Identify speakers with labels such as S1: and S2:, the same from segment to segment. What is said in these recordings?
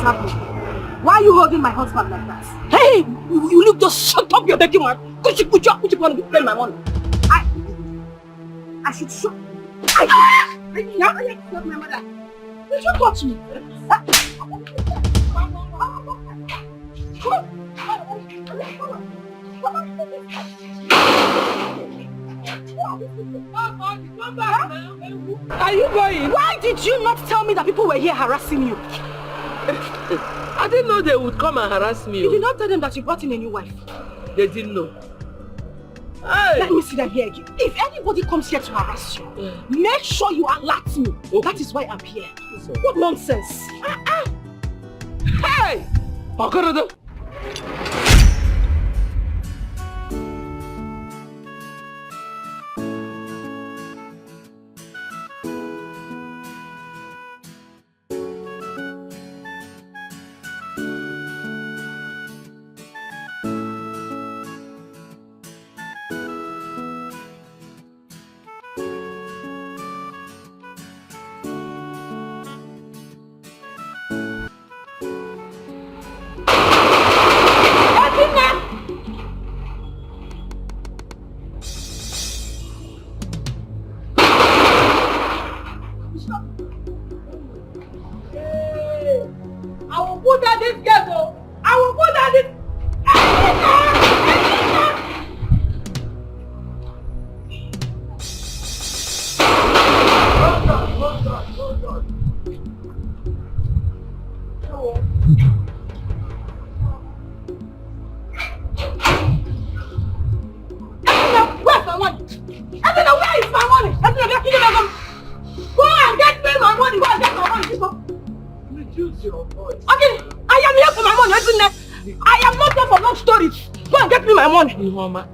S1: happening? Why are you holding my husband like that? Hey, you look just shut up your dirty mouth. Could you want to be playing my money? I should show. I not my mother. Did you touch me?
S2: Are you going?
S1: Why did you not tell me that people were here harassing you?
S2: I didn't know they would come and harass me.
S1: You did not tell them that you brought in a new wife.
S2: They didn't know.
S1: Hey. Let me see them here again. If anybody comes here to harass you, make sure you alert me. Okay. That is why I'm here. So, what nonsense.
S2: Hey! Okorodo! Ihoma,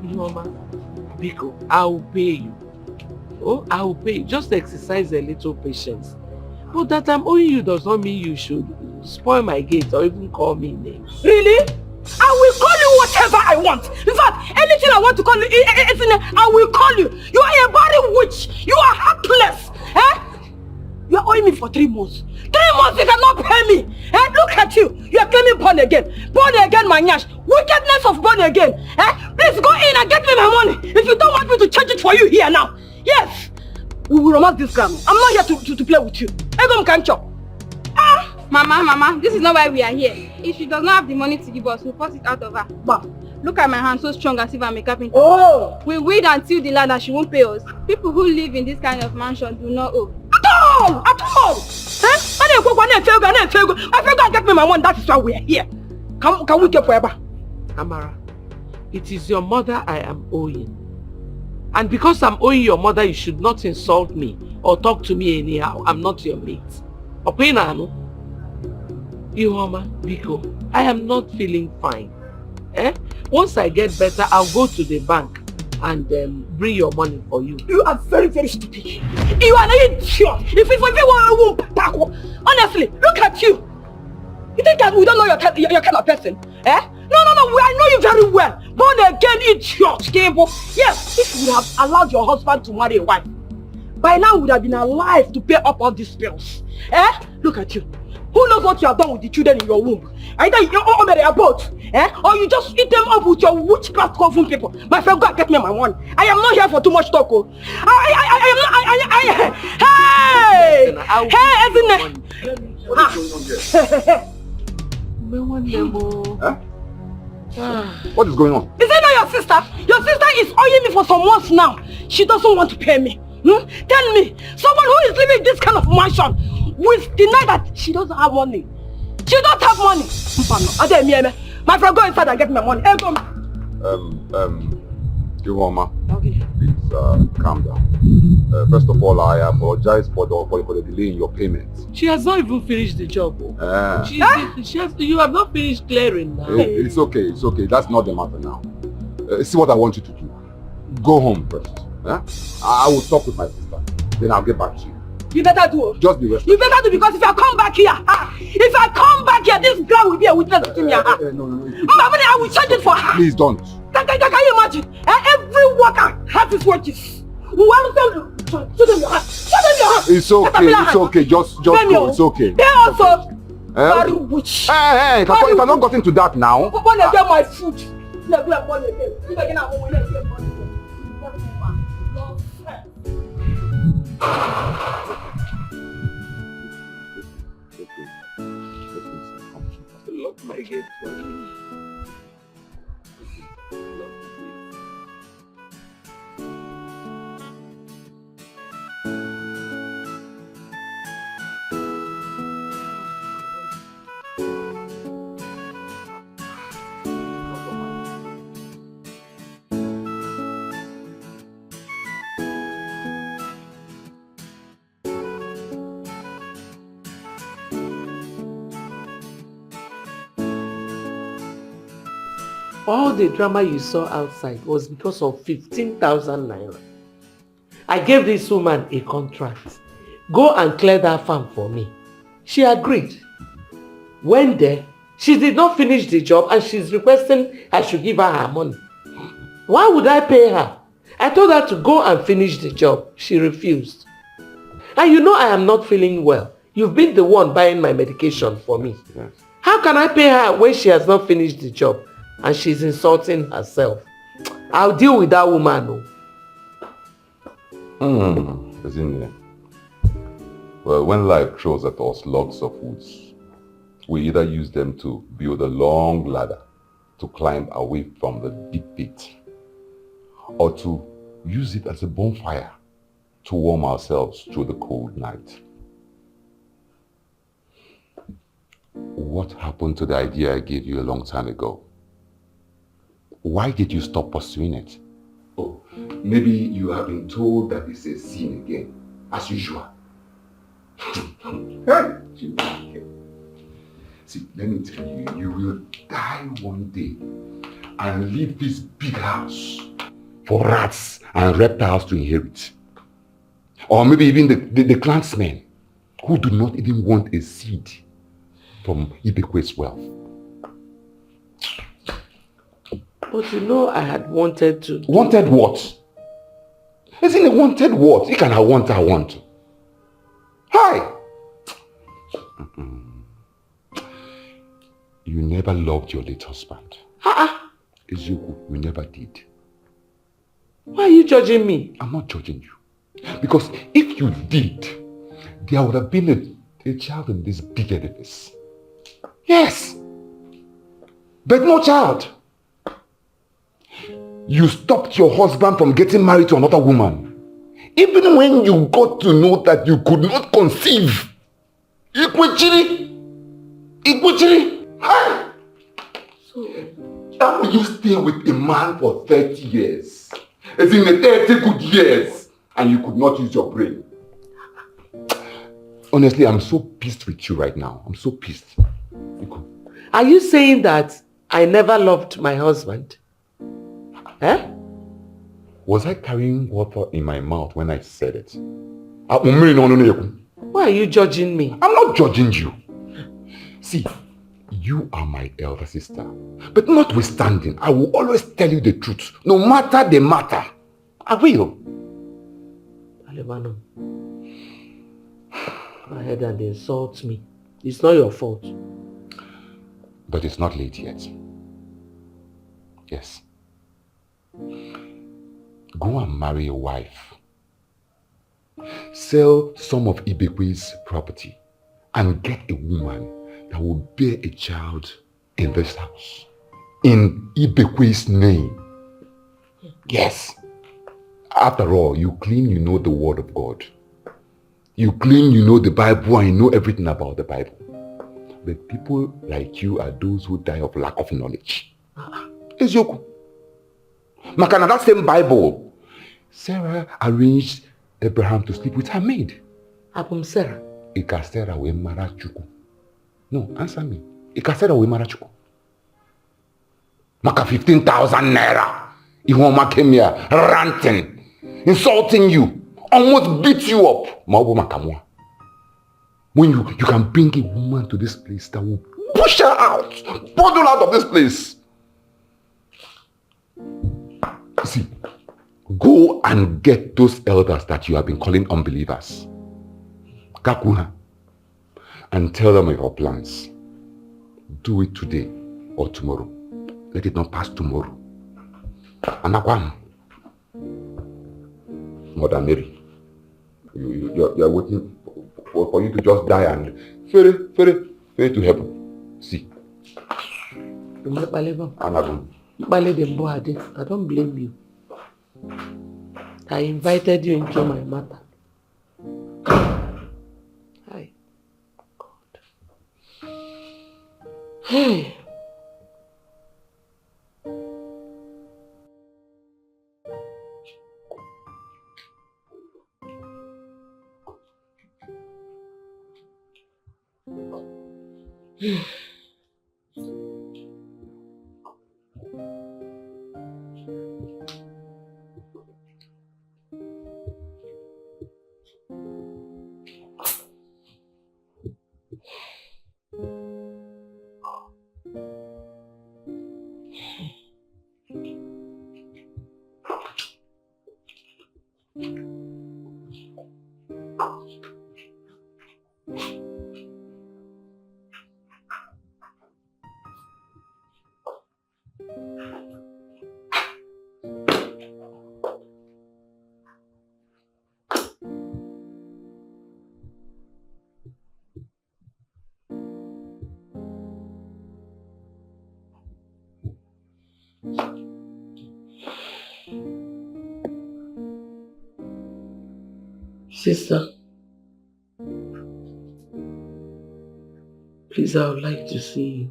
S2: Biko, I will pay you. Oh, I will pay you. Just exercise a little patience. But that I'm owing you does not mean you should spoil my gate or even call me names.
S1: Really? I will call you whatever I want. In fact, anything I want to call you, I will call you. You are a barren witch. You are heartless. Eh? You are owing me for 3 months. 3 months you cannot pay me. Eh? Look at you. You are claiming born again. Born again, my nyash. Wickedness of born again. Eh? Please go in and get me my money. If you don't want me to change it for you here now. Yes. We will romance this ground. I'm not here to play with you. Egom can chop.
S3: Mama, this is not why we are here. If she does not have the money to give us, we'll force it out of her.
S1: Bah.
S3: Look at my hand, so strong as if I'm a carpenter.
S1: Oh!
S3: We wait until the land and she won't pay us. People who live in this kind of mansion do not owe.
S1: At all! Eh? I forgot get me my money, that is why we are here. Can we get forever?
S2: Amara, it is your mother I am owing. And because I'm owing your mother, you should not insult me or talk to me anyhow. I'm not your mate. Opinano? Ihoma, Biko, I am not feeling fine. Eh? Once I get better, I'll go to the bank and bring your money for you.
S1: You are very, very stupid. You are an idiot. If I won't tackle, honestly, look at you. You think that we don't know your kind of person? Eh? No, I know you very well. Born again idiot, Gable. Yes, if you would have allowed your husband to marry a wife, by now you would have been alive to pay up all these bills. Eh? Look at you. Who knows what you have done with the children in your womb? Either you own a boat, eh? Or you just eat them up with your witchcraft covering people. My friend, go and get me my money. I am not here for too much talk. Oh. Hey, isn't it?
S4: What is going on here? What is going on?
S1: Is it not your sister? Your sister is owing me for some months now. She doesn't want to pay me. Tell me, someone who is living in this kind of mansion will deny that she doesn't have money. She don't have money. My friend, go inside and get my money.
S4: Ihoma, please calm down. First of all, I apologize for the delay in your payment.
S2: She has not even finished the job. You have not finished clearing now.
S4: It's okay. That's not the matter now. See what I want you to do. Go home first. I will talk with my sister. Then I'll get back to you.
S1: You better do.
S4: Just be responsible.
S1: You better do, because if I come back here, this girl will be a witness to me.
S4: No.
S1: I will charge it for her.
S4: Please don't.
S1: Can you imagine? Every worker has his wages. Show them your hand.
S4: It's okay. Just go. It's okay.
S1: They also, Very witch.
S4: Hey, if I not got into that now.
S1: When I get my food.
S2: Lock my gate for me. All the drama you saw outside was because of 15,000 naira. I gave this woman a contract. Go and clear that farm for me. She agreed. When there, she did not finish the job and she's requesting I should give her her money. Why would I pay her? I told her to go and finish the job. She refused. And you know I am not feeling well. You've been the one buying my medication for me.
S4: Yes.
S2: How can I pay her when she has not finished the job? And she's insulting herself. I'll deal with that woman.
S4: Isn't it? Well, when life throws at us logs of woods, we either use them to build a long ladder to climb away from the deep pit, or to use it as a bonfire to warm ourselves through the cold night. What happened to the idea I gave you a long time ago? Why did you stop pursuing it? Oh, maybe you have been told that it's a sin again, as usual. See, let me tell you, you will die one day and leave this big house for rats and reptiles to inherit. Or maybe even the clansmen who do not even want a seed from Ibekwe's wealth.
S2: But you know I had wanted to...
S4: Wanted what? Isn't it wanted what? You can have want I want. Hi! You never loved your late husband. Ezeoku, you never did.
S2: Why are you judging me?
S4: I'm not judging you. Because if you did, there would have been a child in this big edifice. Yes! But no child. You stopped your husband from getting married to another woman. Even when you got to know that you could not conceive. Ikwechiri! Hi!
S2: So,
S4: how will you stay with a man for 30 years? As in 30 good years, and you could not use your brain? Honestly, I'm so pissed with you right now. I'm so pissed.
S2: are you saying that I never loved my husband? Eh?
S4: Was I carrying water in my mouth when I said it? Why
S2: are you judging me?
S4: I'm not judging you. See, you are my elder sister. But notwithstanding, I will always tell you the truth. No matter the matter. I will.
S2: Alebano, go ahead and insult me. It's not your fault.
S4: But it's not late yet. Yes. Go and marry a wife. Sell some of Ibekwe's property and get a woman that will bear a child in this house. In Ibekwe's name. Yes. After all, you claim you know the word of God. You claim you know the Bible and you know everything about the Bible. But people like you are those who die of lack of knowledge. Ezeoku. Makana, that same Bible, Sarah arranged Abraham to sleep with her maid.
S2: Abum Sarah.
S4: Ika Sarah we mara chuku. No, answer me. Ika Sarah we mara chuku. Maka 15,000 naira. Ihoma came here ranting, insulting you, almost beat you up. Maobo makamwa. When you can bring a woman to this place that will push her out, bundle out of this place. See, go and get those elders that you have been calling unbelievers. Kakuha. and tell them your plans. Do it today or tomorrow. Let it not pass tomorrow. Anakwam. Mother Mary, you are waiting for you to just die and fare to heaven. See.
S2: I don't blame you. I invited you into my matter. Hi. God. Hey. Sister, please, I would like to see you.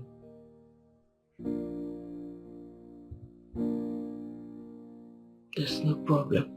S2: There's no problem.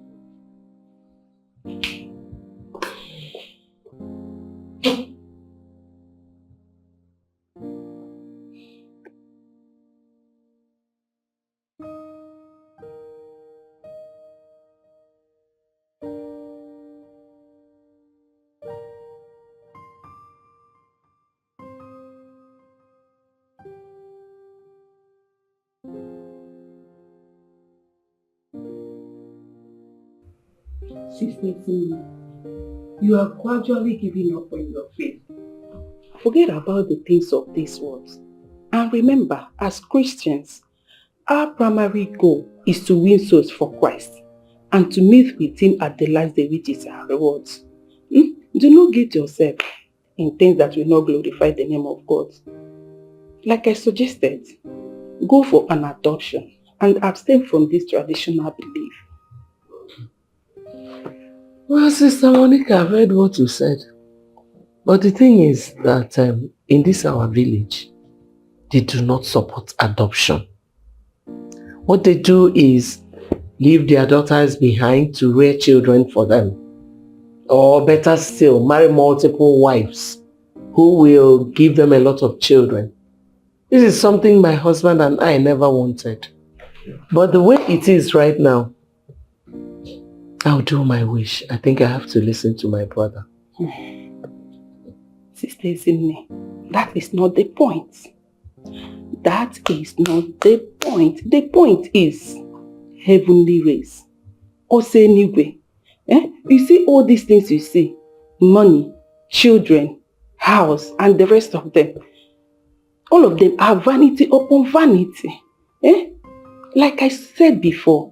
S2: Sister, you are gradually giving up on your faith. Forget about the things of this world. And remember, as Christians, our primary goal is to win souls for Christ and to meet with Him at the last day, which is our rewards. Do not get yourself in things that will not glorify the name of God. Like I suggested, go for an adoption and abstain from this traditional belief. Well, Sister Monica, I've heard what you said. But the thing is that in this our village, they do not support adoption. What they do is leave their daughters behind to rear children for them. Or better still, marry multiple wives who will give them a lot of children. This is something my husband and I never wanted. But the way it is right now, I'll do my wish. I think I have to listen to my brother.
S1: Sister Ini, that is not the point. That is not the point. The point is heavenly race. Ose Nigwe. You see all these things you see, money, children, house, and the rest of them. All of them are vanity upon vanity. Like I said before,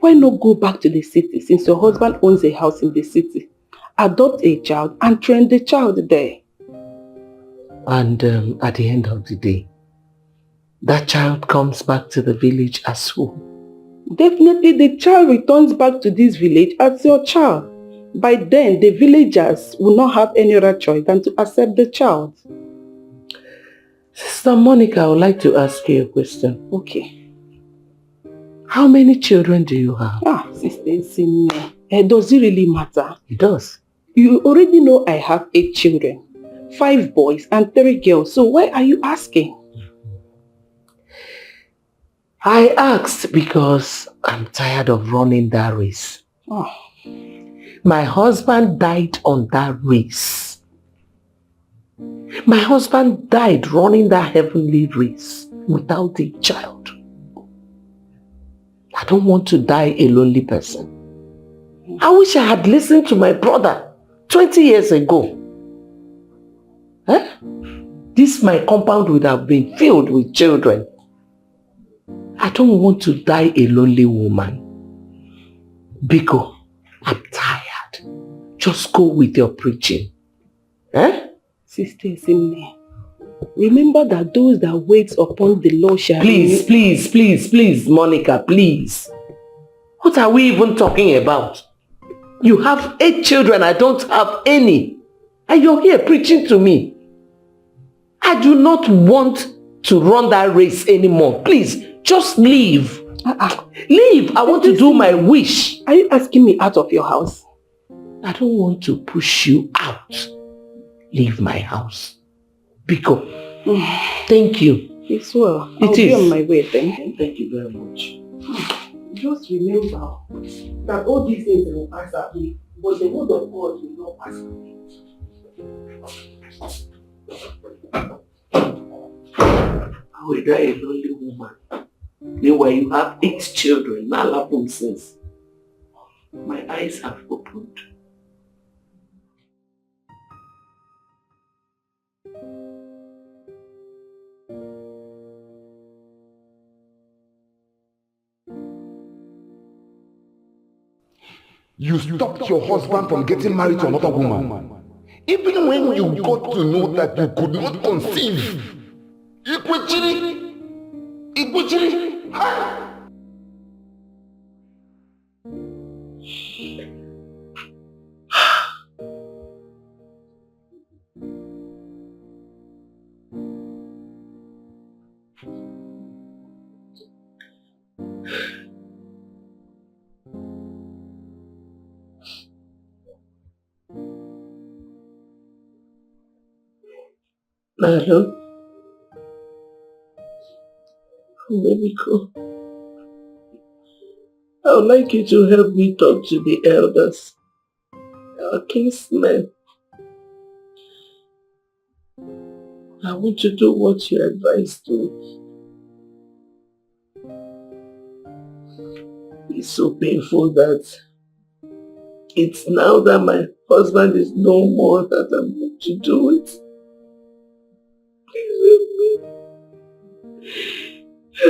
S1: why not go back to the city since your husband owns a house in the city? Adopt a child and train the child there.
S2: And at the end of the day, that child comes back to the village as who?
S1: Definitely the child returns back to this village as your child. By then, the villagers will not have any other choice than to accept the child.
S2: Sister Monica, I would like to ask you a question.
S1: Okay.
S2: How many children do you have?
S1: Sister Isine, does it really matter?
S2: It does.
S1: You already know I have 8 children. 5 boys and 3 girls. So why are you asking?
S2: I asked because I'm tired of running that race. My husband died on that race. My husband died running that heavenly race without a child. I don't want to die a lonely person. I wish I had listened to my brother 20 years ago. Huh? This my compound would have been filled with children. I don't want to die a lonely woman. Biko, I'm tired. Just go with your preaching. Eh?
S1: Sister Simne, remember that those that wait upon the Lord shall...
S2: Please, Monica, please. What are we even talking about? You have 8 children, I don't have any. And you're here preaching to me. I do not want to run that race anymore. Please, just leave. Leave. I want to do my wish.
S1: Are you asking me out of your house?
S2: I don't want to push you out. Leave my house. Biko, thank you.
S1: It's well. I'll be on my way then.
S2: Thank you very much.
S1: Just remember that all these things will pass away, but the word of God will not pass away.
S2: How will die a lonely woman? Meanwhile, you have 8 children. Malapum says. My eyes have opened.
S4: You stopped your husband from getting married to another woman. Even when you got to know that you could not conceive. Ikuchiri!
S2: Hello? Baby, go. I would like you to help me talk to the elders, our kinsmen. I want to do what you advised me. It's so painful that it's now that my husband is no more that I'm going to do it.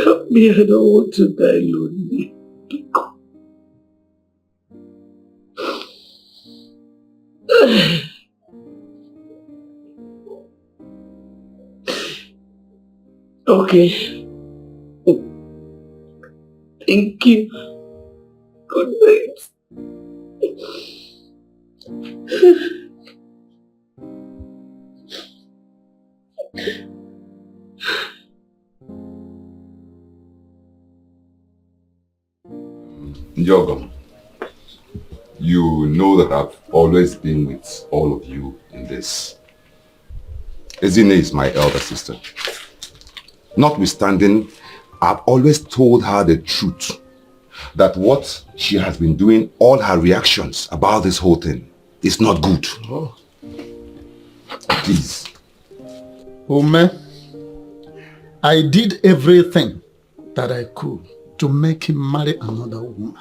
S2: Help me, I don't want to die lonely. Okay. Thank you. Good night.
S4: Njogam, you know that I've always been with all of you in this. Ezine is my elder sister. Notwithstanding, I've always told her the truth. That what she has been doing, all her reactions about this whole thing, is not good. Oh. Please.
S5: Ome, I did everything that I could to make him marry another woman.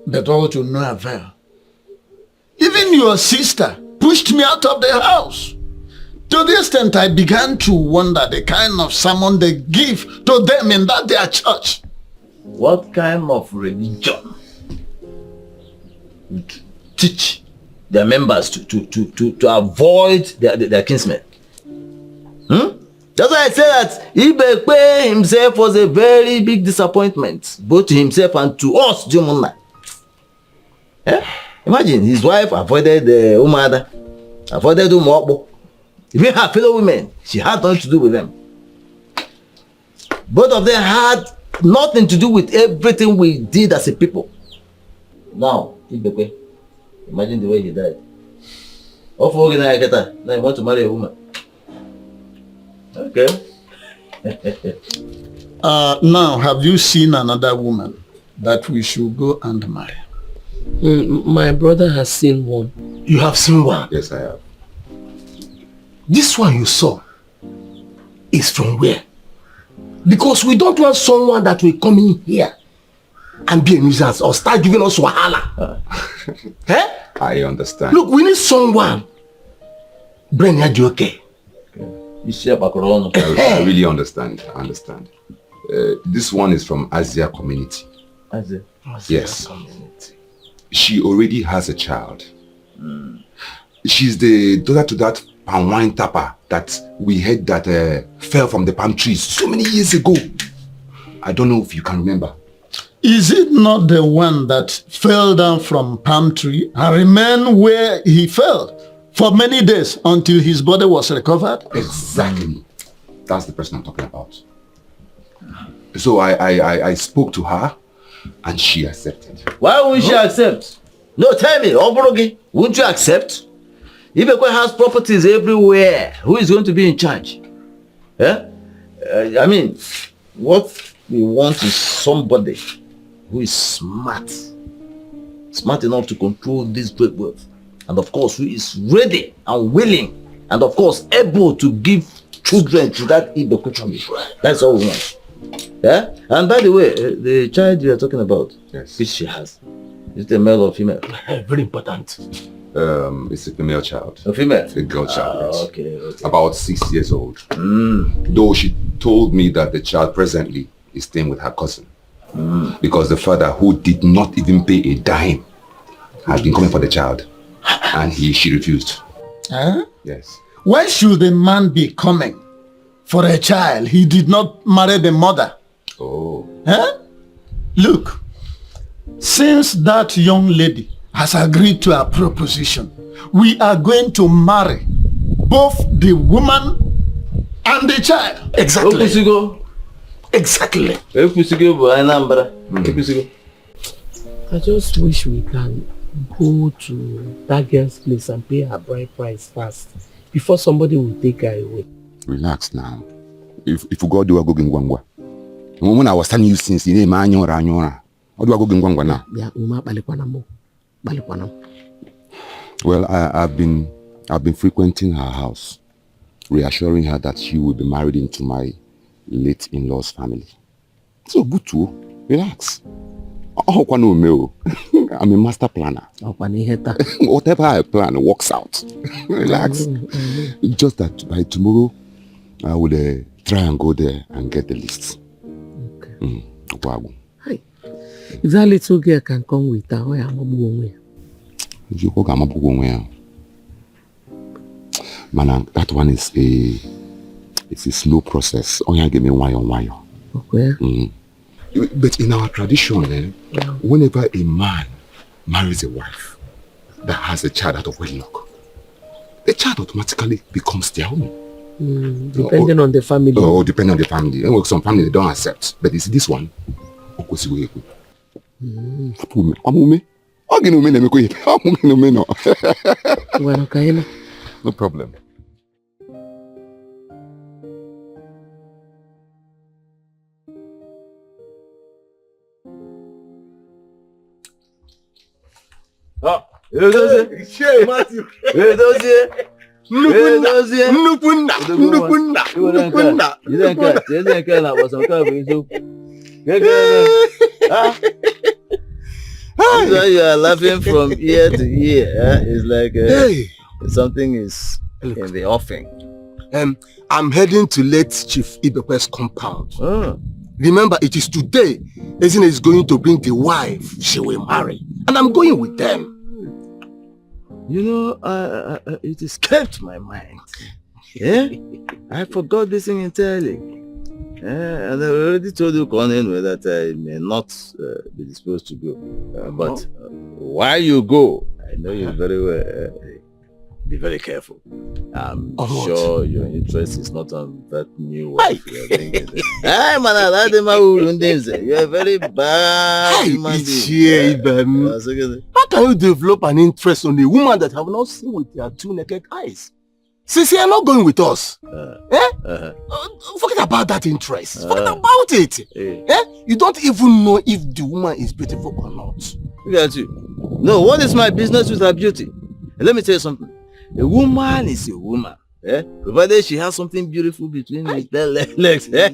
S5: But all to no avail. Even your sister pushed me out of the house. To the extent I began to wonder the kind of sermon they give to them in that their church.
S6: What kind of religion would teach their members to avoid their kinsmen? That's why I say that Ibekwe himself was a very big disappointment, both to himself and to us, Jumuna. Imagine, his wife avoided the Umada, avoided Umokbo. Even her fellow women, she had nothing to do with them. Both of them had nothing to do with everything we did as a people. Now, Ibekwe, imagine the way he died. Now he wants to marry a woman. Okay.
S5: Now, have you seen another woman that we should go and marry?
S2: My brother has seen one.
S5: You have seen one?
S4: Yes, I have.
S5: This one you saw is from where? Because we don't want someone that will come in here and be a nuisance or start giving us wahala.
S4: I understand.
S5: Look, we need someone
S6: brain ya dị okay. Isi agbakọrọ ọnụ.
S4: I really understand. This one is from Asia community.
S6: Asia
S4: Yes.
S6: community.
S4: She already has a child. She's the daughter to that palm wine tapper that we heard that fell from the palm trees so many years ago. I don't know if you can remember.
S5: Is it not the one that fell down from palm tree and remained where he fell for many days until his body was recovered?
S4: Exactly. That's the person I'm talking about. So I spoke to her and she accepted.
S6: Why won't she accept? No, tell me, Oborogi, won't you accept? Ibekwe has properties everywhere. Who is going to be in charge? I mean, what we want is somebody who is smart enough to control this great wealth, and of course, who is ready and willing, and of course, able to give children to that Ibekwe family. That's all we want. Yeah? And by the way, the child you are talking about,
S4: Yes.
S6: which she has, is it a male or female?
S2: Very important.
S4: It's a female child.
S6: A female?
S4: A girl child, yes.
S6: Okay.
S4: About 6 years old. Though she told me that the child presently is staying with her cousin. Because the father, who did not even pay a dime, has been coming for the child. And she refused.
S5: Huh?
S4: Yes.
S5: Why should the man be coming for a child? He did not marry the mother.
S4: Oh.
S5: Huh? Look, since that young lady has agreed to our proposition, we are going to marry both the woman and the child.
S6: Exactly.
S5: Exactly.
S2: I just wish we can go to that girl's place and pay her bride price fast before somebody will take her away.
S4: Relax now. If you go do a go ngwangwa. When I was telling you since you name anyora. How do I go ngwangwa now?
S2: Yeah,
S4: Well, I've been frequenting her house, reassuring her that she will be married into my late in-laws family. So good too. Relax. I'm a master planner. Whatever I plan works out. Relax. Just that by tomorrow, I will try and go there and get the list.
S2: Okay. If that little girl can come with her, where am I going?
S4: Man, that one is a slow process. Only give me one.
S2: Okay.
S4: But in our tradition, whenever a man marries a wife that has a child out of wedlock, the child automatically becomes their own.
S2: Depending on the family.
S4: Oh, depending on the family. Some family they don't accept, but it's this one. No problem.
S6: You are laughing from ear to ear. It's like something is in the offing.
S7: I'm heading to late Chief Ibekwe's compound. Remember, it is today Ezine is going to bring the wife she will marry. And I'm going with them.
S6: You know, it escaped my mind. Yeah? I forgot this thing entirely. And I already told you, Conan, that I may not be disposed to go. But while you go, I know you very well. Be very careful. I'm sure your interest is not on that new wife you are thinking. Hey, man, you are very bad human being.
S7: How can you develop an interest on a woman that have not seen with your two naked eyes? Since you are not going with us, forget about that interest. Forget about it. You don't even know if the woman is beautiful or not.
S6: Look at you. No, what is my business with her beauty? Let me tell you something. A woman is a woman. Provided she has something beautiful between the legs, the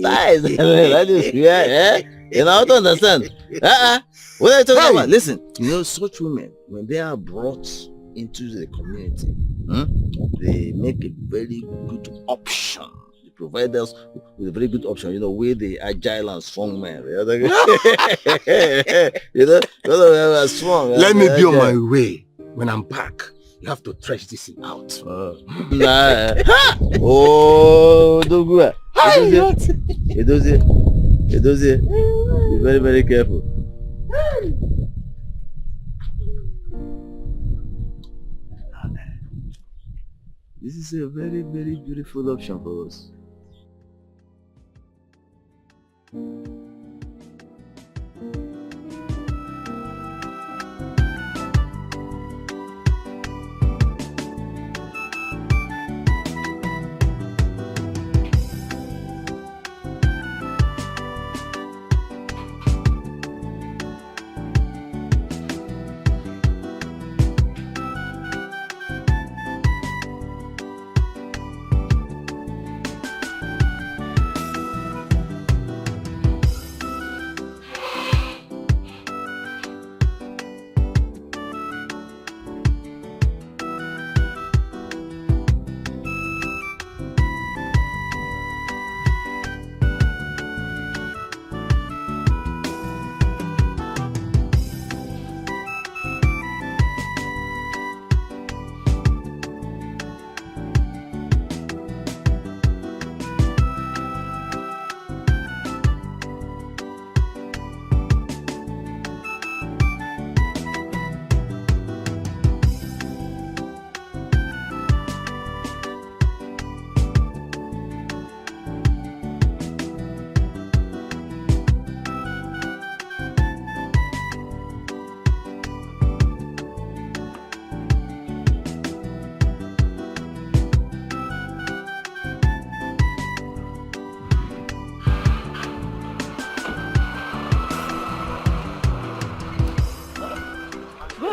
S6: thighs, that is you know how to understand. What are you talking about? Listen, you know, such women, when they are brought into the community. They make a very good option. They provide us with a very good option, where the agile and strong men. Strong.
S7: Let me be on my way. When I'm back, you have to thresh this thing out.
S6: Oh, don't go. It does it. Be very, very careful. This is a very, very beautiful option for us.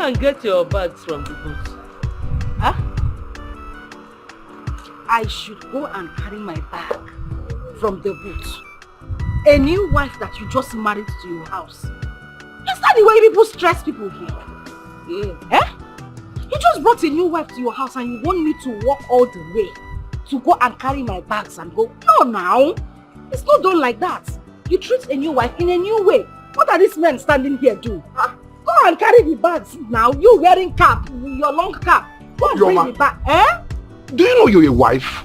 S2: And get your bags from the boot.
S1: Huh? I should go and carry my bag from the boot. A new wife that you just married to your house. Is that the way people stress people here?
S2: Yeah.
S1: Eh? You just brought a new wife to your house and you want me to walk all the way to go and carry my bags and go? No, now. It's not done like that. You treat a new wife in a new way. What are these men standing here doing? Huh? Go and carry the bags now. You wearing cap, your long cap. Go and bring the bag. Eh?
S4: Do you know you're a wife?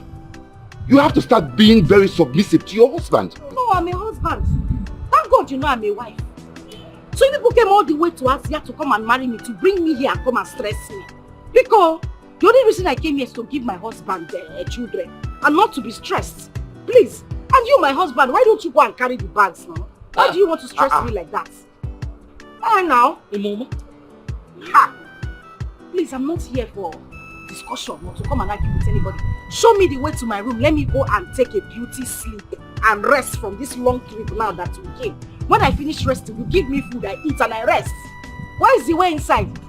S4: You have to start being very submissive to your husband.
S1: No, I'm a husband. Thank God you know I'm a wife. So you people came all the way to Asia to come and marry me, to bring me here and come and stress me. Because the only reason I came here is to give my husband children and not to be stressed. Please. And you, my husband, why don't you go and carry the bags now? Why do you want to stress me like that? Now,
S2: Mama.
S1: Ha! Please, I'm not here for discussion or to come and argue with anybody. Show me the way to my room. Let me go and take a beauty sleep and rest from this long trip now that we came. When I finish resting, you give me food, I eat and I rest. Where is the way inside?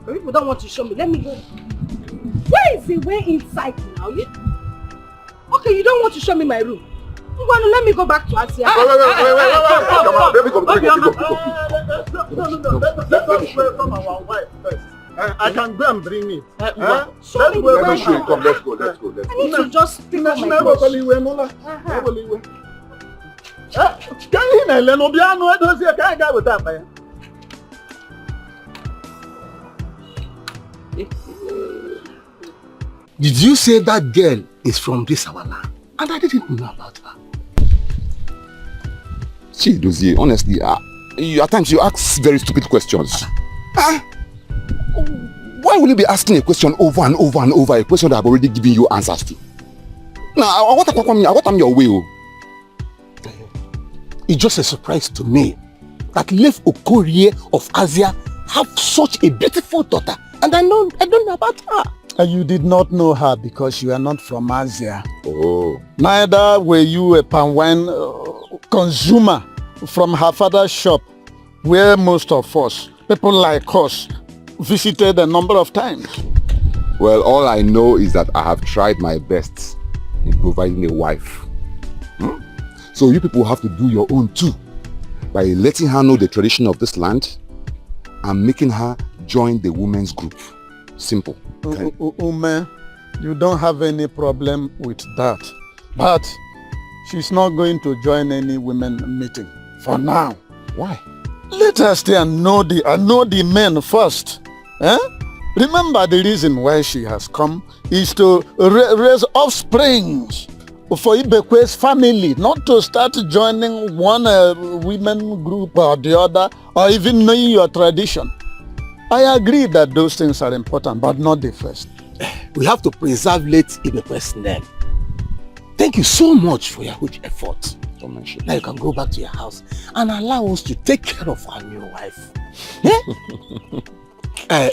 S1: People don't want to show me. Let me go. Where is the way inside now? Okay, you don't want to show me my room. Let me go back to Asia.
S4: Wait. Let me go.
S5: No. Let us welcome our wife first. I can go and bring it.
S1: Let's go.
S4: Come, let's go.
S1: I need to just pick up my clothes.
S7: Did you say that girl is from this our land? And I didn't know about her.
S4: See, Dozie, honestly, at times you ask very stupid questions. Why will you be asking a question over and over and over, a question that I've already given you answers to? Now, what am your way?
S7: It's just a surprise to me that Leif Okorie of Asia have such a beautiful daughter, and I don't know about her.
S5: You did not know her because you are not from Asia.
S4: Oh.
S5: Neither were you a palm wine consumer from her father's shop, where most of us, people like us, visited a number of times.
S4: Well, all I know is that I have tried my best in providing a wife. So you people have to do your own too, by letting her know the tradition of this land and making her join the women's group.
S7: Simple.
S5: Ume, you don't have any problem with that. But she's not going to join any women meeting for now.
S7: Why?
S5: Let her stay and know the men first. Eh? Remember, the reason why she has come is to raise offsprings for Ibekwe's family, not to start joining one women group or the other, or even knowing your tradition. I agree that those things are important, but not the first.
S7: We have to preserve late Ibekwe's name. Thank you so much for your huge effort. Now you can go back to your house and allow us to take care of our new wife.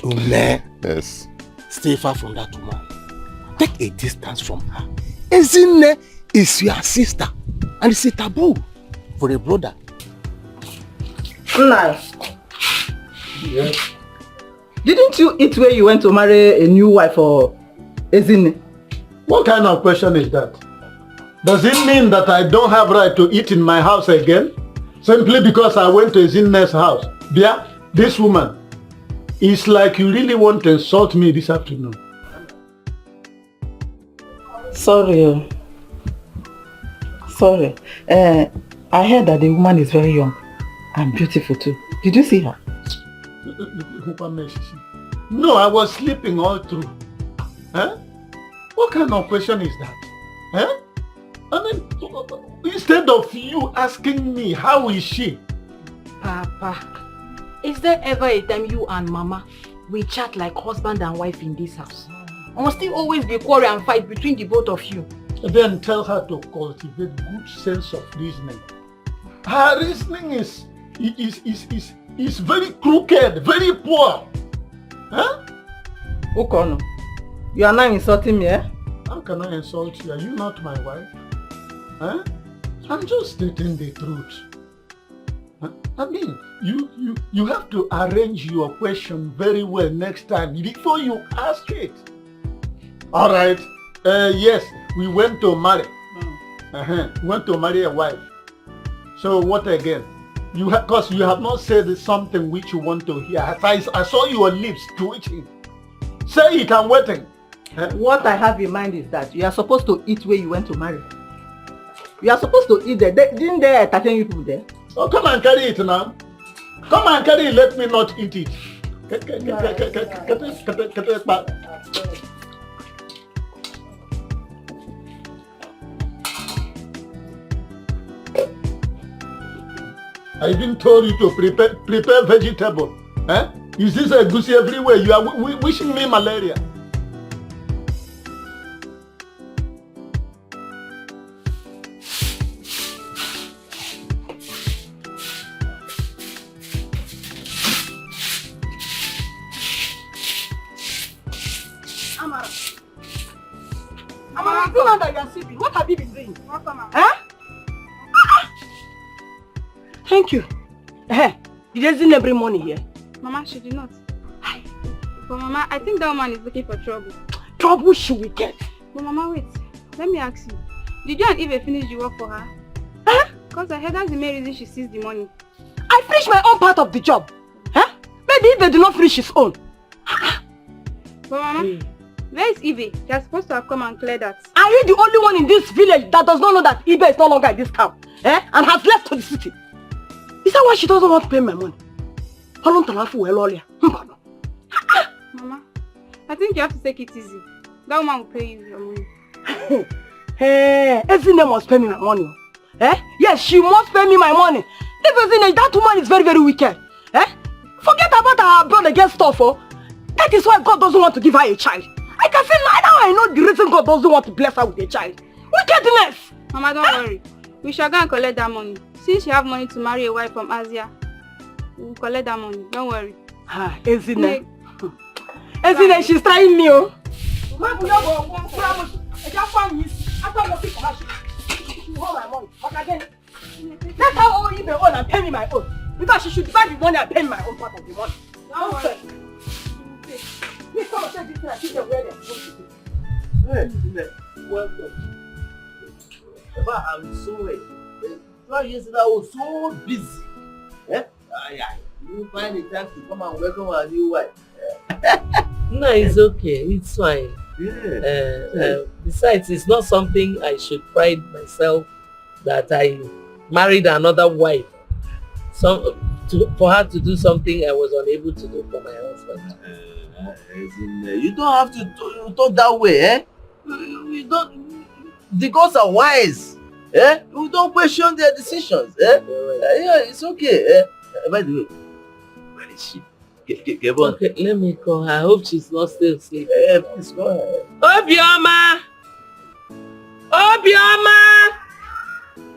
S7: Ume.
S4: Yes.
S7: Stay far from that woman. Take a distance from her. Ezine is your sister, and it's a taboo for a brother.
S1: Nice.
S5: Yes.
S1: Didn't you eat where you went to marry a new wife for Ezine?
S5: What kind of question is that? Does it mean that I don't have right to eat in my house again? Simply because I went to Ezine's house? Bia, this woman, it's like you really want to insult me this afternoon.
S1: Sorry. Sorry. I heard that the woman is very young and beautiful too. Did you see her?
S5: No, I was sleeping all through. Huh? What kind of question is that? Huh? I mean, instead of you asking me, how is she?
S1: Papa, is there ever a time you and Mama will chat like husband and wife in this house? Or must still always be quarrel and fight between the both of you?
S5: Then tell her to cultivate good sense of reasoning. Her reasoning is very crooked, very poor. Huh?
S1: Ukono, you are now insulting me, eh?
S5: How can I insult you? Are you not my wife? Huh? I'm just stating the truth. Huh? I mean, you have to arrange your question very well next time before you ask it. All right. Yes, we went to marry. We went to marry a wife. So what again? Because you have not said something which you want to hear. I saw your lips twitching. Say it, I'm waiting.
S1: What I have in mind is that you are supposed to eat where you went to marry. You are supposed to eat there. Didn't they entertain you people there?
S5: Oh, come and carry it now. Come and carry it, let me not eat it. I even told you to prepare vegetable. Eh? Is this a goosey everywhere? You are wishing me malaria.
S1: Amara, you know that you are sleeping. What have you been doing? Huh? Thank you. Did Ezine every morning here?
S3: Mama, she did not. But Mama, I think that woman is looking for trouble.
S1: Trouble she will get.
S3: But Mama, wait. Let me ask you. Did you and Eve finish the work for her?
S1: Huh?
S3: Because I heard that's the main reason she sees the money.
S1: I finished my own part of the job. Huh? Maybe Eve did not finish his own.
S3: But Mama, where is Eve? They are supposed to have come and clear that.
S1: Are you the only one in this village that does not know that Eve is no longer in this camp? And has left to the city? Is that why she doesn't want to pay my money? Mama,
S3: I think you have to take it easy. That woman will pay you your money.
S1: Ezine must pay me my money. Yes, she must pay me my money. If Ezine, that woman is very, very wicked. Forget about her blood against stuff. That is why God doesn't want to give her a child. I can say now I know the reason God doesn't want to bless her with a child. Wickedness!
S3: Mama, don't worry. We shall go and collect that money. Since you have money to marry a wife from Asia, we will collect that money. Don't worry.
S1: Ezine. Ezine, she's trying me. That's how all you own and pay me my own. Because she should divide the money and pay me my own part of the money.
S3: Don't worry.
S1: Please come and take this thing and keep them where they're supposed to be.
S6: Welcome. I'm sorry. 2 years ago, I was so busy. You find the time to come and welcome our new wife.
S2: No, it's okay. It's fine.
S6: Yeah.
S2: Besides, it's not something I should pride myself that I married another wife. For her to do something I was unable to do for my husband.
S6: You don't have to talk that way, eh? You don't. The gods are wise, eh? You don't question their decisions, eh? Yeah, it's okay. Eh? By the way, where is she? Get on.
S2: Okay, let me call her. I hope she's not still asleep.
S6: Please go ahead.
S2: Obioma! Obioma!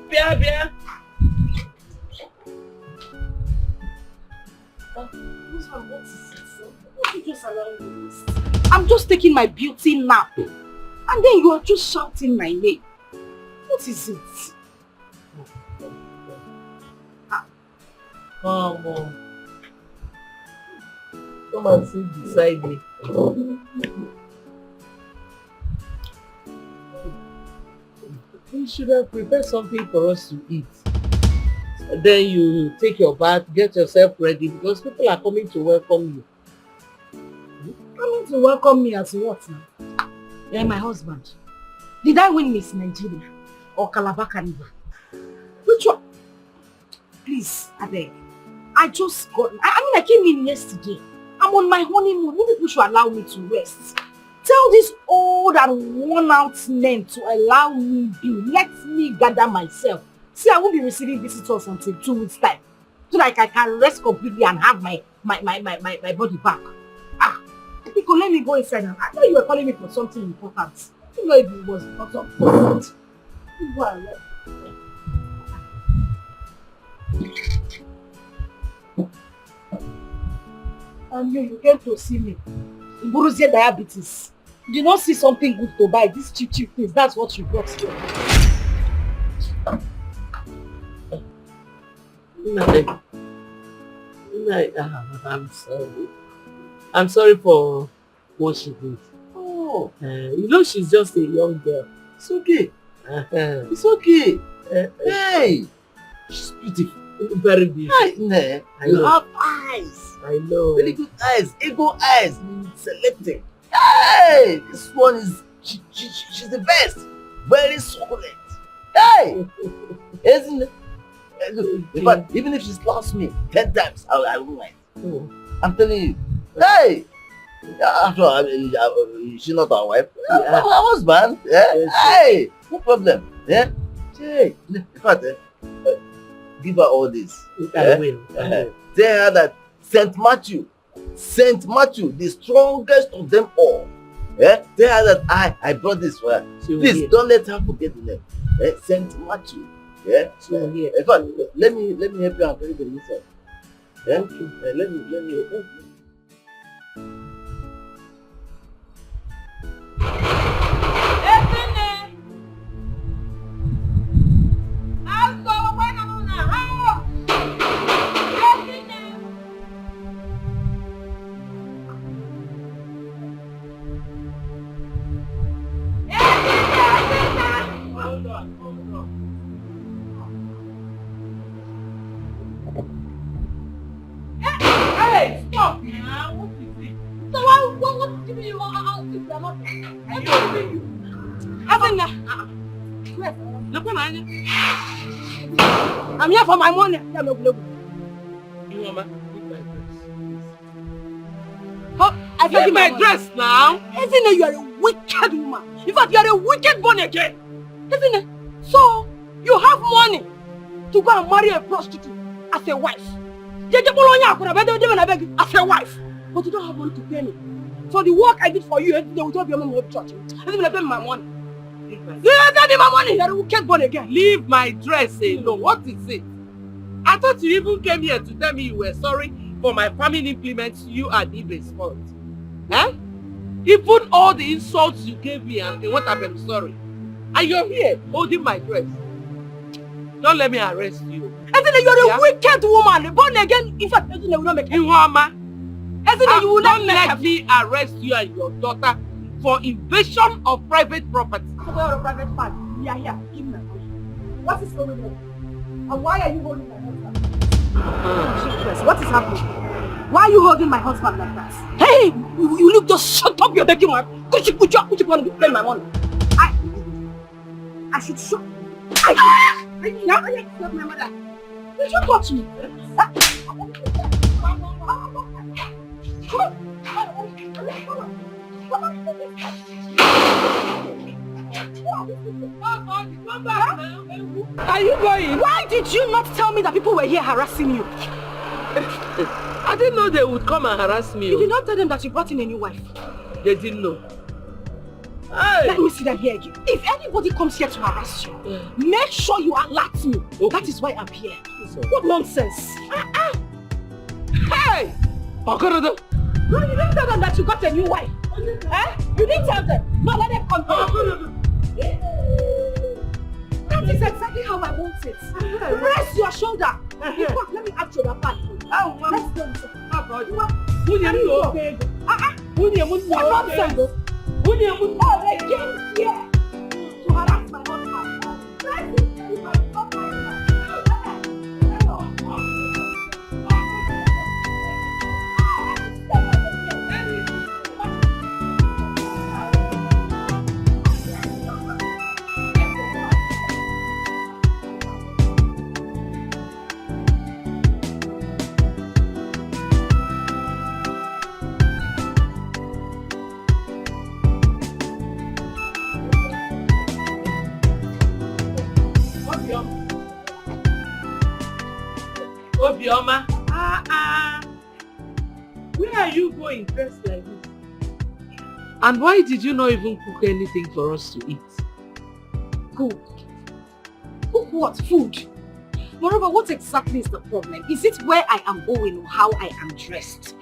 S2: Bia.
S1: I'm just taking my beauty nap. And then you are just shouting my name. What is it?
S2: Come on. Come and sit beside me. You should have prepared something for us to eat. Then you take your bath, get yourself ready because people are coming to welcome you.
S1: Coming to welcome me as what now? You're my husband. Did I win Miss Nigeria or Calabar Carnival? Which one? Please, I beg. I just got... I came in yesterday. I'm on my honeymoon. You people should allow me to rest. Tell this old and worn-out men to allow me be. Let me gather myself. See, I won't be receiving visitors until 2 weeks' time. So that I can rest completely and have my body back. Because let me go inside now. I thought you were calling me for something important. I don't know if it was not important. And you came to see me. Imburuzie diabetes. You did not see something good to buy. These cheap things. That's what you brought here.
S2: I'm sorry. I'm sorry for what she did.
S6: Oh,
S2: you know she's just a young girl.
S6: it's okay. It's okay. Hey, she's beautiful.
S2: Very beautiful.
S6: You have eyes.
S2: I know.
S6: Very good eyes. Eagle eyes. Selecting. Hey, this one is she's the best. Very succulent. Hey, isn't it? But even if she's lost me 10 times, I won't mind. I'm telling you. Hey! After all, she's not our wife. Our husband. Yeah? Yes, hey! No problem. Yeah? Hey! In fact, give her all this.
S2: I will.
S6: Tell her that Saint Matthew, the strongest of them all. Yeah? Tell her that I brought this for her. Please don't let her forget the name. Saint Matthew. Yeah? In fact, let me help you and carry the inside. Yeah? Okay. Let me help you.
S1: I'm here for my money.
S2: Leave my dress now.
S1: Isn't it you are a wicked woman? In fact, you are a wicked born again. Isn't it? So, you have money to go and marry a prostitute as a wife. As a wife. But you don't have money to pay me. For the work I did for you, they will not be able to church. Isn't it? Pay me my money. You don't give my money. You are a wicked born again.
S2: Leave my dress alone. What is it? I thought you even came here to tell me you were sorry for my farming implements you and Ibe's fault. Huh? Even all the insults you gave me and what happened, sorry. And you're here holding my dress. Don't let me arrest you.
S1: You're a wicked woman. Born again. In fact, will not make
S2: you will not let me arrest you and your daughter for invasion of private property.
S1: Private part. We are here. Give me my money. What is going on? And why are you holding my husband? What is happening? Why are you holding my husband like that? Hey, you look, just shut up your dirty mouth. Could you want to be playing my money? I should show. Now I have to my mother. Did you touch me?
S2: Are you going?
S1: Why did you not tell me that people were here harassing you?
S2: I didn't know they would come and harass me.
S1: You did not tell them that you brought in a new wife.
S2: They didn't know. Hey.
S1: Let me see them here again. If anybody comes here to harass you, make sure you alert me. Okay. That is why I'm here. What nonsense.
S2: Hey! Okorodo.
S1: No, you didn't tell them that you got a new wife. Eh? You didn't tell them. No, let them come here. That is exactly how I want it. Rest your shoulder. In fact, let me act your back. Let's go. What nonsense? Oh, they came here to harass my husband.
S2: Obioma. Where are you going dressed like this? And why did you not even cook anything for us to eat?
S1: Cook? Cook what? Food? Moreover, what exactly is the problem? Is it where I am going or how I am dressed?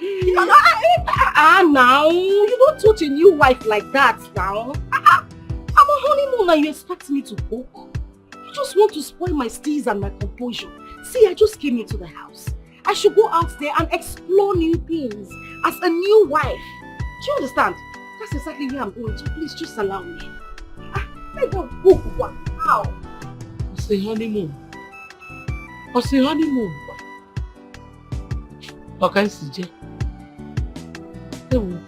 S1: Now, you don't touch a new wife like that now. I'm a honeymoon and you expect me to cook? You just want to spoil my steez and my composure. See, I just came into the house. I should go out there and explore new things as a new wife. Do you understand? That's exactly where I'm going to. Please just allow me. I don't cook one. How?
S2: It's a honeymoon. It's a honeymoon. Okay, CJ. Ewo.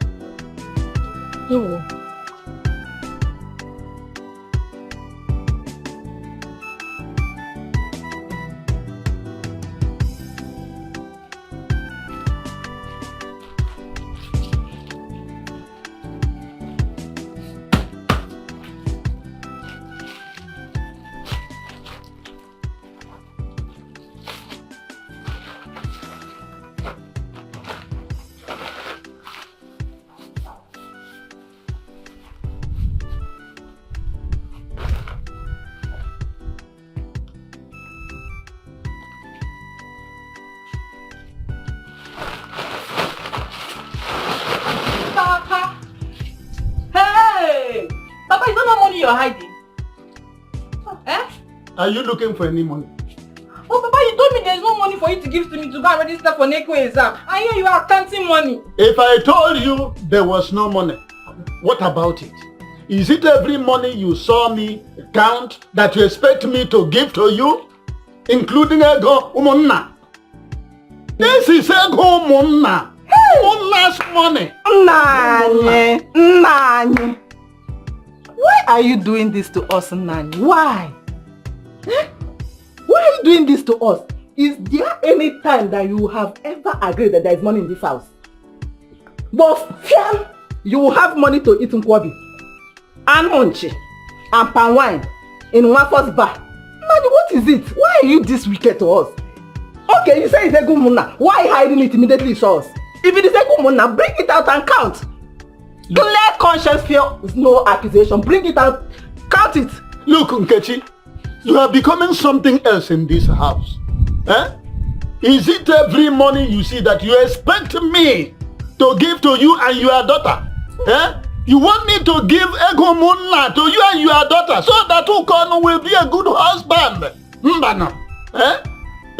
S1: You're hiding. Eh?
S5: Are you looking for any money?
S1: Oh, Papa, you told me there's no money for you to give to me to go and register for NECO exam. And here you are counting money.
S5: If I told you there was no money, what about it? Is it every money you saw me count that you expect me to give to you? Including ego umunna. This is ego umunna. Umunna's money.
S1: Nanye. Why are you doing this to us, Nani? Why? Eh? Why are you doing this to us? Is there any time that you have ever agreed that there is money in this house? But Fiam, you will have money to eat nkwobi, and onchi, and palm wine in one first bar. Nani, what is it? Why are you this wicked to us? Okay, you say it's a good muna. Why hiding it immediately show us? If it is a good muna, bring it out and count. Clear conscience, fear is no accusation. Bring it out. Count it.
S5: Look, Nkechi, you are becoming something else in this house. Eh? Is it every money you see that you expect me to give to you and your daughter? Eh? You want me to give ego munna to you and your daughter so that Ukon will be a good husband? Mbana. Eh?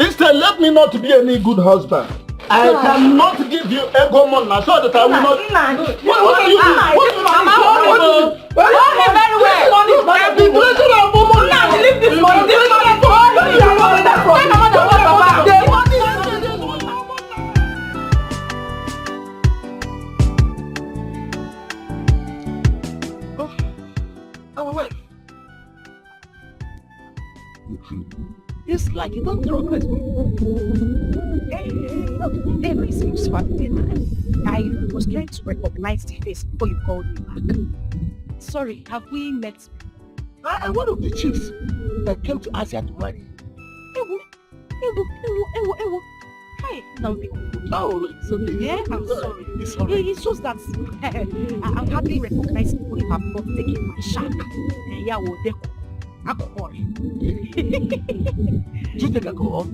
S5: Instead, let me not be any good husband. I cannot give you ego munna so that I will not. What do you do? Leave this money. This money.
S7: Our wife. It's like you don't recognize me.
S8: Every seems funny. I was trying to recognize the face before you called me back. Sorry, have we met?
S7: I'm one of the chiefs that came to Asia to marry.
S8: Ewo. Hi, now
S7: Oh, it's okay.
S8: yeah, I'm sorry.
S7: It's all right.
S8: It's just that I'm hardly recognizing people who have not taken my shack. Yeah, well, they alcohol.
S7: Do you take alcohol?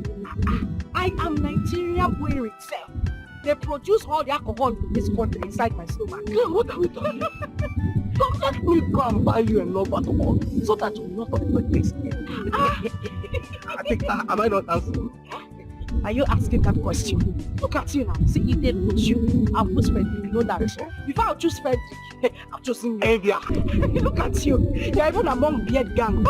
S8: I am Nigeria where itself. They produce all the alcohol in this country inside my stomach.
S7: Then what are we talking? Don't let me go and buy you enough alcohol so that you will not talk about this. I think, am I not answering?
S8: Are you asking that question? Look at you now. See, if they put you, I'll put Frederick. You know that. Before I'll choose Frederick, I'll choose him. Look at you. You're even among beard gang.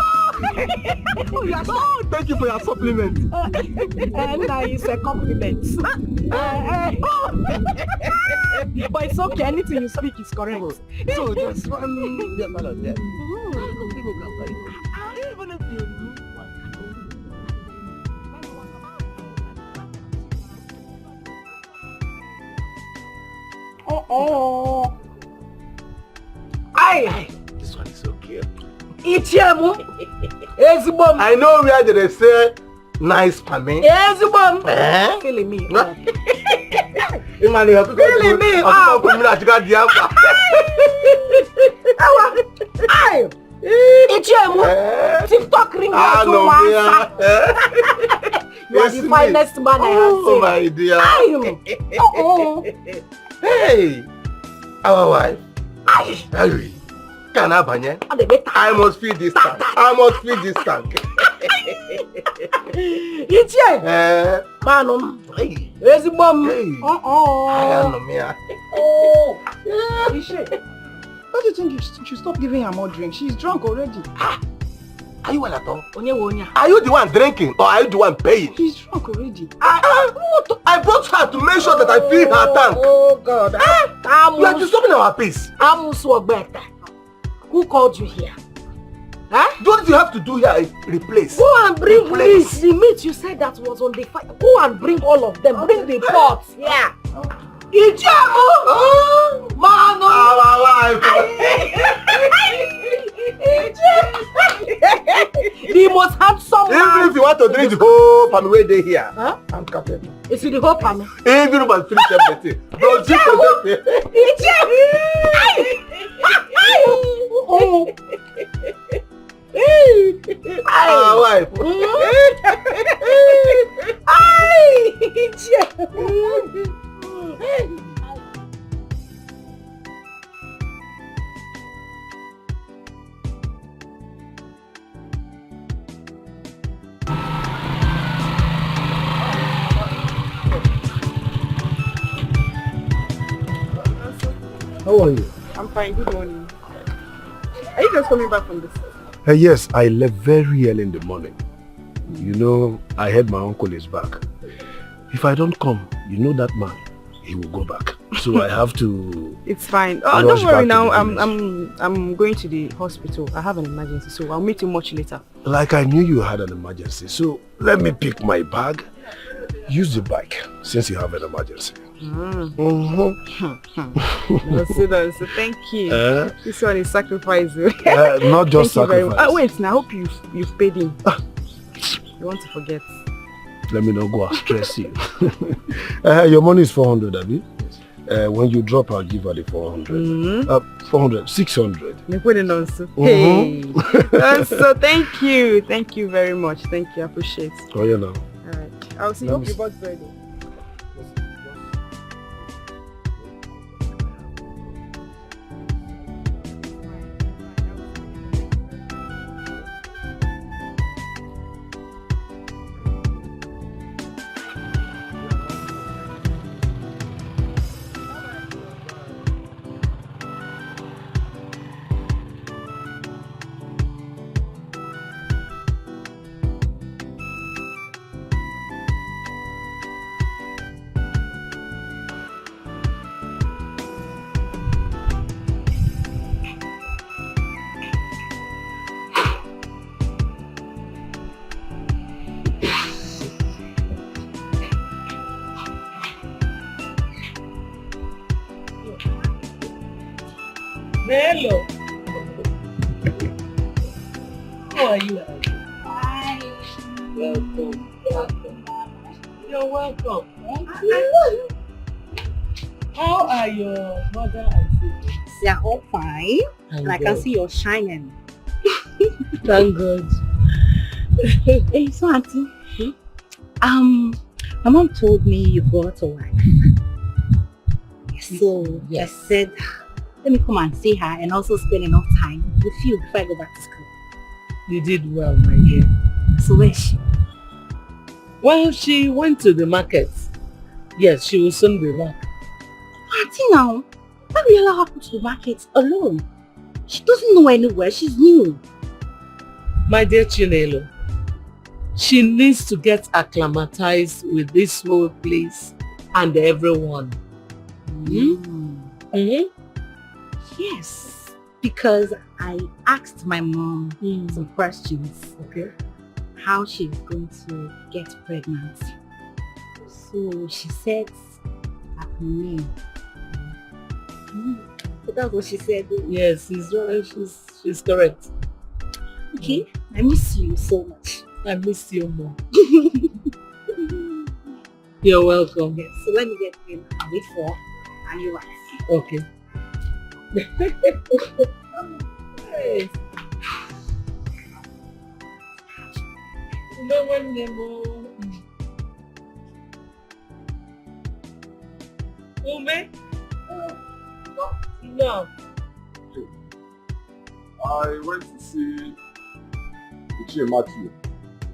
S7: Thank you for your supplement.
S8: And it's a compliment. But it's okay. Anything you speak is correct.
S7: So just one there.
S8: Even if you
S7: Aye. This one is so cute.
S1: Ichiamu. Ezibom.
S7: I know where they say nice for me.
S1: Ezibom.
S8: feeling me.
S1: Feeling me. Aye. Ichiamu. TikTok ring out to You are the finest man I have seen.
S7: Oh my dear. Hey, our wife. Hey, can I banye? I must feed this tank.
S1: Ichie. Manum.
S7: Hey.
S1: Ezibom.
S7: Hey. I am Nomia.
S1: Ichie. Don't you think you should stop giving her more drink? She's drunk already.
S7: Are you well at all? Are you the one drinking or are you the one paying?
S1: She's drunk already.
S7: I brought her to make sure that I fill her tank.
S1: Oh God.
S7: You are disturbing our peace.
S1: Who called you here?
S7: Don't you have to do here is replace?
S1: Go and bring meat. The meat you said that was on the fire. Go and bring all of them. Bring the pots. Yeah. Ijamu! Mano!
S7: Our wife!
S1: The most handsome man!
S7: Even if you want to drink the whole family where they here, I'm capable.
S1: Is it the whole family?
S7: Even if I finish everything. Don't you forget our wife!
S9: How are you?
S3: I'm fine, good morning. Are you just coming back from this?
S9: Yes, I left very early in the morning. You know, I heard my uncle is back. If I don't come, you know that man, he will go back. So I have to...
S3: It's fine. Oh, don't worry now. I'm going to the hospital. I have an emergency, so I'll meet you much later.
S9: Like I knew you had an emergency, so let me pick my bag. Use the bike, since you have an emergency.
S3: So thank you. This one is sacrifice.
S9: Not just sacrifice.
S3: Wait, now I hope you've paid him. You want to forget.
S9: Let me not go and stress you. Your money is 400, Abby. When you drop, I'll give her the 400. 400, 600.
S3: Hey. So thank you. Thank you very much. Thank you. I appreciate it.
S9: Oh, yeah, now.
S3: Alright. I'll see you. Hope you bought bread.
S2: are you?
S3: Hi.
S2: Welcome. Welcome. You're welcome. How are your mother and sister?
S8: They are all fine. And I can see you're shining.
S2: Thank God.
S8: Hey, so auntie. My mom told me you got a wife. So
S2: Yes.
S8: I said, let me come and see her and also spend enough time with you before I go back to school.
S2: You did well, my dear.
S8: So where is she?
S2: Well, she went to the market. Yes, she will soon be back.
S8: Auntie now, why will you allow her to go to the market alone? She doesn't know anywhere, she's new.
S2: My dear Chinelo, she needs to get acclimatized with this whole place and everyone.
S8: Yes, because I asked my mom some questions.
S2: Okay.
S8: How she's going to get pregnant. So she said at me. So that's what she said.
S2: Yes, she's correct.
S8: Okay, I miss you so much.
S2: I miss you more. You're welcome.
S8: Yes, so let me get in and wait for a new wife.
S2: Okay. Hey. No one more. Ume? No.
S7: I went to see Ichie Matthew.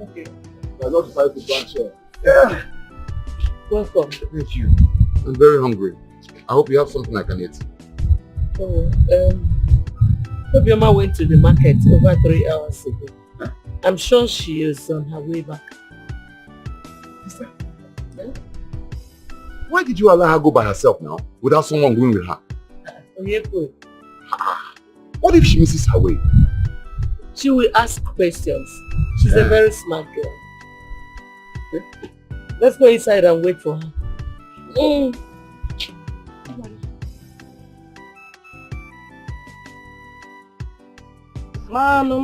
S2: Okay.
S7: I just decided to branch here.
S4: Yeah.
S2: Welcome.
S4: Thank you. I'm very hungry. I hope you have something I can eat.
S2: Oh, Obioma went to the market over 3 hours ago. I'm sure she is on her way back.
S4: Sister, why did you allow her go by herself now, without someone going with her? What if she misses her way?
S2: She will ask questions. She's a very smart girl. Okay. Let's go inside and wait for her.
S8: Manu.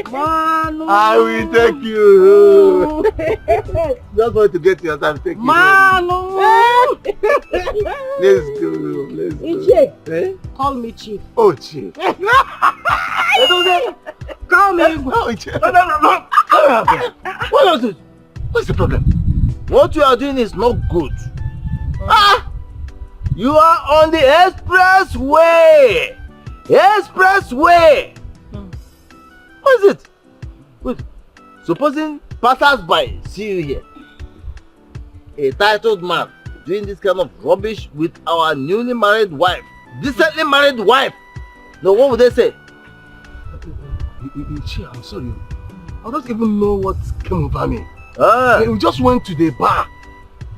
S8: Manu.
S7: I will take you. Just want to get your time. Take you.
S8: Manu.
S7: Let's go. Let's go.
S8: Ichie,
S7: Eh?
S8: call me Chief.
S7: Oh, Chief.
S8: Call me.
S7: Oh, Chief.
S6: No. What is it? What's the problem? What you are doing is not good. You are on the expressway. Expressway. What is it? Wait. Supposing passers-by see you here, a titled man doing this kind of rubbish with our newly married wife, decently married wife. No, what would they say?
S7: Ichie, I'm sorry. I don't even know what came over me. We just went to the bar.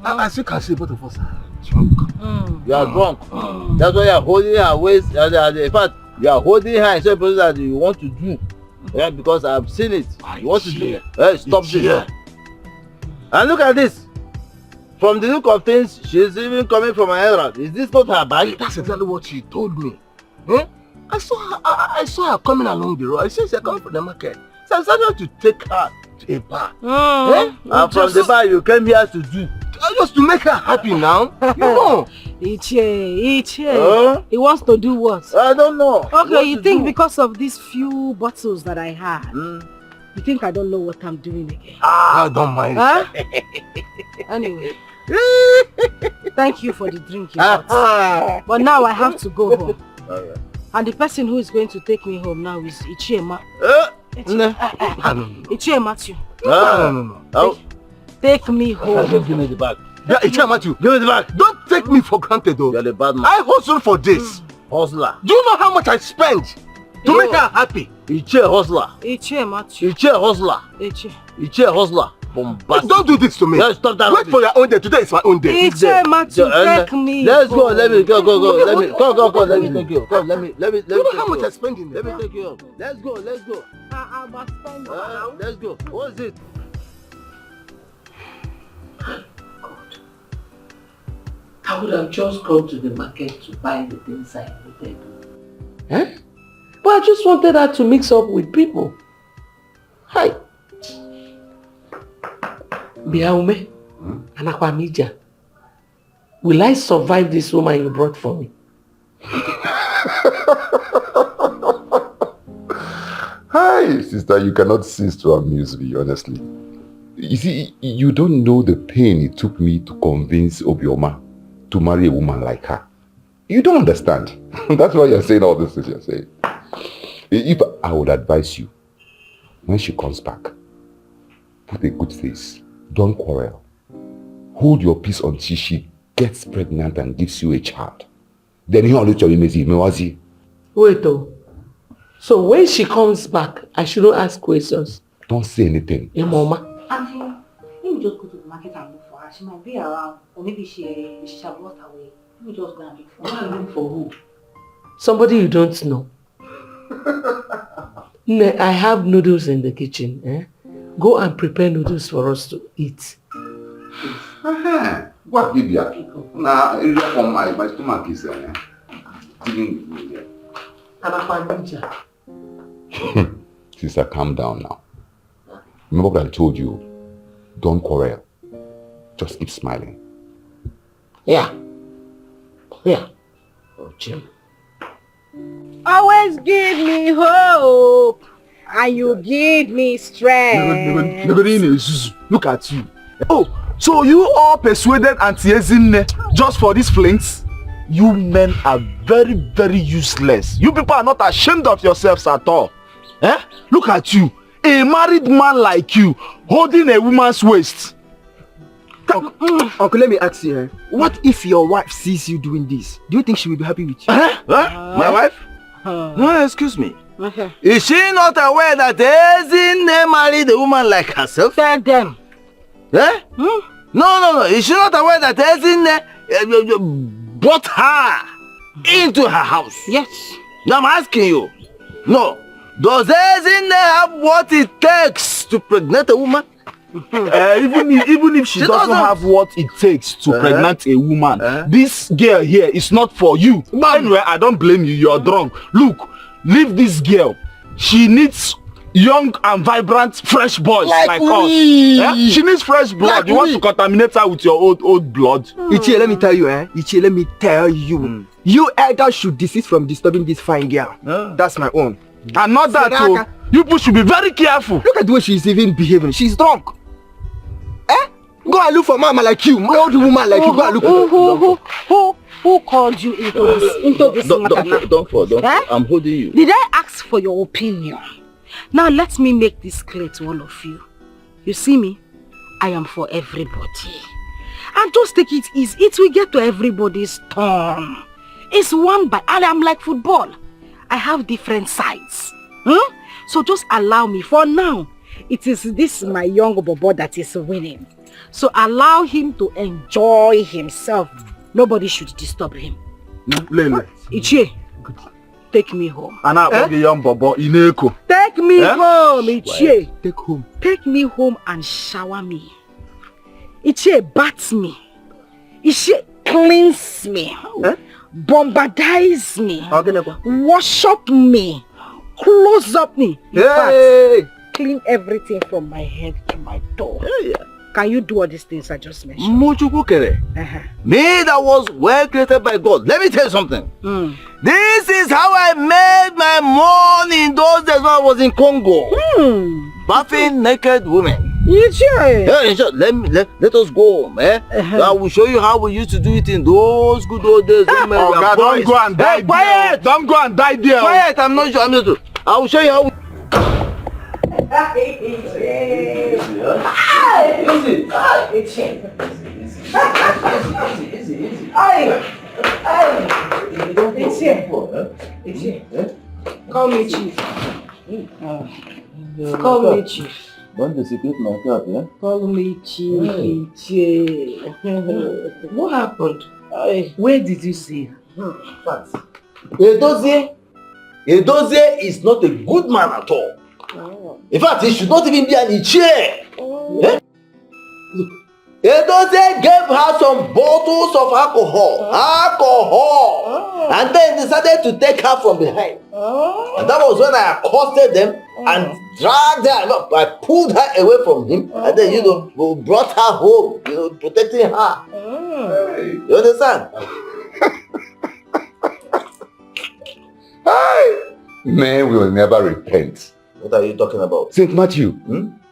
S7: As you can see, both of us are drunk.
S6: You are drunk. That's why you are holding her waist. In fact, you are holding her in such a position that you want to do. Yeah, because I've seen it. You want to do. Stop this. And look at this. From the look of things, she's even coming from her errand. Is this not her bag?
S7: That's exactly what she told me. I saw her coming along the road. I said she's coming from the market. So I decided to take her to a bar.
S6: And from the bar you came here to do?
S7: Just to make her happy now. No.
S8: Ichie. He wants to do what?
S6: I don't know.
S8: Okay, you think because of these few bottles that I had, you think I don't know what I'm doing again?
S7: I don't mind.
S8: Huh? Anyway. Thank you for the drink you bought. But now I have to go home. And the person who is going to take me home now is Ichie Ichie Matthew.
S7: No.
S8: Take me home.
S6: Give me the bag.
S7: Yeah, Ichie Matthew.
S6: Give me the bag.
S7: Don't take me for granted though.
S6: You're the bad man.
S7: I hustle for this.
S6: Hustler.
S7: Do you know how much I spend to make her happy?
S6: Ichie hustler.
S8: Ichie Matthew.
S6: Ichie hustler.
S8: Ichie
S6: hustler. Bombastic.
S7: Don't do this to me.
S6: Let's stop that.
S7: Wait for your own day. Today is my own day.
S8: Ichie Matthew, take me.
S6: Let's go. Let me go. Let me go. Let me take you. Come. Let me.
S7: Do you know how much I spend in there?
S6: Let me take you. Let's go.
S8: I must spend
S6: let's go. What is it?
S2: God. I would have just gone to the market to buy the things I needed. But I just wanted her to mix up with people. Hi. Biaume, Anakwamija. Will I survive this woman you brought for me?
S4: Hi, sister, you cannot cease to amuse me, honestly. You see, you don't know the pain it took me to convince Obioma to marry a woman like her. You don't understand. That's why you're saying all this things you're saying. If I would advise you, when she comes back, put a good face. Don't quarrel. Hold your peace until she gets pregnant and gives you a child. Then you only tell me,
S2: wait though. So when she comes back, I shouldn't ask questions.
S4: Don't say anything.
S2: Hey, Mama.
S10: Auntie, let me just go to the market and look for her. She might be around, or maybe she have lost her way. Let me just go and look for her.
S2: Look for who? Somebody you don't know. I have noodles in the kitchen. Go and prepare noodles for us to eat.
S4: What give you? Nah, from my stomach is dealing with me there. Sister, calm down now. Remember what I told you? Don't quarrel. Just keep smiling.
S2: Yeah. Yeah. Oh, Jim.
S8: Always give me hope, and you give me strength.
S7: Look at you. Oh, so you all persuaded Auntie Ezinne just for these flings? You men are very, very useless. You people are not ashamed of yourselves at all. Look at you. A married man like you, holding a woman's waist.
S11: Uncle, let me ask you, what if your wife sees you doing this? Do you think she will be happy with you?
S6: My wife? No, excuse me. Is she not aware that Ezinne married a woman like herself?
S8: Tell them.
S6: No. Is she not aware that Ezinne brought her into her house?
S8: Yes.
S6: Now I'm asking you. No. Does Ezinne have what it takes to pregnant a woman?
S7: Even if she doesn't have what it takes to pregnant a woman, this girl here is not for you. Anyway, I don't blame you. You're drunk. Look, leave this girl. She needs young and vibrant, fresh boys like us. She needs fresh blood. You want to contaminate her with your old blood?
S11: Ichie, let me tell you, Ichie, let me tell you. You elders should desist from disturbing this fine girl. That's my own.
S7: And not that too. You people should be very careful.
S11: Look at the way she's even behaving. She's drunk. Go and look for mama like you, my old woman like you. Go and look for
S8: who called you into this matter?
S6: Don't fall. I'm holding you.
S8: Did I ask for your opinion? Now let me make this clear to all of you. You see me? I am for everybody. And just take it easy. It will get to everybody's turn. It's one by, and I'm like football. I have different sides. So just allow me. For now, it is this my young bobo that is winning. So allow him to enjoy himself. Nobody should disturb him. Ichie, take me home.
S7: And I the young bobo Ineko.
S8: Take me home, Ichie.
S11: Take home.
S8: Take me home and shower me. Ichie, bath me. Ichie, cleanse me. Bombardize me. Wash up me. Close up me. In fact, clean everything from my head to my toe. Can you do all these things I just mentioned?
S6: Me that was well created by God. Let me tell you something. This is how I made my money in those days when I was in Congo. Bathing naked women. Let us go home. I will show you how we used to do it in those good old days.
S7: Don't go and die. Quiet! Don't go and die there.
S6: Quiet! I'm not sure. I will show you how we...
S8: Call me Chief. Call me Chief.
S6: Don't desecrate my cat, yeah?
S8: Call me Chief.
S2: What happened? Where did you see her?
S6: Edozie is not a good man at all. In fact, he should not even be an Ichie. Look, Edozie gave her some bottles of alcohol, and then decided to take her from behind. And that was when I accosted them and dragged her. I pulled her away from him, and then brought her home, protecting her. You understand?
S4: Man will never repent.
S6: What are you talking about?
S4: St. Matthew,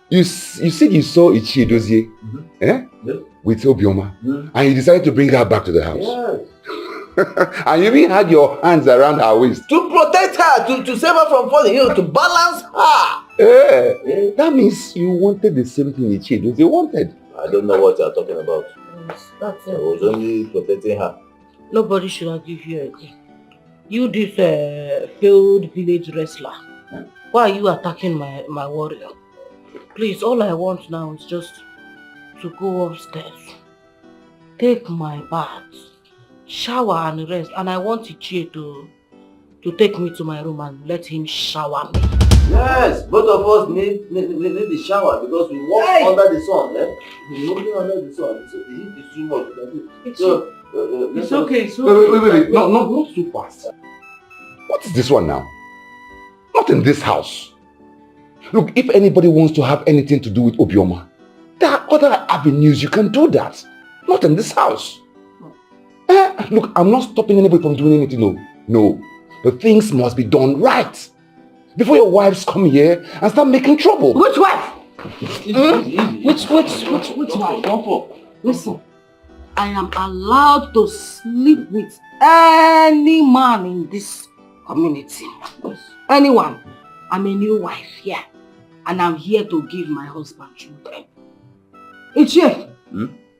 S4: you said you saw Ichi Edozie with Obioma, and you decided to bring her back to the house.
S6: Yes.
S4: And you even had your hands around her waist.
S6: To protect her, to save her from falling, to balance her.
S4: That means you wanted the same thing Ichi Edozie wanted.
S6: I don't know what you're talking about. That's it. I was only protecting her.
S2: Nobody should argue here again. You this failed village wrestler. Why are you attacking my warrior? Please, all I want now is just to go upstairs, take my bath, shower and rest, and I want Ichie to take me to my room and let him shower me.
S6: Yes, both of us need the shower because we walk under the sun. We're walking under the sun. So the heat is too much.
S2: It's okay.
S4: Wait. No, not so fast. What is this one now? Not in this house. Look, if anybody wants to have anything to do with Obioma, there are other avenues you can do that. Not in this house. Look, I'm not stopping anybody from doing anything. No. The things must be done right. Before your wives come here and start making trouble.
S2: Which wife? Which wife? Listen, I am allowed to sleep with any man in this community. Anyone. I'm a new wife here. And I'm here to give my husband children. Ichie,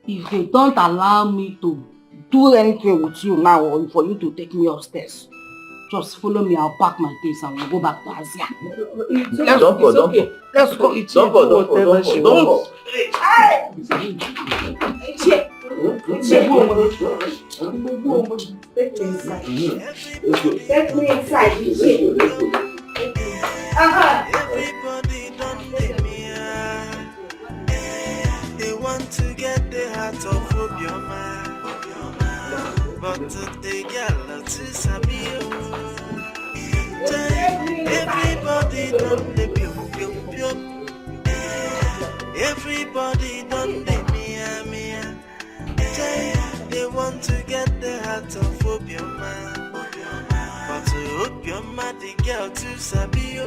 S2: if they don't allow me to do anything with you now or for you to take me upstairs, just follow me, I'll pack my things and we'll go back to Asia.
S6: Don't go.
S2: Let's go. Ichie,
S6: Don't go.
S1: Take me inside.
S12: Everybody don't let me out. They want to get the heart of Obioma, but today girl to sabi. Everybody don't let me out. Everybody don't let me out. They want to get the heart of Obioma, but to Obioma the girl to sabi.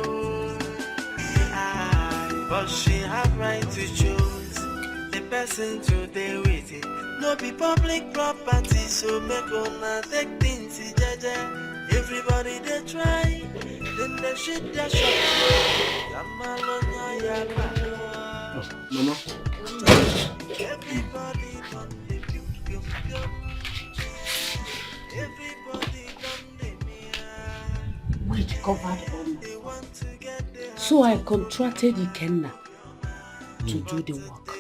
S12: But she have right to choose the person to deal with it. No be public property, so make una take things jaja. Everybody they try, then they shoot their shot.
S9: Mama.
S12: Everybody don't they everybody don't they
S2: Wait, covered on. So I contracted Ikenna to do the work.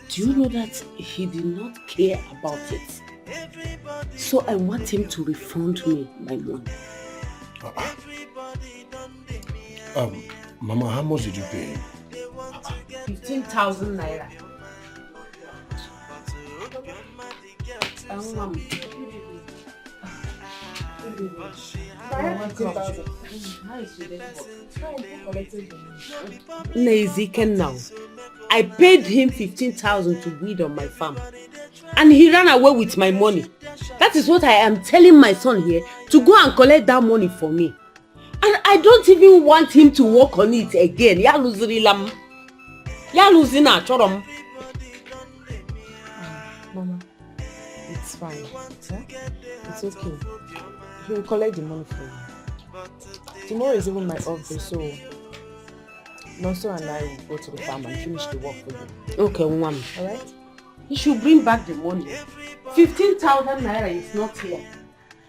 S2: Do you know that he did not care about it? So I want him to refund me my money.
S9: Mama, how much did you pay him?
S2: 15,000 naira. Now, I paid him 15,000 to weed on my farm, and he ran away with my money. That is what I am telling my son here, to go and collect that money for me. And I don't even want him to work on it again. Ya losing a chorom.
S8: Mama, it's fine. It's okay. He will collect the money for you. Tomorrow is even my off day, so Nonso and I will go to the farm and finish the work for you.
S2: Okay, Mom.
S8: Alright?
S2: He should bring back the money. 15,000 naira is not here.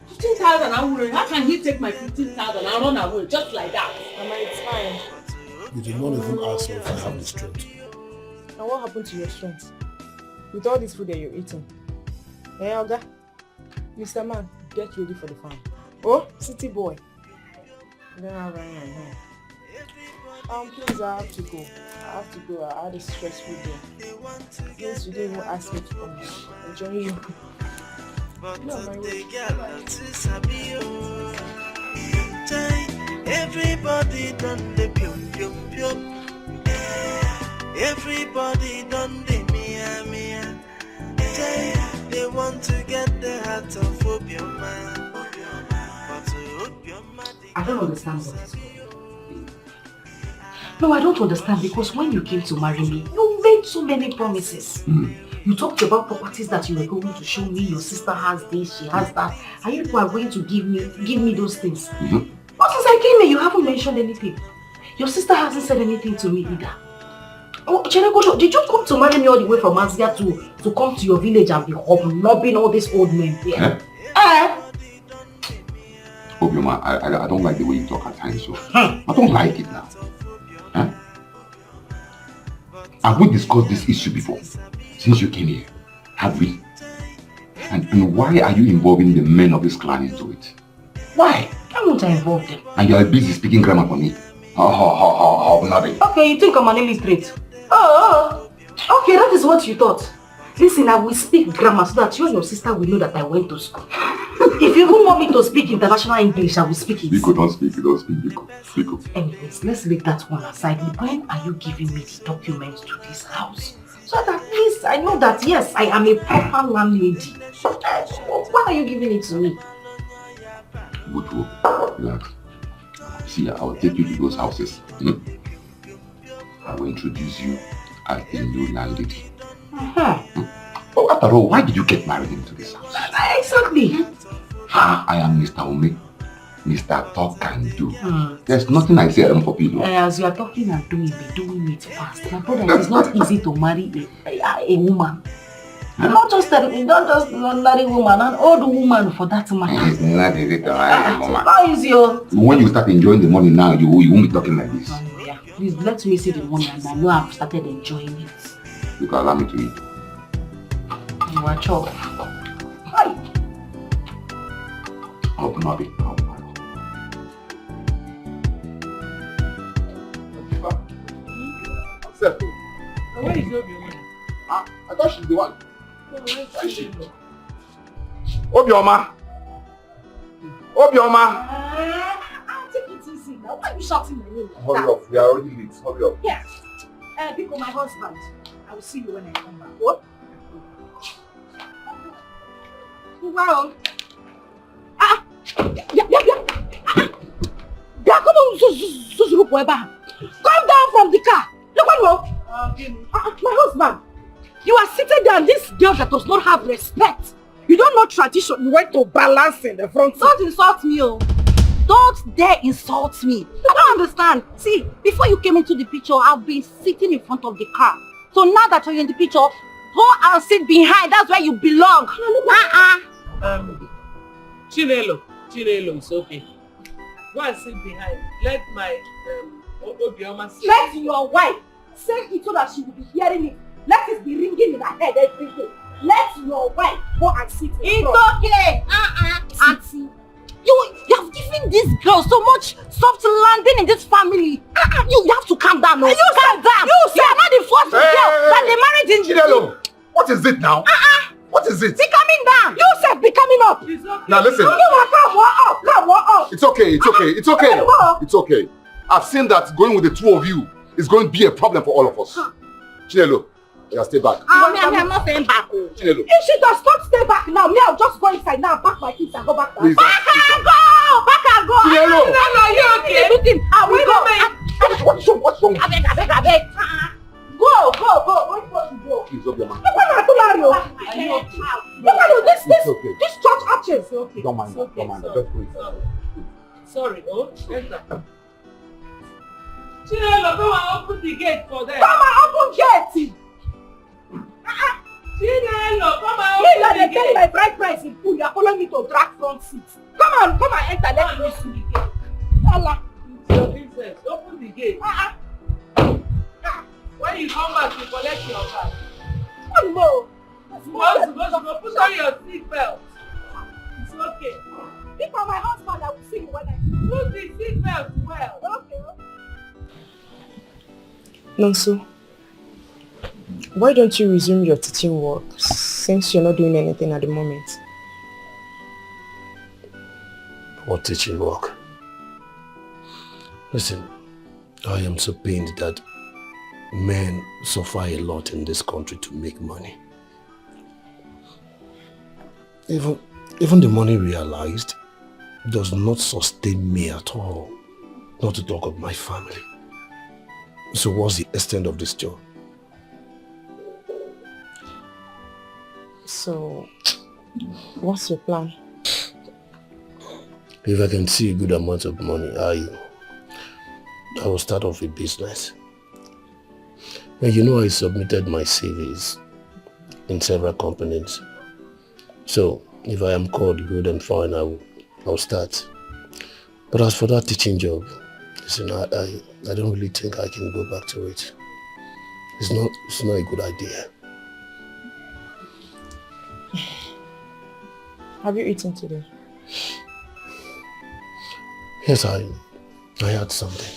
S2: 15,000, how can he take my 15,000 and run away just like that?
S8: Mama, it's fine.
S9: You did not even ask me if I have the strength.
S8: And what happened to your strength? With all this food that you're eating? Hey, Oga. Mr. Man, get ready for the farm. Oh, city boy. You don't have running on here. Please, I have to go. I had a stressful day. Yes, you didn't even ask me to come. Enjoy you. No, my way.
S12: Everybody done the pium pium pium. Everybody done the mia mia. They want to get the heart of opium man.
S10: I don't understand what is going on. No, I don't understand because when you came to marry me, you made so many promises. You talked about properties that you were going to show me. Your sister has this, she has that. And you are going to give me those things. But since I came here, you haven't mentioned anything. Your sister hasn't said anything to me either. Oh, Chenegojo, did you come to marry me all the way from Asia to come to your village and be hobnobbing all these old men here?
S4: Obioma, I don't like the way you talk at times, so I don't like it now. Have we discussed this issue before? Since you came here, have we? And why are you involving the men of this clan into it? Why?
S10: Why won't I involve them?
S4: And you are busy speaking grammar for me. Nothing.
S10: Okay, you think I'm an illiterate? Okay, that is what you thought. Listen, I will speak grammar so that you and your sister will know that I went to school. If you even want me to speak international English, I will speak it.
S4: Biko, don't speak, Biko.
S10: Anyways, let's leave that one aside. When are you giving me the documents to this house? So that at least I know that yes, I am a proper landlady. Why are you giving it to me?
S4: Good, relax. See, I will take you to those houses. I will introduce you as the new landlady. Oh, after all, why did you get married into this house?
S10: Exactly.
S4: I am Mr. Ome, Mr. Talk and Do. There's nothing I say I don't copy.
S10: As you are talking and doing, be doing it fast. My brother, it's not easy to marry a woman. Not just an ordinary woman, an old woman for that matter.
S4: It's not easy to marry a woman.
S10: How is your...
S4: When you start enjoying the money now, you won't be talking like this.
S10: Yeah. Please let me see the money and I know I've started enjoying it.
S4: You can allow me to eat.
S10: You are chop. Hi.
S4: I'll not be.
S2: Where is your woman?
S4: I thought she's the one.
S2: Where is she?
S4: Obioma!
S8: Take it easy now. Why are you shouting my name?
S4: Hurry up, we are already late. Hurry up.
S8: Yes. Because my husband. I will see you when I come back. What? Wow. Come down from the car. Look what my husband. You are seated there and this girl that does not have respect. You don't know tradition. You went to balance in the front.
S3: Don't insult me, oh. Don't dare insult me. I don't understand. See, before you came into the picture, I've been sitting in front of the car. So now that you're in the picture, go and sit behind. That's where you belong.
S2: Chinelo, it's okay. Go and sit behind. Let my Obioma sit.
S8: Let your wife say it so that she will be hearing it. Let it be ringing in her head every day. Let your wife go and sit in front.
S3: It's okay. Auntie. You have given this girl so much soft landing in this family. You have to calm down. No? You calm down. You are not the first girl that they married in.
S4: Chinelo, what is it now? What is it?
S3: Be coming down.
S8: You said be coming up.
S2: Okay.
S4: Now listen.
S8: Come up.
S4: It's okay. It's okay. I've seen that going with the two of you is going to be a problem for all of us. Chinelo, you stay back.
S3: I'm not staying back.
S4: Chinelo.
S8: If she does not stay back now, me I'll just go inside now, pack my things and go back.
S4: Please,
S3: Back and go.
S4: Chinelo.
S2: No, you okay?
S3: Everything. I will go.
S4: What's wrong?
S3: I beg.
S8: Go. Go.
S4: Please, Obioma.
S8: This church arches.
S2: Okay.
S4: Don't mind that. Just please.
S2: Sorry, enter. Chinelo, come and open the gate for them.
S8: Come and open gate.
S2: Chinelo, come and
S8: You
S2: open the
S8: are
S2: gate.
S8: getting my bride price in full. You are following me to drag front seat. Come on, enter. Let me see the gate. Allah.
S2: Your princess, open the gate. When you come back, you collect your bag.
S8: One more.
S2: Put on your seatbelt. It's okay.
S8: If I'm my husband, I will see you when I...
S2: Put the seatbelt well.
S8: Okay. Nonso, why don't you resume your teaching work since you're not doing anything at the moment?
S9: What teaching work? Listen, I am so pained that men suffer a lot in this country to make money. Even the money realized does not sustain me at all, not to talk of my family. So what's the extent of this job?
S8: So, what's your plan?
S9: If I can see a good amount of money, I will start off a business. And you know, I submitted my CVs in several companies. So if I am called good and fine, I'll start. But as for that teaching job, listen, I don't really think I can go back to it. It's not a good idea.
S8: Have you eaten today?
S9: Yes, I had something.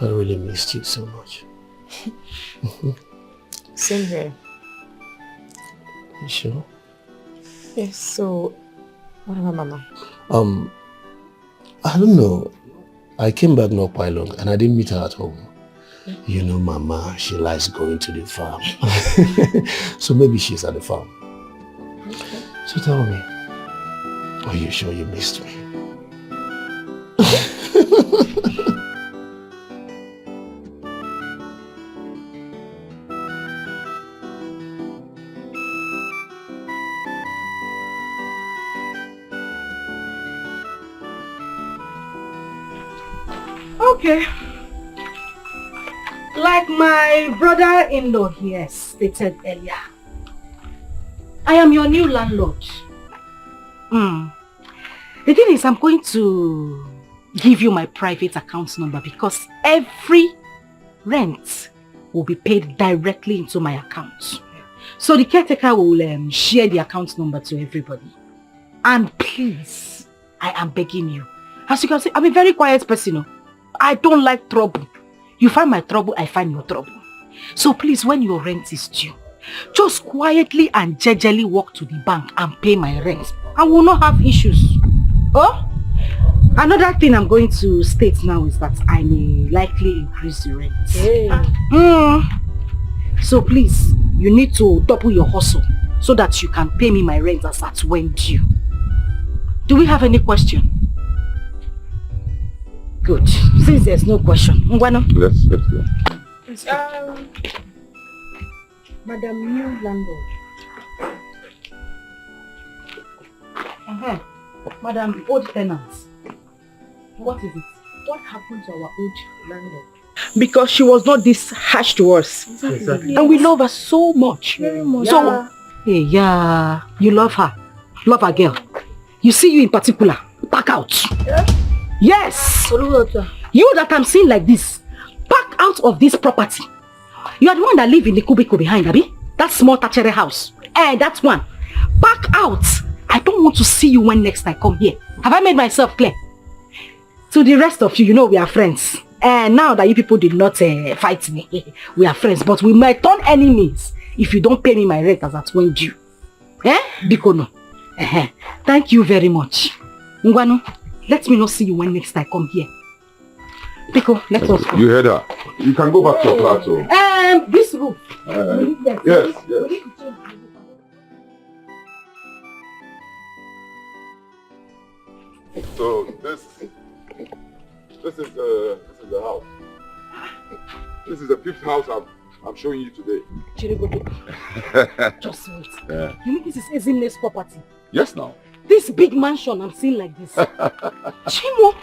S9: I really missed you so much.
S8: Same here.
S9: You sure?
S8: Yes, so what about Mama?
S9: I don't know. I came back not quite long and I didn't meet her at home. You know, Mama, she likes going to the farm. So maybe she's at the farm.
S8: Okay.
S9: So tell me, are you sure you missed me?
S3: Okay. Like my brother-in-law here stated earlier, I am your new landlord. The thing is, I'm going to give you my private account number because every rent will be paid directly into my account. So the caretaker will share the account number to everybody. And please, I am begging you. As you can see, I'm a very quiet person. I don't like trouble. You find my trouble, I find your trouble. So please, when your rent is due, just quietly and gingerly walk to the bank and pay my rent. I will not have issues. Oh? Another thing I'm going to state now is that I may likely increase the rent.
S8: Hey.
S3: So please, you need to double your hustle so that you can pay me my rent as at when due. Do we have any question? Good. Since there's no question, Ngwano?
S4: Let's go.
S8: Madam New Landlord.
S3: Madam Old Tenants. What is it?
S8: What happened to our old landlord?
S1: Because she was not this harsh to us.
S8: Exactly.
S1: And we love her so much.
S8: Very much.
S3: So, yeah, you love her. Love her, girl. You see you in particular. Back out.
S8: Yeah?
S3: Yes. You that I'm seeing like this, back out of this property. You are the one that live in the cubicle behind, Abi. That small thatched house. That's one. Back out. I don't want to see you when next I come here. Have I made myself clear? To the rest of you, you know we are friends. And now that you people did not fight me, we are friends. But we might turn enemies if you don't pay me my rent as at when due. Bikono. Thank you very much. Ngwano, let me not see you when next I come here. Biko, let us go.
S4: You heard her. You can go back to your flat.
S3: This room.
S4: Yes. So this is the house. This is the fifth house I'm showing you today.
S3: Just wait. You mean this is Ezinne's property?
S4: Yes, now.
S3: This big mansion I'm seeing like this. Chimo.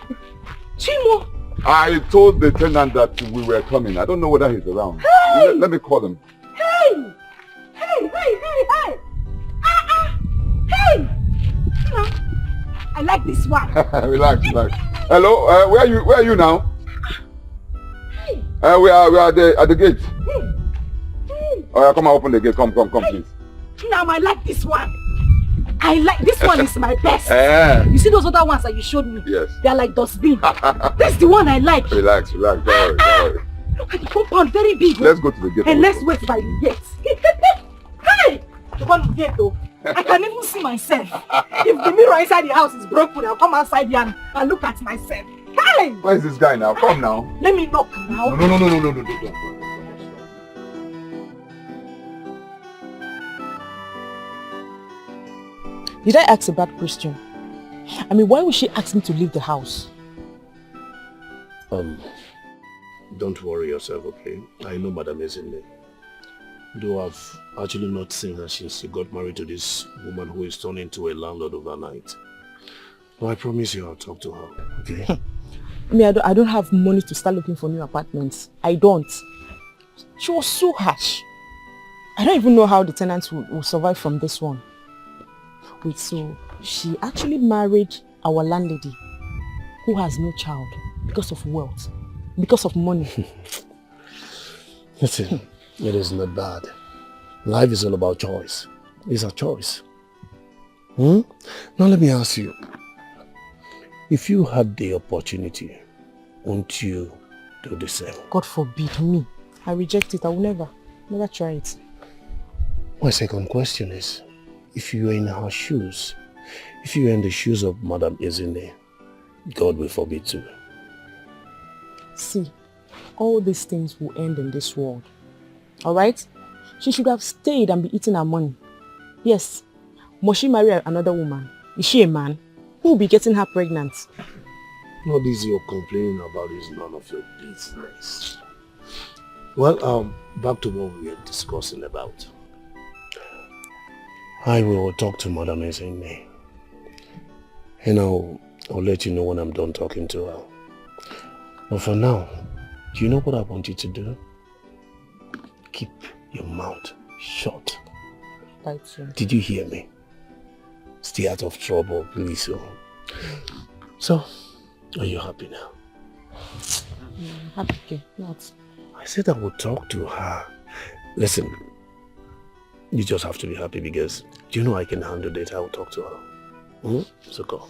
S4: I told the tenant that we were coming. I don't know whether he's around.
S3: Hey!
S4: Let me call him.
S3: Hey! Hey! I like this one.
S4: Relax. Hello, where are you now?
S3: Hey!
S4: We are at the gate.
S3: Hey!
S4: Oh, yeah, come and open the gate. Come, please.
S3: Now I like this one.
S8: I like this one is my best. You see those other ones that you showed me?
S4: Yes.
S8: They are like dustbin. This is the one I like.
S4: Relax. Don't worry.
S8: Look at the compound, very big.
S4: Let's go to the gate.
S8: And let's wait by the gate. Hey! The one gate though. I can even see myself. If the mirror inside the house is broken, I'll come outside here and look at myself. Hey!
S4: Where is this guy now? Come now.
S8: Let me knock now.
S4: No. Don't.
S8: Did I ask a bad question? I mean, why would she ask me to leave the house?
S9: Don't worry yourself, okay? I know Madam is in there. Though I've actually not seen her since she got married to this woman who is turned into a landlord overnight. But I promise you I'll talk to her, okay?
S8: I mean, I don't have money to start looking for new apartments. I don't. She was so harsh. I don't even know how the tenants will survive from this one. Wait, so she actually married our landlady who has no child because of wealth, because of money.
S9: Listen, it is not bad. Life is all about choice. It's a choice. Now let me ask you. If you had the opportunity, won't you do the same?
S8: God forbid me. I reject it. I will never try it.
S9: My second question is, if you were in her shoes, if you were in the shoes of Madam Ezine, God will forbid too.
S8: See, all these things will end in this world. Alright? She should have stayed and be eating her money. Yes. Must she marry another woman? Is she a man? Who will be getting her pregnant?
S9: All this you're complaining about is none of your business. Well, back to what we were discussing about. I will talk to Madam Ezine. And I'll let you know when I'm done talking to her. But for now, do you know what I want you to do? Keep your mouth shut.
S8: Right, sir.
S9: Did you hear me? Stay out of trouble, please. So, are you happy now?
S8: Happy, okay. Not.
S9: I said I would talk to her. Listen, you just have to be happy because do you know I can handle it? I will talk to her. So go.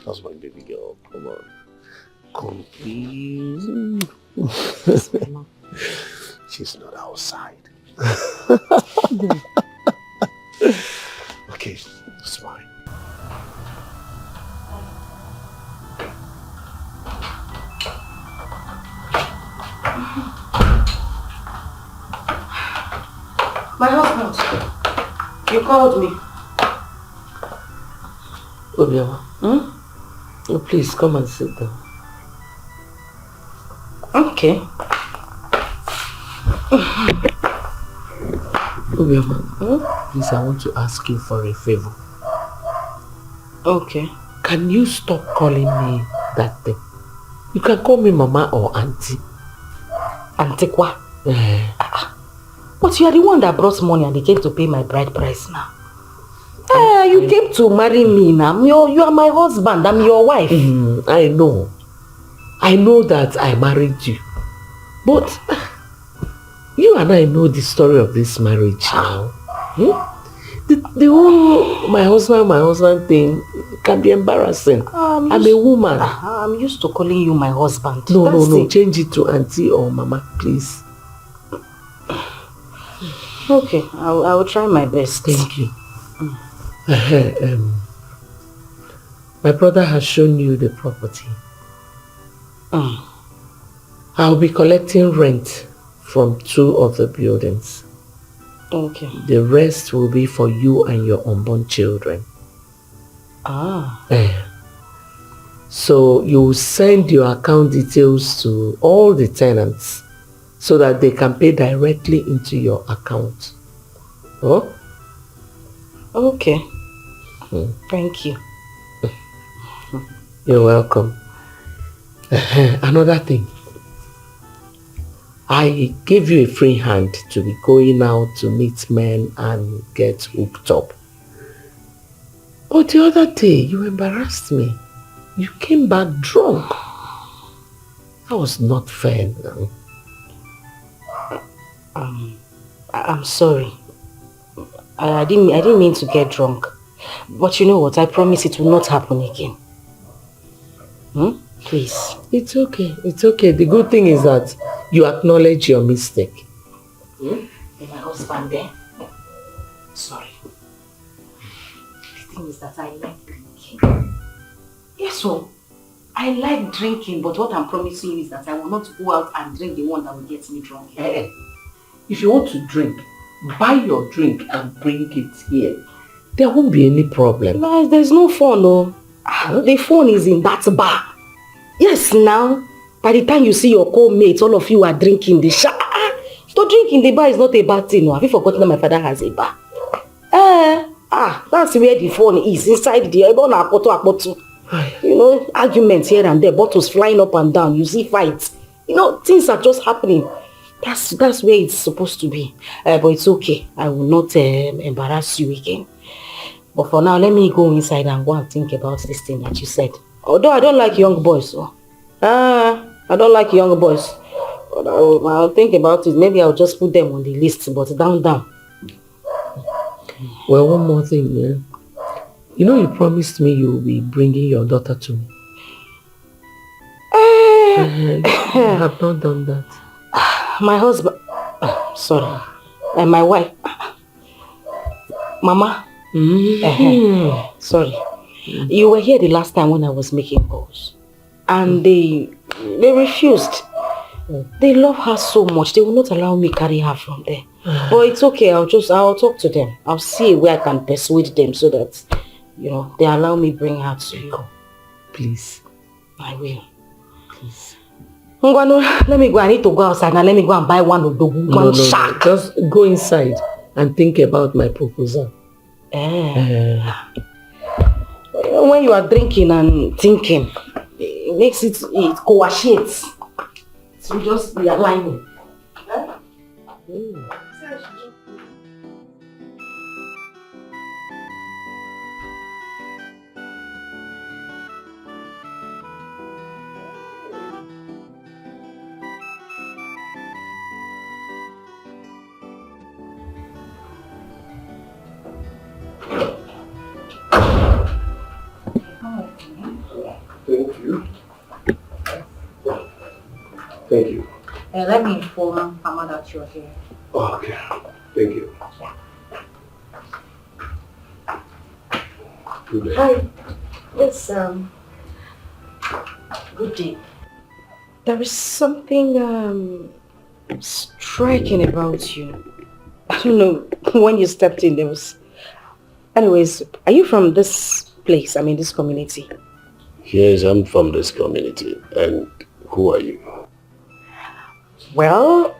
S9: That's my baby girl. Come on. Come, please. She's not outside. Okay, smile.
S10: My husband, you called me.
S2: Obiama, oh, please come and sit down.
S10: Okay.
S2: Obiama, please, I want to ask you for a favor.
S10: Okay.
S2: Can you stop calling me that thing? You can call me Mama or Auntie.
S10: Auntie kwa? But you are the one that brought money and they came to pay my bride price now. You came to marry me now. You are my husband. I'm your wife.
S2: I know. I know that I married you. But you and I know the story of this marriage now. The whole my husband thing can be embarrassing. I'm a woman.
S10: I'm used to calling you my husband.
S2: No. Change it to Auntie or Mama, please.
S10: Okay, I will try my best.
S2: Thank you. My brother has shown you the property. I'll be collecting rent from 2 of the buildings.
S10: Okay.
S2: The rest will be for you and your unborn children. So you send your account details to all the tenants so that they can pay directly into your account. Oh?
S10: Okay. Thank you.
S2: You're welcome. Another thing. I gave you a free hand to be going out to meet men and get hooked up. But the other day, you embarrassed me. You came back drunk. That was not fair.
S10: I'm sorry. I didn't mean to get drunk. But you know what? I promise it will not happen again. Please.
S2: It's okay. It's okay. The good thing is that you acknowledge your mistake.
S10: And my husband there. Sorry. The thing is that I like drinking. Yes, so I like drinking, but what I'm promising you is that I will not go out and drink the one that will get me drunk.
S2: If you want to drink, buy your drink and bring it here. There won't be any problem.
S10: No, there's no phone, no. The phone is in that bar. Yes, now, by the time you see your co-mates, all of you are drinking the shower. So drinking the bar is not a bad thing. No. Have you forgotten that my father has a bar? That's where the phone is, inside the you know, arguments here and there, bottles flying up and down, you see fights. You know, things are just happening. That's where it's supposed to be. But it's okay. I will not embarrass you again. But for now, let me go inside and go and think about this thing that you said. Although I don't like young boys. So. I don't like young boys. But I'll think about it. Maybe I'll just put them on the list, but down.
S2: Well, one more thing, yeah. You know you promised me you will be bringing your daughter to me. You have not done that.
S10: My husband... sorry. And my wife... Mama... sorry. You were here the last time when I was making calls. And they refused. They love her so much. They will not allow me carry her from there. But it's okay. I'll talk to them. I'll see where I can persuade them so that, you know, they allow me bring her to you.
S2: Please.
S10: I will. Please. Let me go. I need to go outside now. Let me go and buy one shark.
S2: No. Just go inside and think about my proposal.
S10: When you are drinking and thinking, it makes it coagulates. So just be aligning.
S9: Thank you.
S3: Let me inform Mama that you're here.
S9: Oh, okay. Thank you. Good day.
S10: Hi. Yes, good day. There is something striking about you. I don't know, when you stepped in there was... Anyways, are you from this place, this community?
S9: Yes, I'm from this community. And who are you?
S10: Well,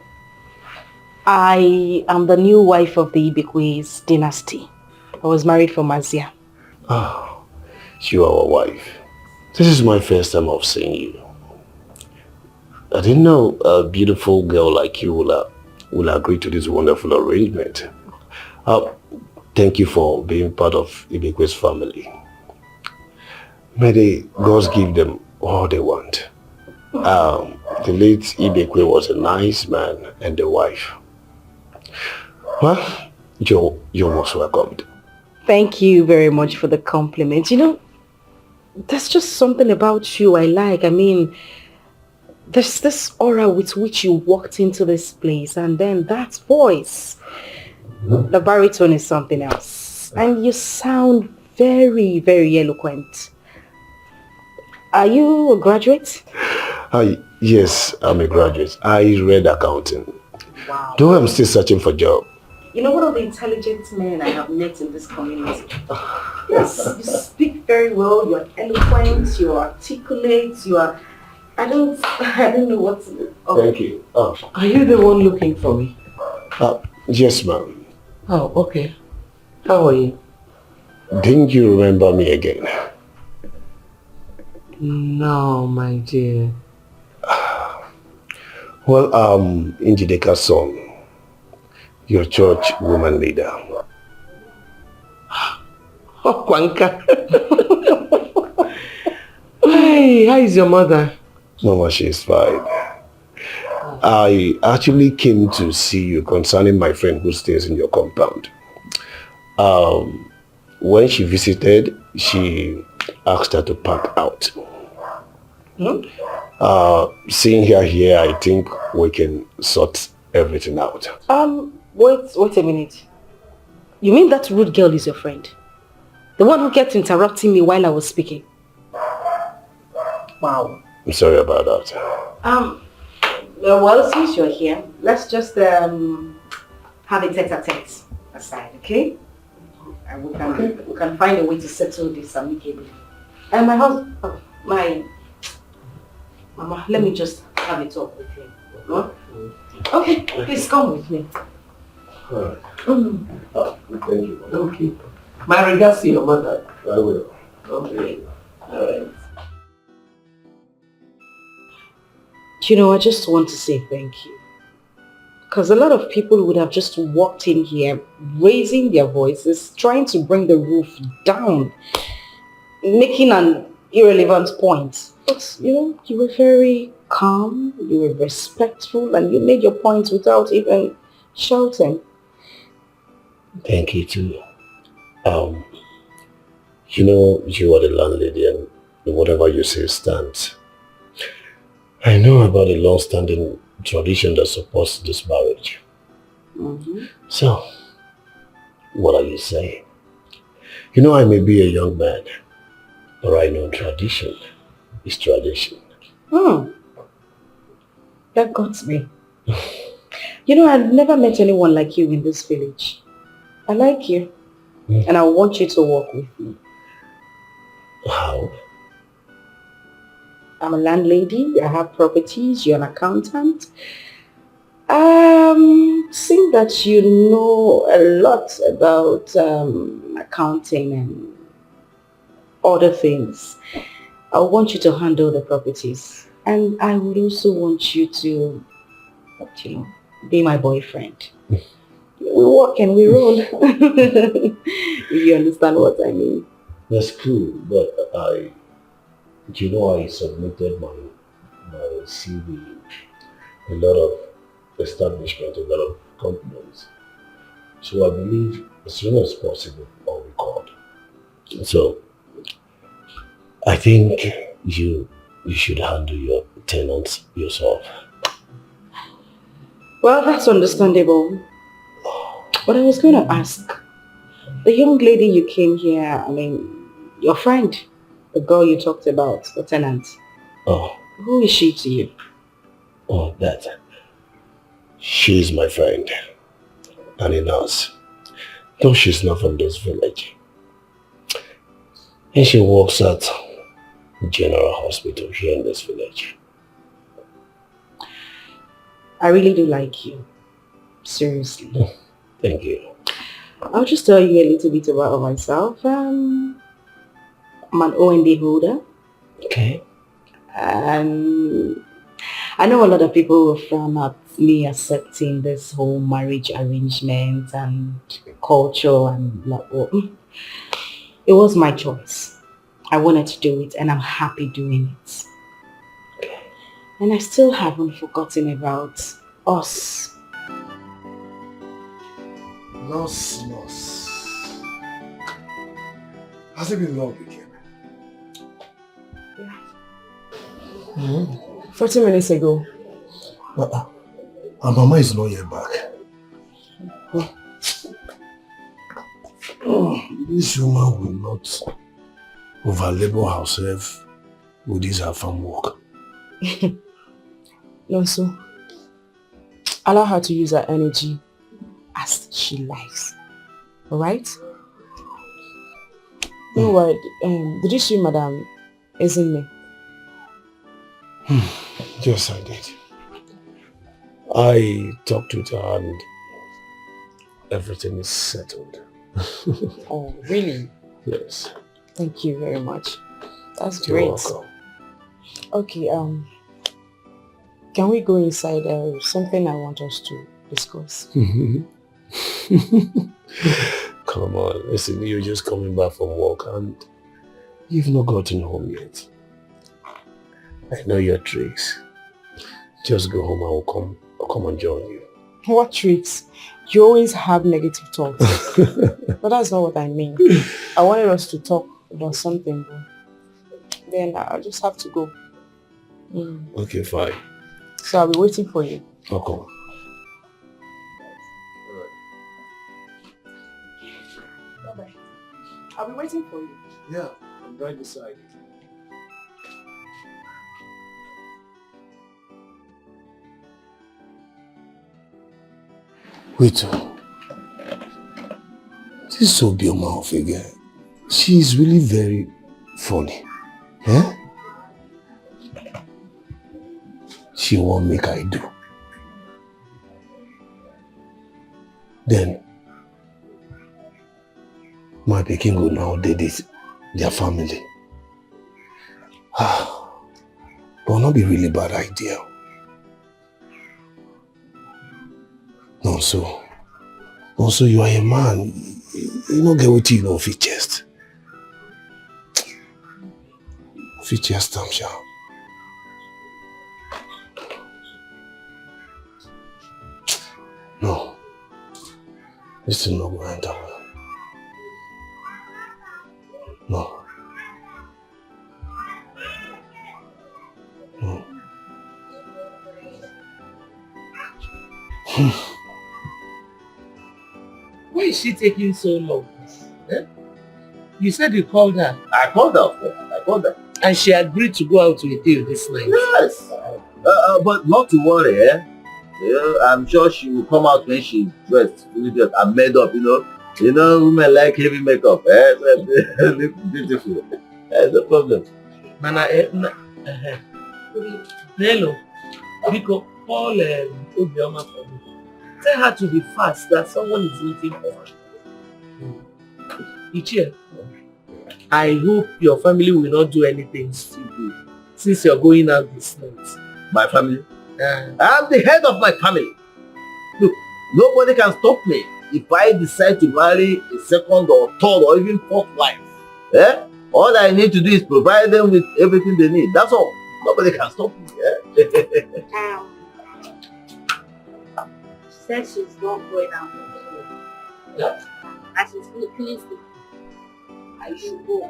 S10: I am the new wife of the Ibekwe's dynasty. I was married for Mazia.
S9: Oh, you are our wife. This is my first time of seeing you. I didn't know a beautiful girl like you will agree to this wonderful arrangement. Thank you for being part of Ibekwe's family. May the gods give them all they want. The late Ibekwe was a nice man and a wife. Well, you're most welcomed.
S10: Thank you very much for the compliment. You know, there's just something about you I like. There's this aura with which you walked into this place, and then that voice. The baritone is something else. And you sound very, very eloquent. Are you a graduate?
S9: Yes, I'm a graduate. I read accounting.
S10: Wow.
S9: Though I'm still searching for a job.
S10: You know, one of the intelligent men I have met in this community. Yes, you speak very well, you're eloquent, you're articulate, you are... I don't know what to do. Oh.
S9: Thank you. Oh.
S2: Are you the one looking for me?
S9: Yes, ma'am.
S2: Oh, okay. How are you?
S9: Didn't you remember me again?
S2: No, my dear.
S9: Well, Njideka's son, your church woman leader.
S2: Oh, Kwanka. Hey, how is your mother?
S9: Mama, she's fine. I actually came to see you concerning my friend who stays in your compound. When she visited, she asked her to pack out. Seeing her here, I think we can sort everything out.
S10: Wait a minute. You mean that rude girl is your friend? The one who kept interrupting me while I was speaking? Wow.
S9: I'm sorry about that.
S10: Well, since you're here, let's just have a tete-a-tete aside, okay? And we can find a way to settle this amicably. And my husband, Mama, let me just have a talk with him. Huh? Okay, please come with me.
S9: Alright. Thank you.
S2: Okay. My regards to your mother.
S9: I will.
S2: Okay. Alright.
S10: You know, I just want to say thank you. Because a lot of people would have just walked in here, raising their voices, trying to bring the roof down, making an irrelevant point. But, you know, you were very calm, you were respectful, and you made your points without even shouting.
S9: Thank you too. You know, you are the landlady and whatever you say stands. I know about the long-standing tradition that supports this marriage. So, what are you saying? You know, I may be a young man, but I know tradition is tradition.
S10: That got me. You know, I've never met anyone like you in this village. I like you. And I want you to work with me.
S9: How?
S10: I'm a landlady, I have properties, you're an accountant. Seeing that you know a lot about accounting and other things, I want you to handle the properties. And I would also want you to, you know, be my boyfriend. We walk and we roll. If you understand what I mean.
S9: That's cool, but I submitted my CV, a lot of establishment, a lot of companies. So I believe as soon as possible I'll be called. So I think you should handle your tenants yourself.
S10: Well, that's understandable. But I was going to ask, the young lady you came here, I mean, your friend, the girl you talked about, the tenant.
S9: Oh.
S10: Who is she to you?
S9: Oh, that. She's my friend. And a nurse. Though she's not from this village. And she works at General Hospital here in this village.
S10: I really do like you. Seriously.
S9: Thank you.
S10: I'll just tell you a little bit about myself. I'm an OND holder.
S9: Okay.
S10: And I know a lot of people will frown at me accepting this whole marriage arrangement and culture and it was my choice. I wanted to do it and I'm happy doing it.
S9: Okay.
S10: And I still haven't forgotten about us.
S7: Nurse. Has it been long again?
S8: Yeah. 40 minutes ago.
S7: Our mama is not yet back. This woman will not over-labor herself with this her farm work.
S8: No, so allow her to use her energy as she likes. Alright? No worry. Did you see Madam Isn't
S9: Yes, I did. I talked with her and everything is settled.
S8: Oh, really?
S9: Yes.
S8: Thank you very much. That's
S9: You're
S8: great.
S9: welcome.
S8: Okay, can we go inside? Something I want us to discuss.
S9: Come on, listen, you're just coming back from work and you've not gotten home yet. I know your tricks. Just go home and I'll come and join you.
S8: What tricks? You always have negative thoughts. But that's not what I mean. I wanted us to talk about something, but then I'll just have to go.
S9: Okay, fine.
S8: So I'll be waiting for you.
S9: Okay.
S8: Bye-bye. I'll be waiting for you.
S9: Yeah, I'm right beside you. Wait, this Obioma of a girl, she is really very funny. Eh? She won't make I do. Then, my pikin go now date their family. But not be really bad idea. No, also you are a man. You don't get what you know fit chest. Fit chest, I'm sure. No. This is not going to enter well. No. No.
S2: Why is she taking so long? Eh? You said you called her.
S6: I called her, of course. I called her.
S2: And she agreed to go out with you this night.
S6: Yes. But not to worry, eh? Yeah, I'm sure she will come out when she's dressed, fully dressed and made up, you know. You know, women like heavy makeup, eh? Look beautiful. No problem.
S2: Mana, hello. Because Paul Obioma for me. Tell her to be fast, that someone is waiting for her. Ichie, I hope your family will not do anything stupid since you're going out this night.
S6: My family? I'm the head of my family. Look, nobody can stop me if I decide to marry a second or third or even fourth wife. Eh? All I need to do is provide them with everything they need. That's all. Nobody can stop me. Eh?
S3: She said she's not going out.
S2: Yeah.
S3: And she's feeling sick. I should go.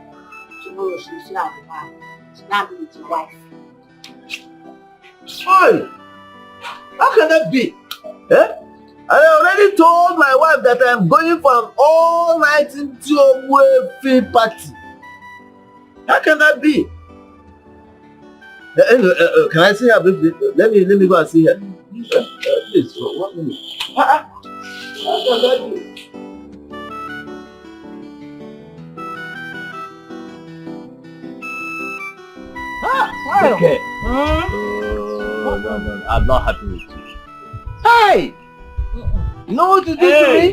S3: Tomorrow she'll sit at the bar. She'll not be with your wife.
S6: Why? How can that be? Eh? I already told my wife that I'm going for an all-night field party. How can that be? Anyway, can I see her briefly? Let me go and see her. Please, for 1 minute. How can that be? Okay. No, I'm not happy with you. Hey! You know what you did to me?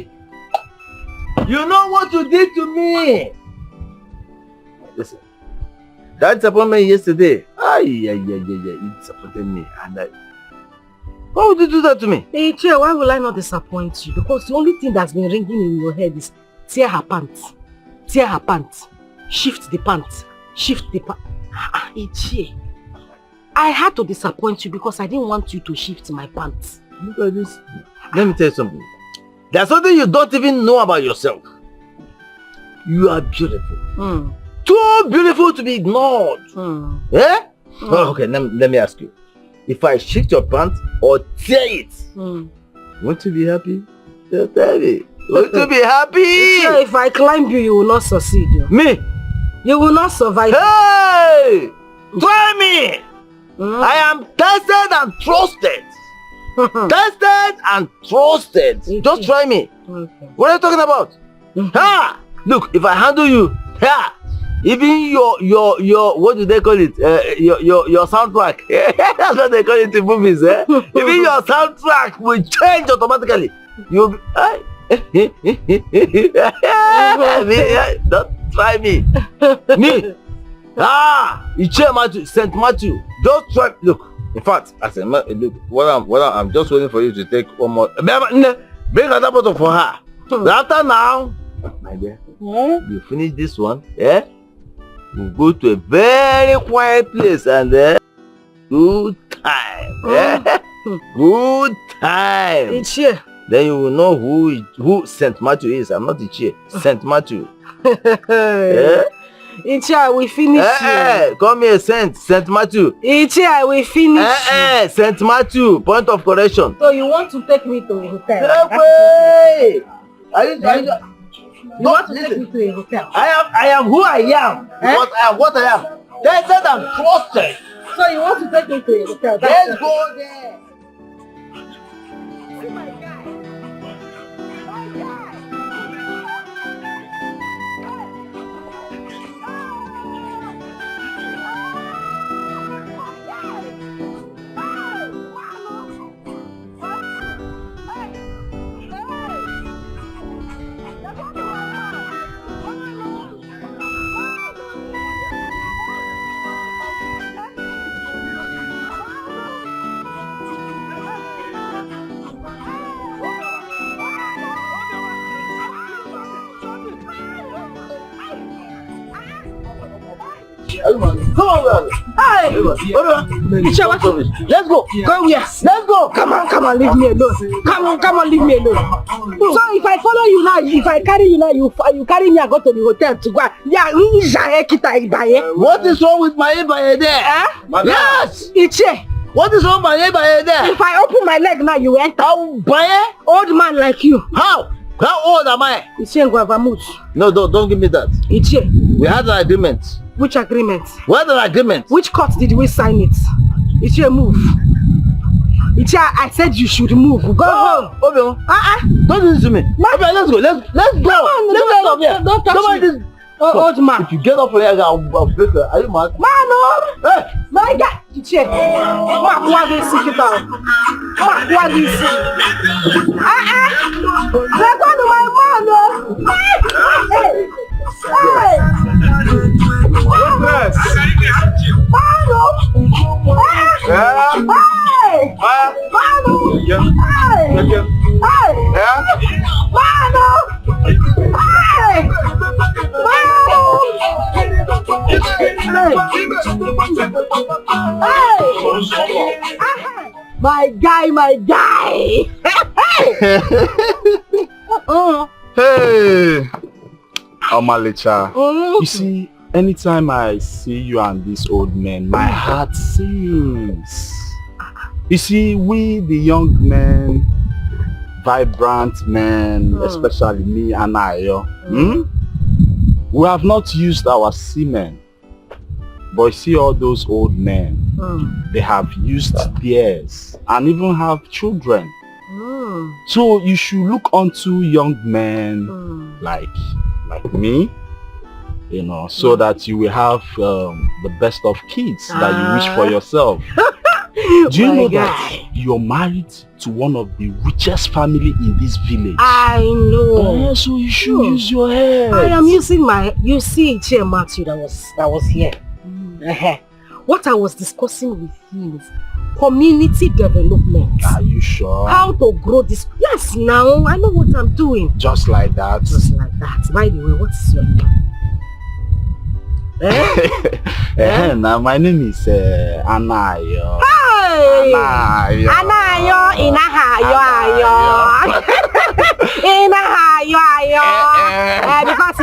S6: You know what you did to me? Listen, that disappointment yesterday, it disappointed me. And why would you do that to me?
S10: Hey, Chair, why will I not disappoint you? Because the only thing that's been ringing in your head is tear her pants. Tear her pants. Shift the pants. Shift the pants. Ichie, I had to disappoint you because I didn't want you to shift my pants.
S6: Look at this. Let me tell you something. There's something you don't even know about yourself. You are beautiful. Too beautiful to be ignored. Eh? Oh, okay, let me ask you. If I shift your pants or tear it, won't you be happy? Just tell me. Won't you be happy?
S10: Sure, if I climb you, you will not succeed.
S6: Me?
S10: You will not survive.
S6: Hey! Try me! I am tested and trusted. Tested and trusted. Just try me. Okay. What are you talking about? Ha! Look, if I handle you, ha! Even your what do they call it? Your soundtrack. That's what they call it in movies, eh? Even your soundtrack will change automatically. You'll be don't try me. Me. Ichie Matthew, St. Matthew. Just try. Look, in fact, I said, look, I'm just waiting for you to take one more. Bring another bottle for her. After now, my dear, you finish this one, eh? You go to a very quiet place and good time. Eh? Good time.
S10: Ichie,
S6: Then you will know who Saint Matthew is. I'm not Ichie. Saint Matthew.
S8: Ichie, we finish you.
S6: Call me a Saint Matthew.
S8: Ichie, we finish you.
S6: Saint Matthew. Point of correction.
S8: So you want to take me to a hotel?
S6: Hey,
S8: you want to take me to a hotel?
S6: I am who I am. What I am. They said I'm trusted.
S8: So you want to take me to a hotel?
S6: Let's go there.
S8: See my guy.
S6: Come on, man.
S8: Hey!
S6: Let's go.
S8: Go where? Let's go. Come on, leave me alone. Come on, leave me alone. So if I follow you now, if I carry you now, you carry me and go to the hotel to go. Yeah,
S6: what is wrong with my Ibaye there? Yes!
S8: Ichie.
S6: What is wrong with my Ibaye there?
S8: If I open my leg now, you enter.
S6: Baye?
S8: Old man like you.
S6: How? How old am I?
S8: Ichie Ngwavamut.
S6: No, don't give me that.
S8: Ichie.
S6: We had an agreement.
S8: Which agreement?
S6: We had an agreement.
S8: Which court did we sign it? Ichie, move. Ichie, I said you should move. Go home.
S6: Obio. Don't listen to me. Obio, let's go. Let's go.
S8: Don't touch me. Old man.
S6: If you get up from here, I'll break her. Are you mad?
S8: Man,
S6: Hey!
S8: my God. Ichie. What is it about? What is it? They're going to my man. Hey! My guy.
S13: Hey, Omalicha. You see, anytime I see you and this old man, my heart sings. You see, we the young men, vibrant men, especially me and we have not used our semen. But you see all those old men, they have used theirs and even have children. So you should look onto young men like me, you know, so that you will have the best of kids that you wish for yourself. Do you know that you're married to one of the richest family in this village?
S8: I know.
S13: So you should use your head.
S8: I am using you see Chair Matthew that was here. What I was discussing with him is community development.
S13: Are you sure?
S8: How to grow this? Yes, now I know what I'm doing.
S13: Just like that?
S8: Just like that. By the way, what is your name?
S13: Now my name is Anayo.
S8: Hey!
S13: Anayo.
S8: Because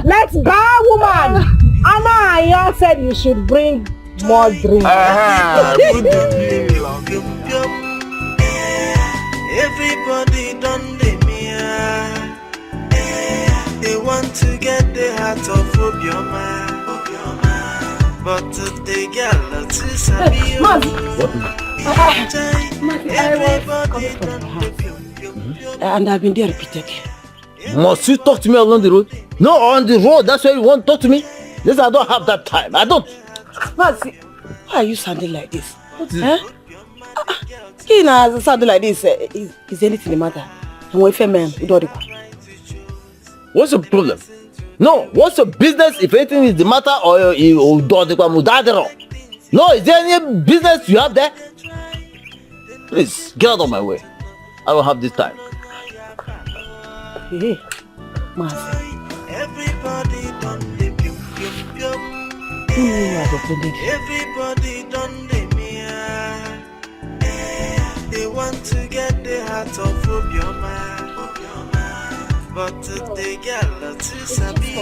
S8: let's go, woman. Anayo said you should bring more drinks.
S12: Everybody done the mirror. They want to get the heart of Obioma. But they get a lot to sabi. Everybody done the
S1: and I've been there repeatedly.
S6: Must you talk to me along the road? No, on the road. That's why you want to talk to me? This I don't have that time. I don't.
S1: Why are you sounding like this? What is it? Kina sounding like this. Is anything the matter? And we man,
S6: what's the problem? No, what's the business if anything is the matter or you do the No, is there any business you have there? Please get out of my way. I don't have this time.
S1: Hey,
S12: everybody done the everybody done the mirror. They want to get the heart of Obioma. But the girl to sabi.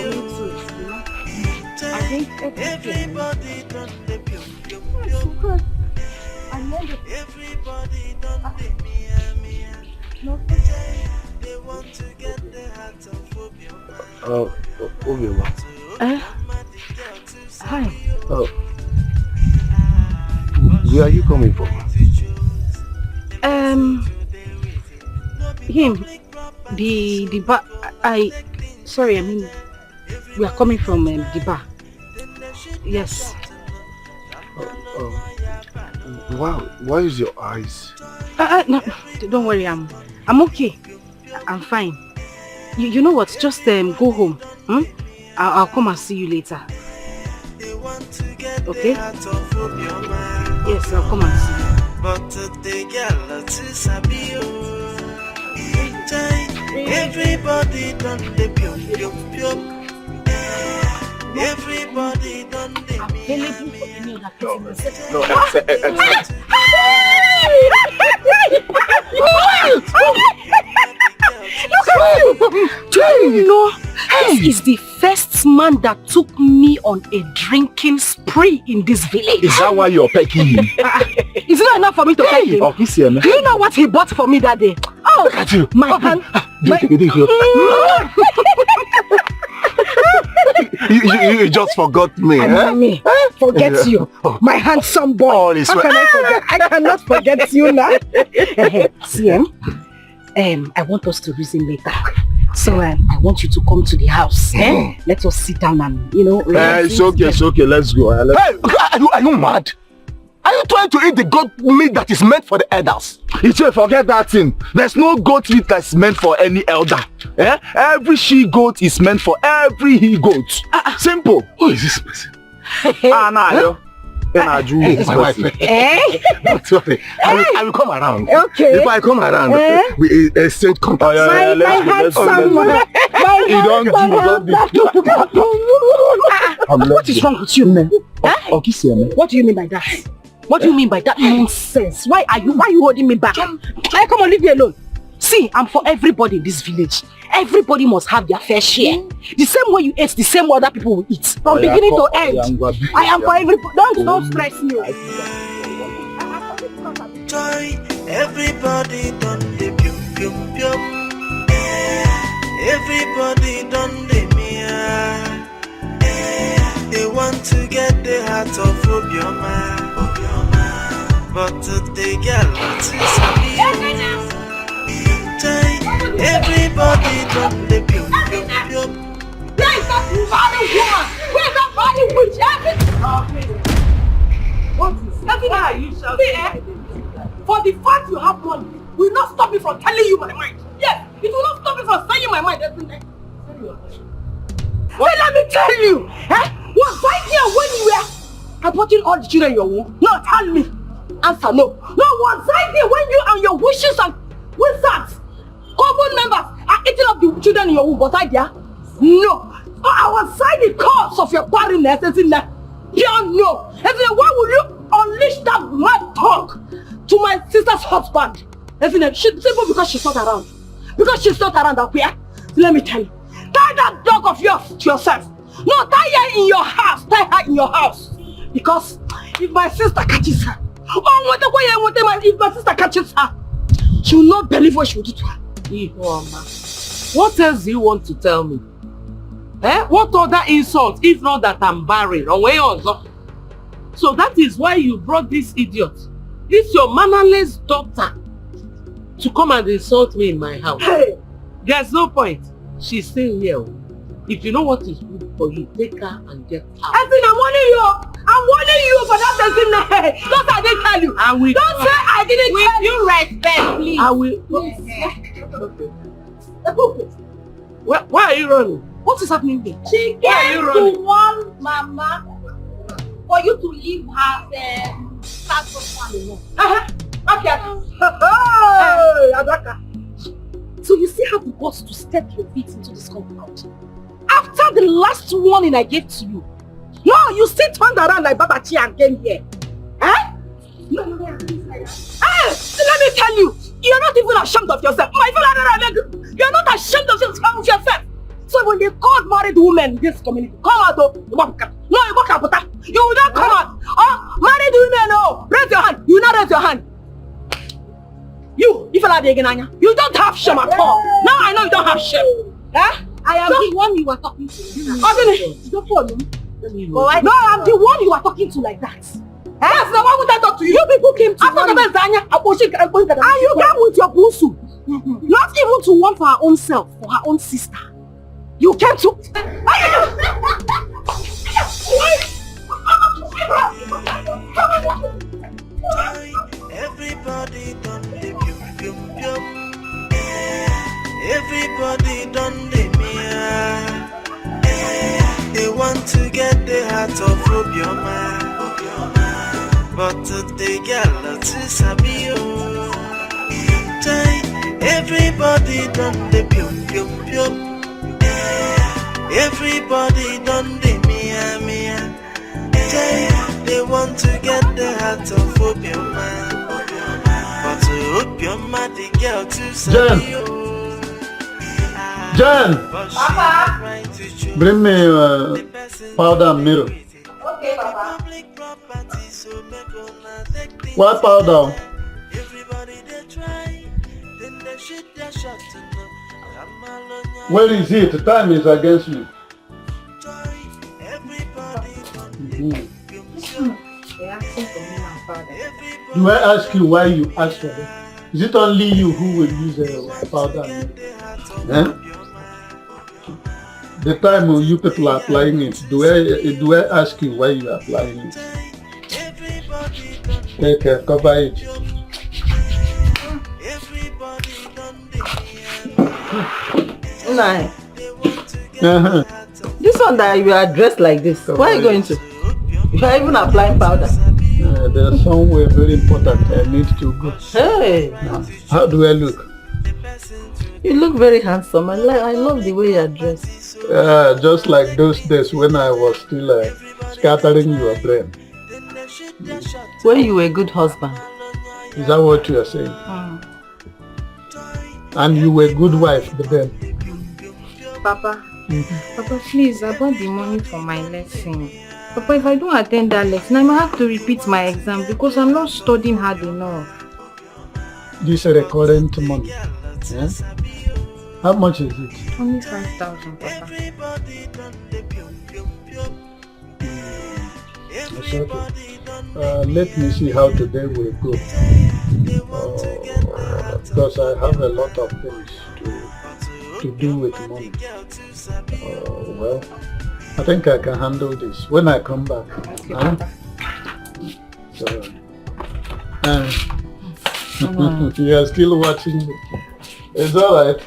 S12: Everybody done the pium pium pium. Everybody done the mia. They want to get the heart of Obioma.
S9: Obioma.
S3: Hi.
S9: Where are you coming from?
S3: Him. The bar. Sorry, I mean, we are coming from the bar. Yes.
S9: Wow, why is your eyes?
S3: No, don't worry, I'm okay. I'm fine. You know what? Just go home. I'll come and see you later. Okay? Yes, I'll come and see you.
S12: But the girl to sabi. Everybody done the pium pium pium. Everybody done the
S3: This is the first man that took me on a drinking spree in this village.
S13: Is that why you're pecking him?
S3: Is it not enough for me to peck him?
S13: Oh, he's here, man.
S3: Do you know what he bought for me that day? Oh,
S13: look at you.
S3: My hand.
S9: You just forgot me.
S3: Me. Forget you. My handsome boy. How can I forget? I cannot forget you now. See, I want us to reason later. So I want you to come to the house. Let us sit down and,
S9: it's okay, let's go. Hey, are you mad? Are you trying to eat the goat meat that is meant for the elders?
S13: Forget that thing. There's no goat meat that's meant for any elder. Every she-goat is meant for every he-goat. Simple.
S9: Who is this person?
S13: It's
S9: my wife. Don't worry. I will come around.
S3: Okay.
S9: If I come around, we exchange contact.
S3: My handsome man. What is wrong with you, man? What do you mean by that? What do you mean by that nonsense? Why are you holding me back? Come on, leave me alone. See, I'm for everybody in this village. Everybody must have their fair share. The same way you eat, the same way other people will eat. From beginning to end. I am for everybody. Don't stress me.
S12: Everybody done the pium pium pium. Everybody done the mia. They want to get the heart of Obioma. But the girl to sabi. Everybody done the pium pium pium.
S1: Where's that funny woman? Where's that funny witch? What is that? For the fact you have money will not stop me from telling you my mind. Yes, it will not stop me from saying my mind every night. Well, let me tell you, was I here when you were aborting all the children in your womb? No, tell me. Answer no. No, was I there when you and your wishes and wizards, common members, are eating up the children in your womb? Was I there? No. I was inside the cause of your barrenness, isn't it? Pure no. Isn't it? Why will you unleash that mad talk to my sister's husband? Isn't it? Simple because she's not around. Because she's not around up here. Let me tell you. Tie that dog of yours to yourself. No, tie her in your house. Tie her in your house. Because if my sister catches her, if my sister catches her, she will not believe what she will do to her.
S2: What else do you want to tell me? What other insult if not that I'm barren? So that is why you brought this idiot, this your mannerless daughter, to come and insult me in my house.
S1: Hey.
S2: There's no point. She's staying here. If you know what is good for you, take her and get out.
S1: I think I'm warning you. I'm warning you for that person. Don't I didn't tell you. Don't say I didn't tell you.
S3: With respect, please.
S2: I will. Why are you running?
S3: What is happening here?
S1: She
S3: came to warn Mama for you to leave her start alone.
S1: Okay.
S3: So you still have the guts to step your feet into this compound. After the last warning I gave to you. No, you still turned around like Babachi and came here.
S1: No. Hey, let me tell you. You're not even ashamed of yourself. My fellow, you're not ashamed of yourself. So when they call married women in this community, come out, no, you will not come out. Oh, married women, no, raise your hand. You not raise your hand. You don't have shame at all. Now I know you don't have shame. Eh?
S3: I am the one you were talking to.
S1: Don't follow.
S3: No, I'm the one you are talking to like that.
S1: Yes, now why would I talk to you? You people came to after the Zanya,
S3: and you came with your busu. Not even to one for her own self, for her own sister. You came to...
S12: Everybody done the pium. Everybody done the mia. They want to get the heart of Obioma. But the girl to Sabio. Everybody done the pium. Everybody done the mia. They want to get the heart of Obioma. But to Obioma, the girl to Sabio.
S5: Jan!
S3: Papa!
S5: Bring me powder and mirror.
S3: Okay, Papa.
S5: What powder? Where is it? The time is against me. Do I ask you why you ask for it? Is it only you who will use powder? Eh? The time when you people are applying it, do I ask you why you are applying it? Take care, cover it.
S10: Nah. This one that you are dressed like this, where are you going to? You are even applying powder.
S5: There's somewhere very important I need to go.
S10: Hey!
S5: How do I look?
S10: You look very handsome. I love the way you are dressed.
S5: Just like those days when I was still scattering your brain.
S10: When you were a good husband.
S5: Is that what you are saying? And you were a good wife, but then?
S14: Papa, Papa, please, I bought the money for my lesson. Papa, if I don't attend that lesson, I might have to repeat my exam because I'm not studying hard enough.
S5: This is recurrent money. Yeah? How much is it?
S14: Only 5,000, Papa.
S5: It's okay. Let me see how today will go. Because I have a lot of things to do with money. Well, I think I can handle this when I come back. So, you are still watching me. It's alright.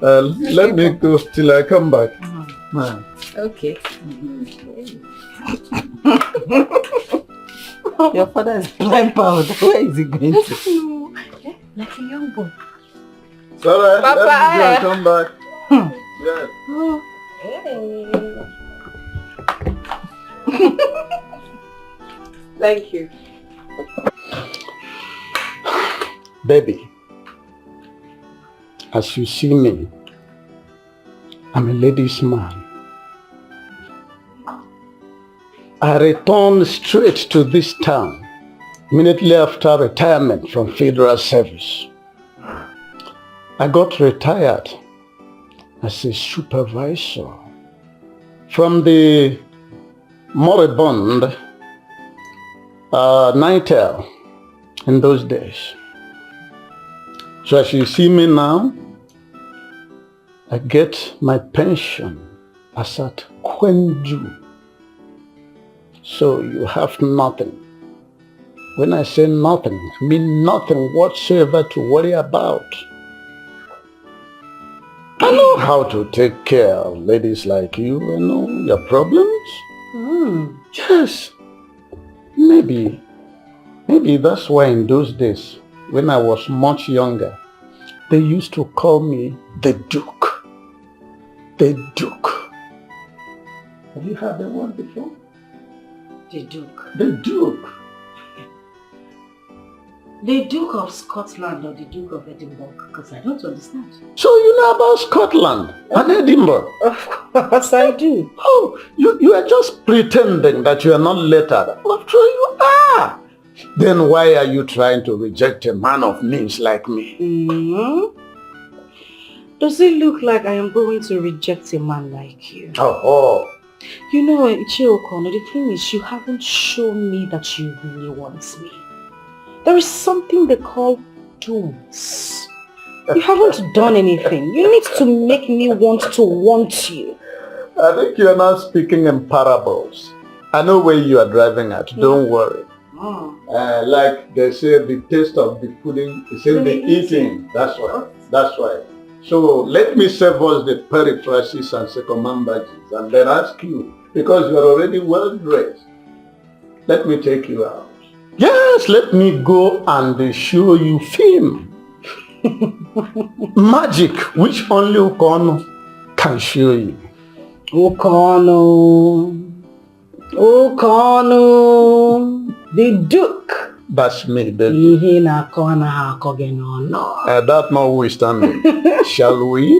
S5: Let me go till I come back.
S10: Okay. Your father is blind powder. Where is he going to?
S14: No, like a young boy.
S5: It's alright.
S14: Papa,
S5: let me go and come back. Yeah.
S14: Oh.
S10: Hey. Thank you.
S5: Baby, as you see me, I'm a ladies' man. I returned straight to this town immediately after retirement from federal service. I got retired as a supervisor from the moribund Nitel in those days. So as you see me now, I get my pension as at Kwenju. So you have nothing. When I say nothing, I mean nothing whatsoever to worry about. I know how to take care of ladies like you. I know your problems. Yes. Maybe that's why in those days, when I was much younger, they used to call me the Duke. The Duke. Have you heard that word before?
S10: The Duke.
S5: The Duke.
S10: The Duke of Scotland or the Duke of Edinburgh? Because I don't understand.
S5: So you know about Scotland and Edinburgh?
S10: Of course I do.
S5: Oh, you are just pretending that you are not lettered. After you are. Then why are you trying to reject a man of means like me?
S10: Does it look like I am going to reject a man like you?
S5: Oh.
S10: You know, Ichiokono, the thing is you haven't shown me that you really want me. There is something they call don'ts. You haven't done anything. You need to make me want you.
S5: I think you are not speaking in parables. I know where you are driving at. Don't worry. Like they say, the taste of the pudding is in the eating. That's why. So let me serve us the periphrases and circumambages and then ask you, because you are already well dressed. Let me take you out. Yes, let me go and show you film. Magic, which only Okono can show you.
S10: Okono, the Duke.
S5: That's me, baby. That notwithstanding, shall we?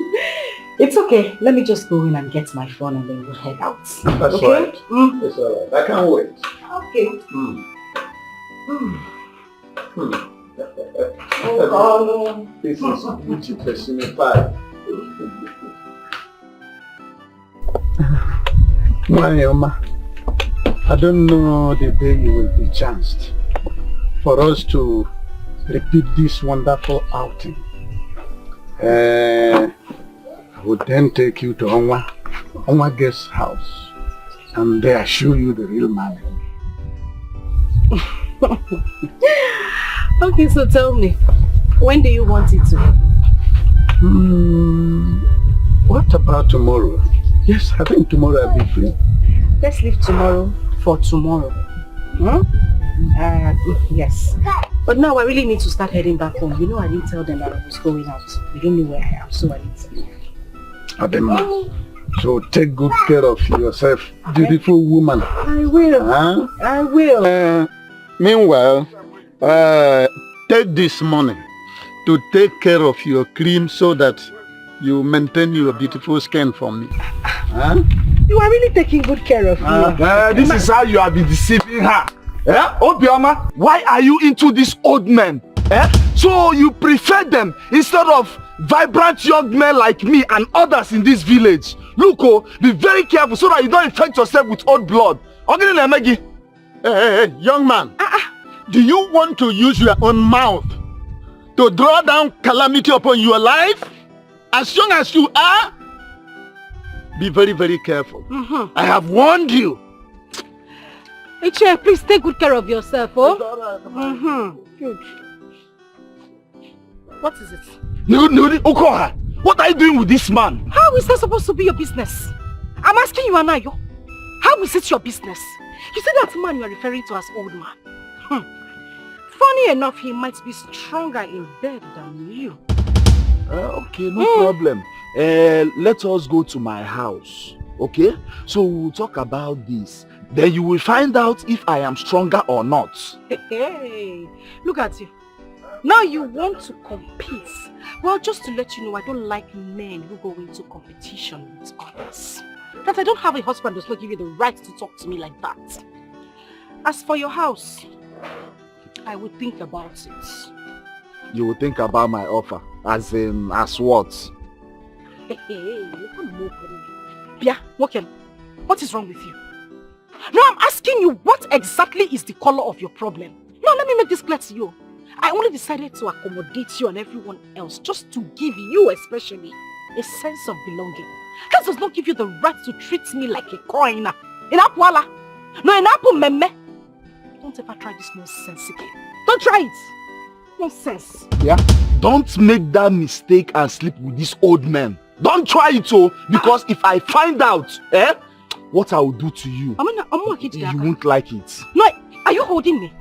S10: It's okay. Let me just go in and get my phone and then we'll head out.
S5: That's
S10: okay?
S5: Right. It's all right. I can't wait.
S10: Okay. Oh,
S5: this is beauty personified. Mayoma, I don't know the day you will be chanced for us to repeat this wonderful outing. I would then take you to Onwa guest house and there show you the real man.
S10: Okay, so tell me, when do you want it to be?
S5: What about tomorrow? Yes, I think tomorrow I'll be free.
S10: Let's leave tomorrow for tomorrow. Yes. But now I really need to start heading back home. You know I didn't tell them that I was going out. They don't know where I am, so I need to leave.
S5: Adema, so take good care of yourself, beautiful woman.
S10: I will.
S5: Huh?
S10: I will.
S5: Meanwhile, take this money to take care of your cream so that you maintain your beautiful skin for me. Huh?
S10: You are really taking good care of me.
S13: This is how you have been deceiving her. Obioma, why are you into these old men? So you prefer them instead of vibrant young men like me and others in this village. Look, be very careful so that you don't infect yourself with old blood.
S5: Hey, young man. Do you want to use your own mouth to draw down calamity upon your life? As young as you are, be very, very careful. I have warned you.
S3: Ichie, please take good care of yourself, oh?
S10: Good. What is it?
S13: Okoha, what are you doing with this man?
S8: How is that supposed to be your business? I'm asking you, Anayo. How is it your business? You see that man you are referring to as old man? Funny enough, he might be stronger in bed than you.
S13: Okay, no problem. Let us go to my house, okay? So we'll talk about this. Then you will find out if I am stronger or not.
S8: Hey, look at you. Now you want to compete. Well, just to let you know, I don't like men who go into competition with others. That I don't have a husband does not give you the right to talk to me like that. As for your house, I would think about it.
S13: You will think about my offer, as what?
S8: Bia, Woken, what is wrong with you? No, I'm asking you, what exactly is the color of your problem? No, let me make this clear to you. I only decided to accommodate you and everyone else just to give you especially a sense of belonging. That does not give you the right to treat me like a coin. In Apwala. No, in Apu Meme. Don't ever try this nonsense again. Don't try it. Nonsense.
S13: Yeah? Don't make that mistake and sleep with this old man. Don't try it, because if I find out, what I will do to you, you won't like it.
S8: No, are you holding me?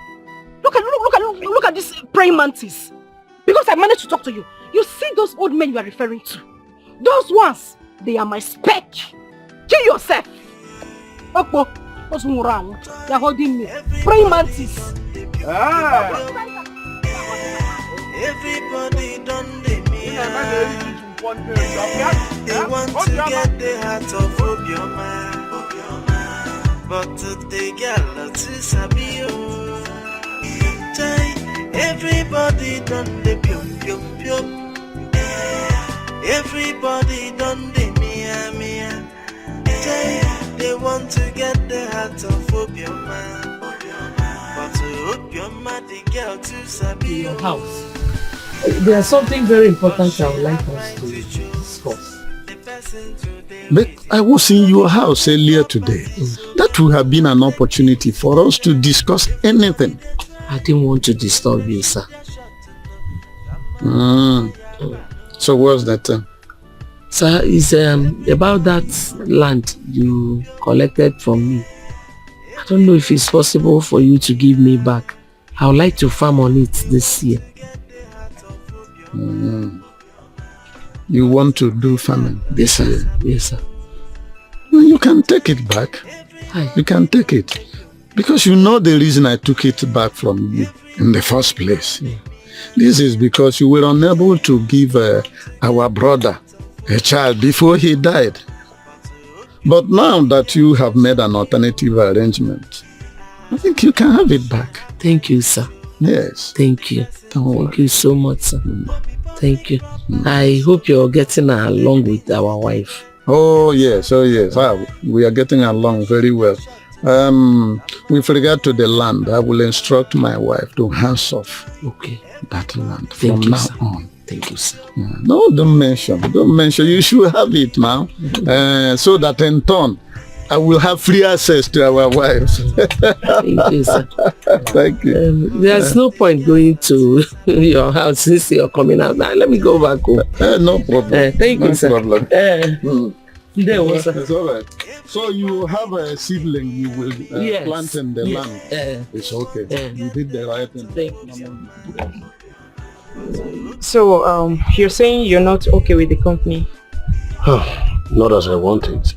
S8: Look at this praying mantis. Because I managed to talk to you. You see those old men you are referring to? Those ones, they are my spec. Kill yourself. Okpo, what's wrong? You're holding me. Praying mantis.
S12: Everybody done they me. They want to get the heart of Obioma. But today girl to sabi oh. Everybody done the pium pium pium. Everybody done the mia mia. They want to get the heart of Obioma. But to Obioma the girl to sabi
S2: your house. There's something very important I would like us to discuss.
S5: But I was in your house earlier today. That would have been an opportunity for us to discuss anything.
S2: I didn't want to disturb you, sir.
S5: So what's that?
S2: Sir, it's about that land you collected from me. I don't know if it's possible for you to give me back. I would like to farm on it this year.
S5: You want to do farming this year?
S2: Yes, sir.
S5: Well, you can take it back.
S2: Hi.
S5: You can take it. Because you know the reason I took it back from you in the first place.
S2: Yeah.
S5: This is because you were unable to give our brother a child before he died. But now that you have made an alternative arrangement, I think you can have it back.
S2: Thank you, sir.
S5: Yes.
S2: Thank you.
S5: Thank
S2: you so much, sir. Thank you. I hope you're getting along with our wife.
S5: Oh, yes. We are getting along very well. With regard to the land, I will instruct my wife to hands off that land from now on.
S2: Thank you, sir.
S5: Yeah. No, don't mention. You should have it now. So that in turn, I will have free access to our wives.
S2: Thank you, sir.
S5: Thank you.
S2: There's no point going to your house since you're coming out now. Let me go back home.
S5: No problem.
S2: Thank you, sir.
S5: No problem.
S2: There was, sir.
S5: It's all right. So you have a seedling you will plant in the land. It's okay. You did the right thing.
S2: Thank you.
S8: So, you're saying you're not okay with the company?
S9: Not as I want it.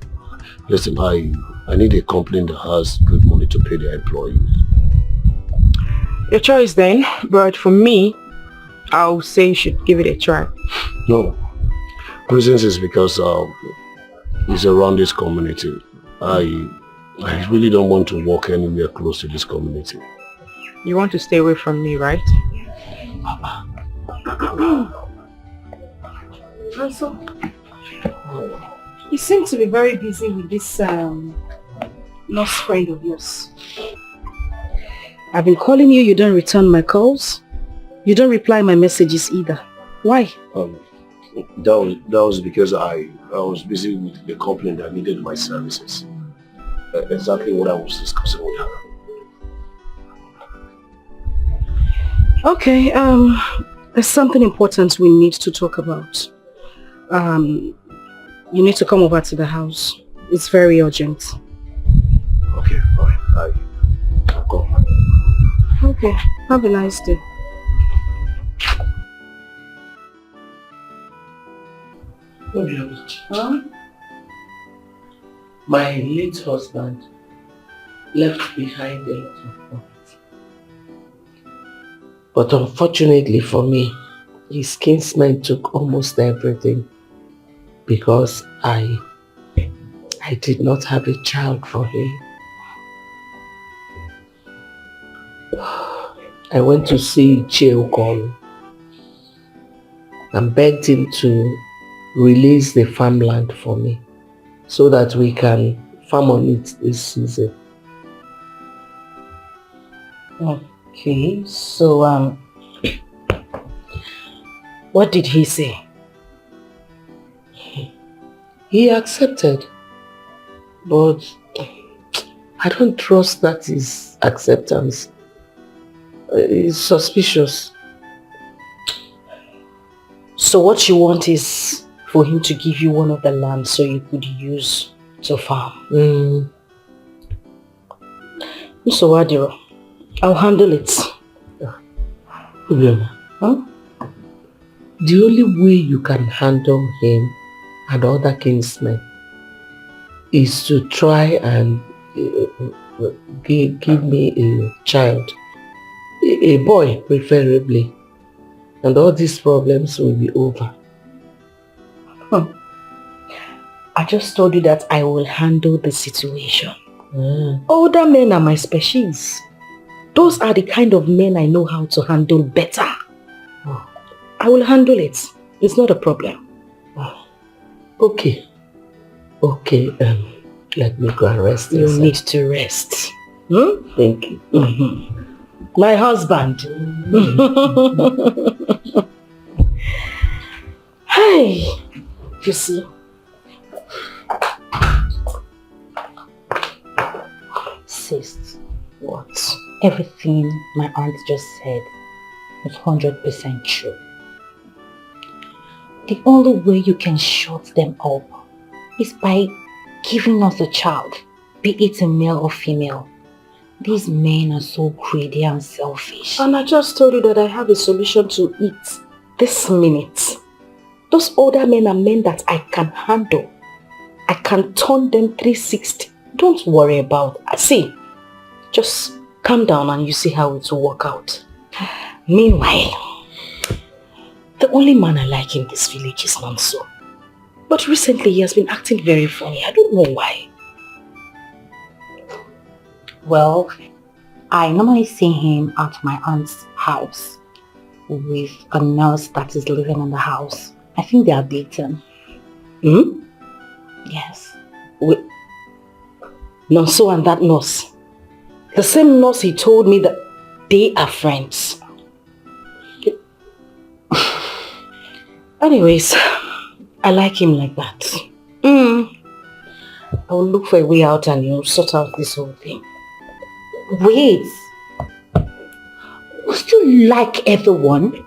S9: Listen, I need a company that has good money to pay their employees.
S8: Your choice then, but for me, I'll say you should give it a try.
S9: No. Reasons is because it's around this community. I really don't want to walk anywhere close to this community.
S8: You want to stay away from me, right?
S3: Also, you seem to be very busy with this nurse friend of yours. I've been calling you, you don't return my calls. You don't reply my messages either. Why?
S9: That was because I was busy with the company that needed my services. Exactly what I was discussing with her.
S3: Okay, there's something important we need to talk about. You need to come over to the house. It's very urgent.
S9: Okay, fine. I'll go.
S3: Okay, have a nice day.
S2: Huh? My late husband left behind a lot of property. But unfortunately for me, his kinsmen took almost everything because I did not have a child for him. I went to see Cheokon and begged him to release the farmland for me so that we can farm on it this season.
S3: Okay, so what did he say?
S2: He accepted, but I don't trust that his acceptance. It's suspicious.
S3: So what you want is for him to give you one of the land so you could use to farm. So Adiro, I'll handle it.
S2: Huh? The only way you can handle him and other kinsmen is to try and give me a child, a boy preferably, And all these problems will be over.
S10: I just told you that I will handle the situation. Older men are my species. Those are the kind of men I know how to handle better. I will handle it. It's not a problem.
S2: Okay. Okay, let me go and rest.
S10: You need to rest.
S2: Thank you.
S10: My husband. Hey, you see. Sis, what? Everything my aunt just said is 100% true. The only way you can shut them up is by giving us a child, be it a male or female. These men are so greedy and selfish.
S2: And I just told you that I have a solution to it this minute. Those older men are men that I can handle. I can turn them 360. Don't worry about it. See, just calm down and you see how it will work out.
S10: Meanwhile, the only man I like in this village is Nonso. But recently he has been acting very funny. I don't know why. Well, I normally see him at my aunt's house with a nurse that is living in the house. I think they are dating. Yes.
S2: Nonso and that nurse. The same nurse he told me that they are friends. Anyways, I like him like that. I will look for a way out and sort out this whole thing.
S10: Wait. Must you like everyone?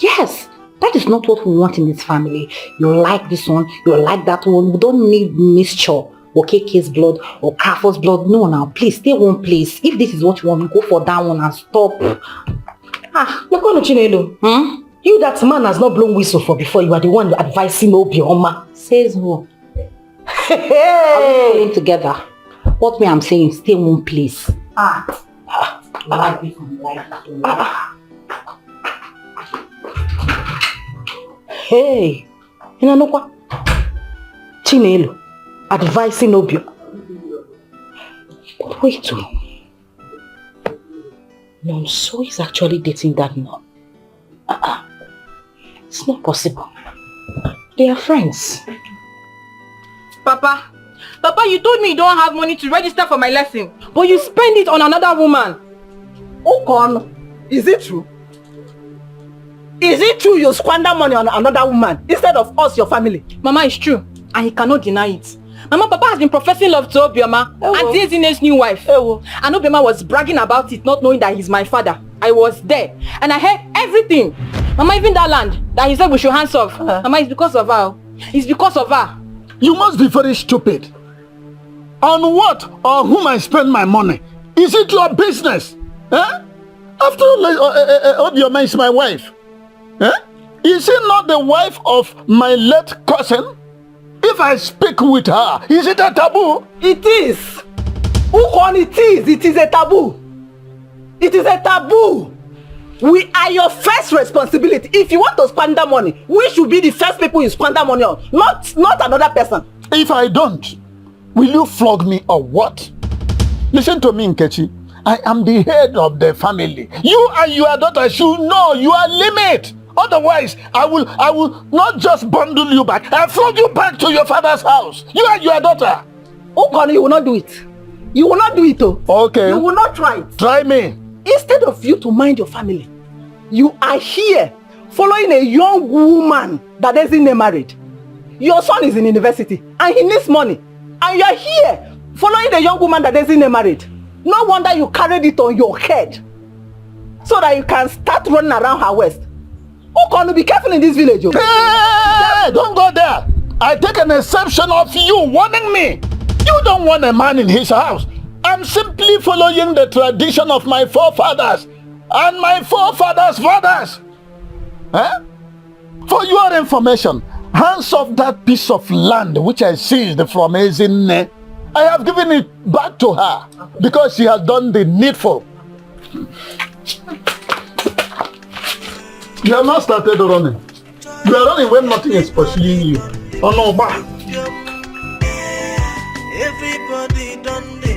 S10: Yes. That is not what we want in this family. You like this one, you like that one. We don't need mixture. Okeke's blood or Kafo's blood. No, now, please, stay one place. If this is what you want, we go for that one and stop.
S2: You that man has not blown whistle for before. You are the one advising Obioma.
S10: Says who? Are we playing together? What I'm saying, stay one place. Like this one, like that one.
S2: Hey, Inanokwa Chinelo advising Obio. But wait, Nonso is actually dating that man. It's not possible. They are friends.
S8: Papa, you told me you don't have money to register for my lesson, but you spend it on another woman.
S1: Okon, is it true? Is it true you squander money on another woman instead of us, your family?
S8: Mama, it's true, and he cannot deny it. Mama, Papa has been professing love to Obioma and Ezine's new wife. And Obioma was bragging about it, not knowing that he's my father. I was there, and I heard everything. Mama, even that land that he said we should hands off. Mama, it's because of her. It's because of her.
S5: You must be very stupid. On what or whom I spend my money? Is it your business? After all, Obioma is my wife. Is she not the wife of my late cousin? If I speak with her, is it a taboo?
S1: It is. Ukon, it is. It is a taboo. It is a taboo. We are your first responsibility. If you want to squander money, we should be the first people you squander money on, not another person.
S5: If I don't, will you flog me or what? Listen to me, Nkechi. I am the head of the family. You and your daughter should know your limit. Otherwise, I will not just bundle you back. I'll flog you back to your father's house. You and your daughter.
S1: Okon, you will not do it. You will not do it, though.
S5: Okay.
S1: You will not try it.
S5: Try me.
S1: Instead of you to mind your family, you are here following a young woman that isn't married. Your son is in university and he needs money. And you are here following a young woman that isn't married. No wonder you carried it on your head so that you can start running around her waist. Okon, be careful in this village.
S5: Hey, don't go there. I take an exception of you warning me. You don't want a man in his house. I'm simply following the tradition of my forefathers and my forefathers' fathers. For your information, hands off that piece of land which I seized from Ezine. I have given it back to her because she has done the needful. You have not started running. You are running when nothing is pursuing you. Oh no, ba.
S12: Everybody done the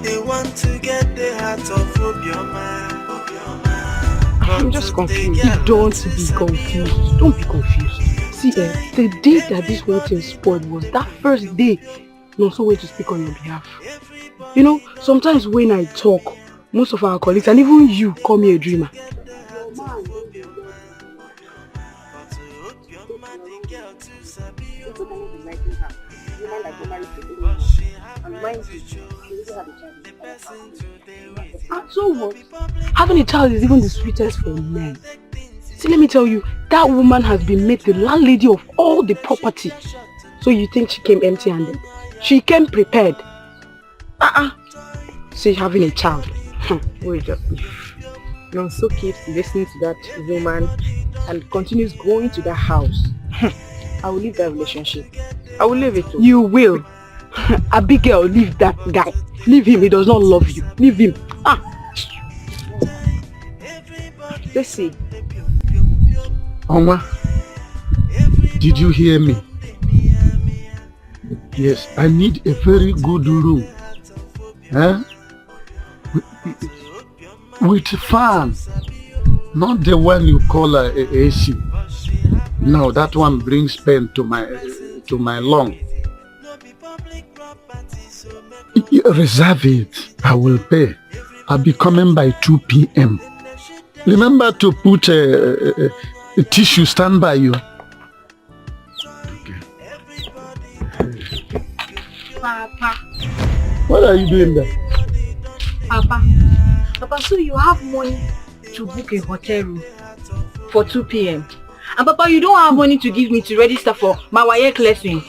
S12: they want to get the heart of Obioma.
S8: I'm just confused. Don't be confused. Don't be confused. See, the day that this whole thing spoiled was that first day. No, so way to speak on your behalf. You know, sometimes when I talk, most of our colleagues and even you call me a dreamer. And so what? Having a child is even the sweetest for men. See, let me tell you, that woman has been made the landlady of all the property. So you think she came empty-handed? She came prepared. See, having a child. Wait just if Nonso keeps listening to that woman and continues going to that house, I will leave that relationship. I will leave it too. You will. Abigail, leave that guy. Leave him, he does not love you. Leave him. Let's see.
S5: Oma, did you hear me? Yes, I need a very good room. With a fan. Not the one you call a AC. No, that one brings pain to my lung. Reserve it. I will pay. I'll be coming by 2 p.m. Remember to put a tissue stand by you. Okay.
S3: Papa.
S5: What are you doing there?
S3: Papa, so you have money to book a hotel room for 2 p.m. And Papa, you don't have money to give me to register for my WAEC lesson.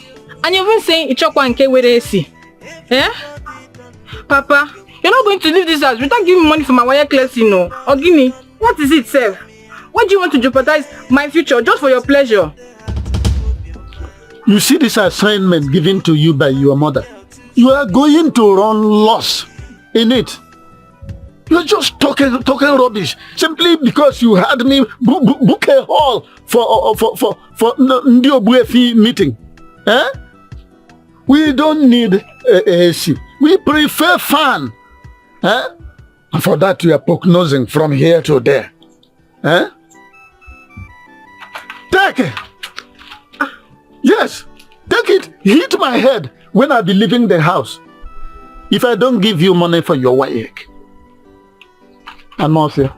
S3: And you're even saying Ichokwa and K with AC. Eh? Papa, you're not going to leave this house without giving me money for my WAEC lesson, no? Or give me, what is it, Seth? Why do you want to jeopardize my future just for your pleasure?
S5: You see this assignment given to you by your mother. You are going to run loss in it. You're just talking rubbish simply because you had me book a hall for Ndiobuefi meeting. Eh? We don't need AC. We prefer fan. Eh? And for that we are prognosing from here to there. Eh? Take it. Yes, take it. Hit my head when I be leaving the house. If I don't give you money for your WAEC. I'm not here.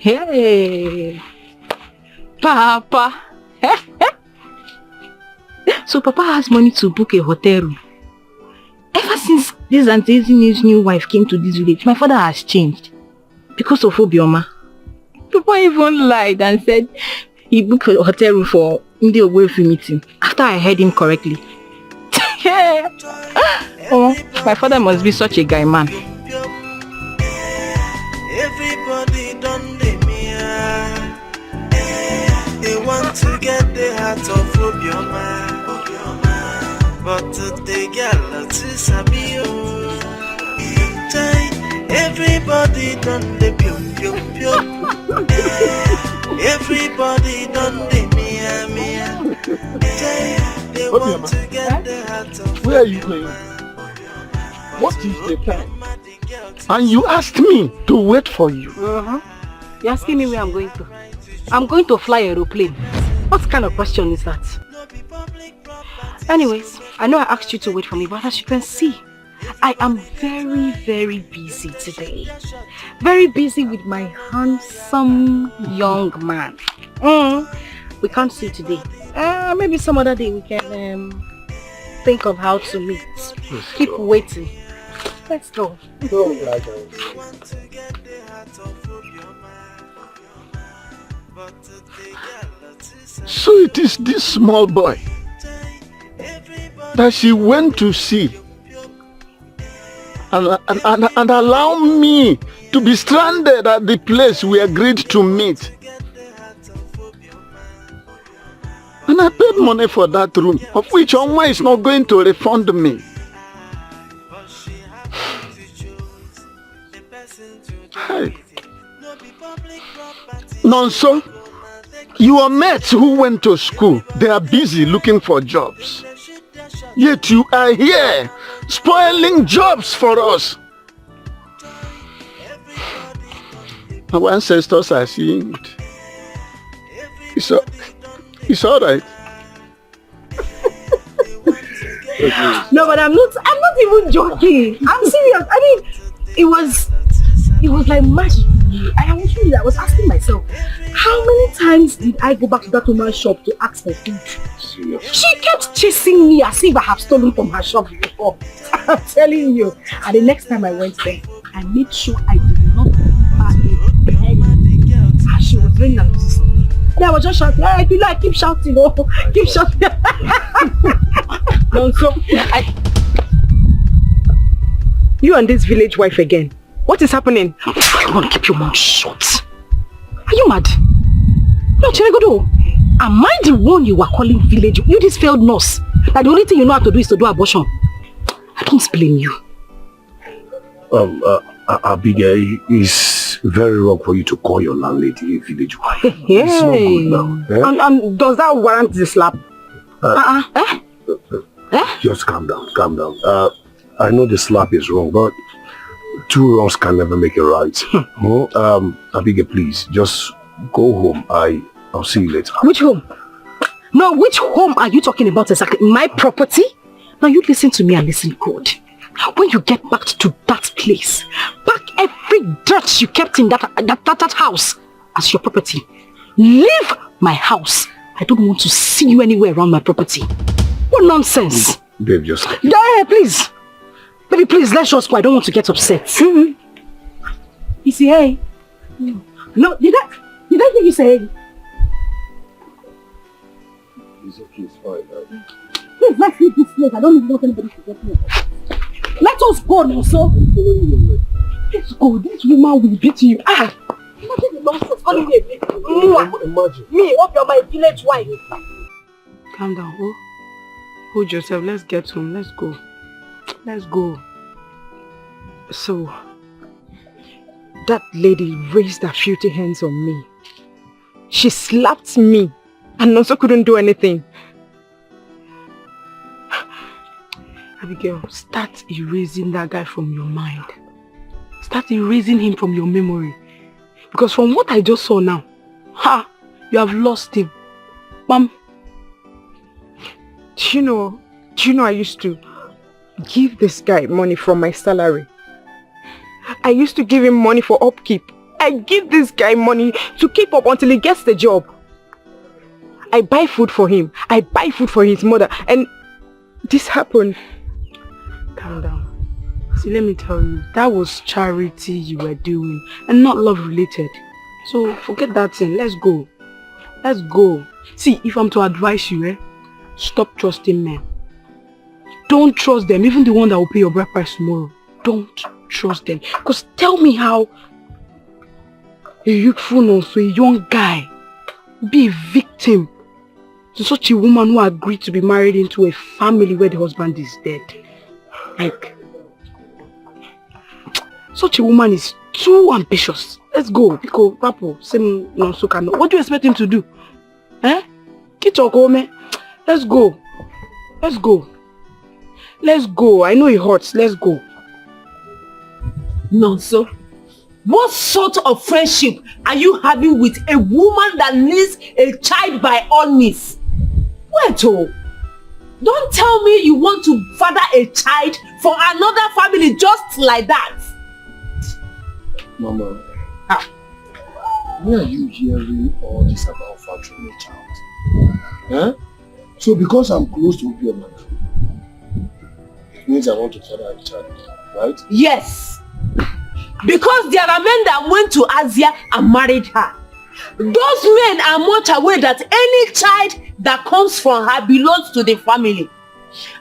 S3: Hey, Papa. So Papa has money to book a hotel room. Ever since this Auntie's new wife came to this village, my father has changed. Because of Obioma. Papa even lied and said he booked a hotel room for Ndi Ogbuefi meeting. After I heard him correctly. Oh, my father must be such a guy man.
S12: Everybody done the they want to get the heart of Obioma. But they get lots of Sabio. Everybody done the pium pium pium. Everybody done the mia. They want to get the heart of.
S5: Where are you going? What is the time? And you asked me to wait for you.
S3: You're asking me where I'm going to. I'm going to fly aeroplane. What kind of question is that? Anyways, I know I asked you to wait for me, but as you can see, I am very, very busy today. Very busy with my handsome young man. We can't see today. Maybe some other day we can think of how to meet. Keep waiting. Let's go.
S5: So it is this small boy that she went to see and allow me to be stranded at the place we agreed to meet. And I paid money for that room, of which Onwa is not going to refund me. Hey. Nonso, your mates who went to school, they are busy looking for jobs. Yet you are here, spoiling jobs for us. Our ancestors are seeing it. It's all right.
S8: No, but I'm not even joking. I'm serious. I mean, it was like magic. I was asking myself, how many times did I go back to that woman's shop to ask for food? Seriously? She kept chasing me as if I have stolen from her shop before. I'm telling you. And the next time I went there, I made sure I did not give her a penny. And she was very nervous of me. Then I was just shouting, hey, you like, keep shouting, oh, keep shouting. No, so you and this village wife again. What is happening? You want to keep your mouth shut. Are you mad? No, Chinegodo. Am I the one you were calling village? You this failed nurse. That the only thing you know how to do is to do abortion. I don't blame you.
S9: Abigail, it's very wrong for you to call your landlady a village wife.
S8: Hey.
S9: It's not good now. Eh?
S8: And does that warrant the slap?
S9: Just calm down, calm down. I know the slap is wrong, but two wrongs can never make a right. Abigail, please, just go home. I'll see you later.
S8: Which home? No, which home are you talking about exactly? My property? Now you listen to me and listen good. When you get back to that place, pack every dirt you kept in that house as your property. Leave my house. I don't want to see you anywhere around my property. What nonsense.
S9: Babe, just...
S8: Yeah, please. Baby, please, let's just go. I don't want to get upset. You see, hey? No, did I think you say hey?
S9: It's okay, it's fine.
S8: Please, let's leave this place. I don't even want anybody to get me. Let us go now, so. Let's go. This woman will beat you. Imagine the nonsense calling me a bitch.
S9: Imagine.
S8: Me, hope you're my village wife.
S2: Calm down, oh. Hold yourself. Let's get home. Let's go. Let's go.
S8: So, that lady raised her filthy hands on me. She slapped me and also couldn't do anything.
S2: Abigail, start erasing that guy from your mind. Start erasing him from your memory. Because from what I just saw now, you have lost him. Mom.
S8: Do you know I used to give this guy money from my salary. I used to give him money for upkeep. I give this guy money to keep up until he gets the job. I buy food for him. I buy food for his mother. And this happened.
S2: Calm down. See, let me tell you, that was charity you were doing and not love related. So forget that thing. Let's go. Let's go. See, if I'm to advise you, stop trusting men. Don't trust them, even the one that will pay your bride price tomorrow. Don't trust them. Because tell me how a youthful nurse, a young guy, be a victim to such a woman who agreed to be married into a family where the husband is dead. Like, such a woman is too ambitious. Let's go. Because Papo, same nonso cannot. What do you expect him to do? Let's go. Let's go. Let's go. I know it hurts. Let's go.
S10: Nonso, what sort of friendship are you having with a woman that needs a child by all means? Wait, don't tell me you want to father a child for another family just like that.
S9: Mama, where are you hearing all this about fathering a child? So because I'm close to your mother, it means I want to father a child, right?
S10: Yes. Because there are men that went to Asia and married her. Those men are much aware that any child that comes from her belongs to the family.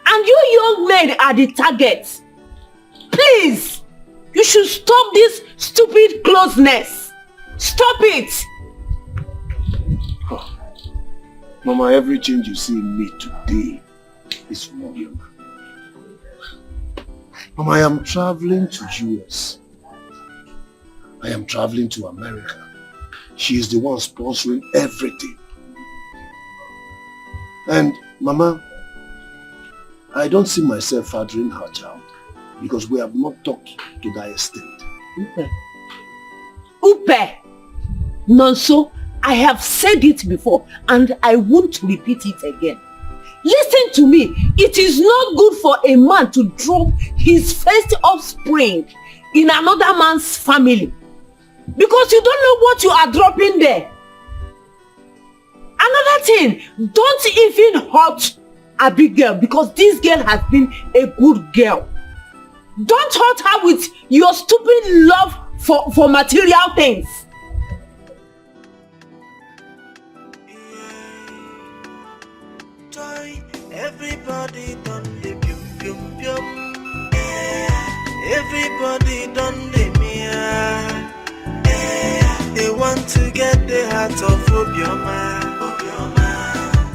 S10: And you young men are the targets. Please, you should stop this stupid closeness. Stop it.
S9: Mama, every change you see in me today is from Obioma. Mama, I am traveling to US. I am traveling to America. She is the one sponsoring everything. And Mama, I don't see myself fathering her child because we have not talked to that extent.
S10: Upe! Nonso, I have said it before and I won't repeat it again. Listen to me. It is not good for a man to drop his first offspring in another man's family because you don't know what you are dropping there. Another thing, don't even hurt Abigail because this girl has been a good girl. Don't hurt her with your stupid love for material things.
S12: Everybody done the pium pium pium. Everybody done the mia. They want to get the heart of Obioma.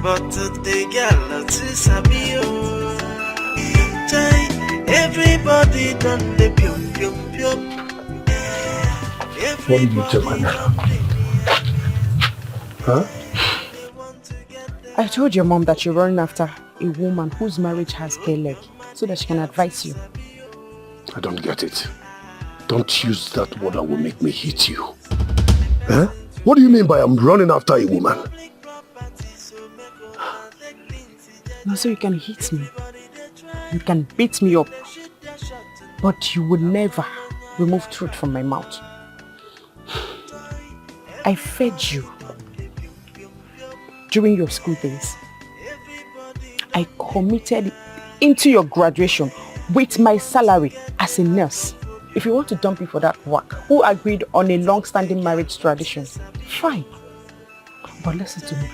S12: But the girl to Sabio. Everybody done the pium pium pium.
S9: What did you tell my mother? Huh?
S8: I told your mom that you're running after a woman whose marriage has bare leg so that she can advise you.
S9: I don't get it. Don't use that word that will make me hit you. Huh? What do you mean by I'm running after a woman?
S8: No, so you can hit me. You can beat me up. But you will never remove truth from my mouth. I fed you during your school days. I committed into your graduation with my salary as a nurse. If you want to dump me for that work, who agreed on a long-standing marriage tradition, fine. But listen to me.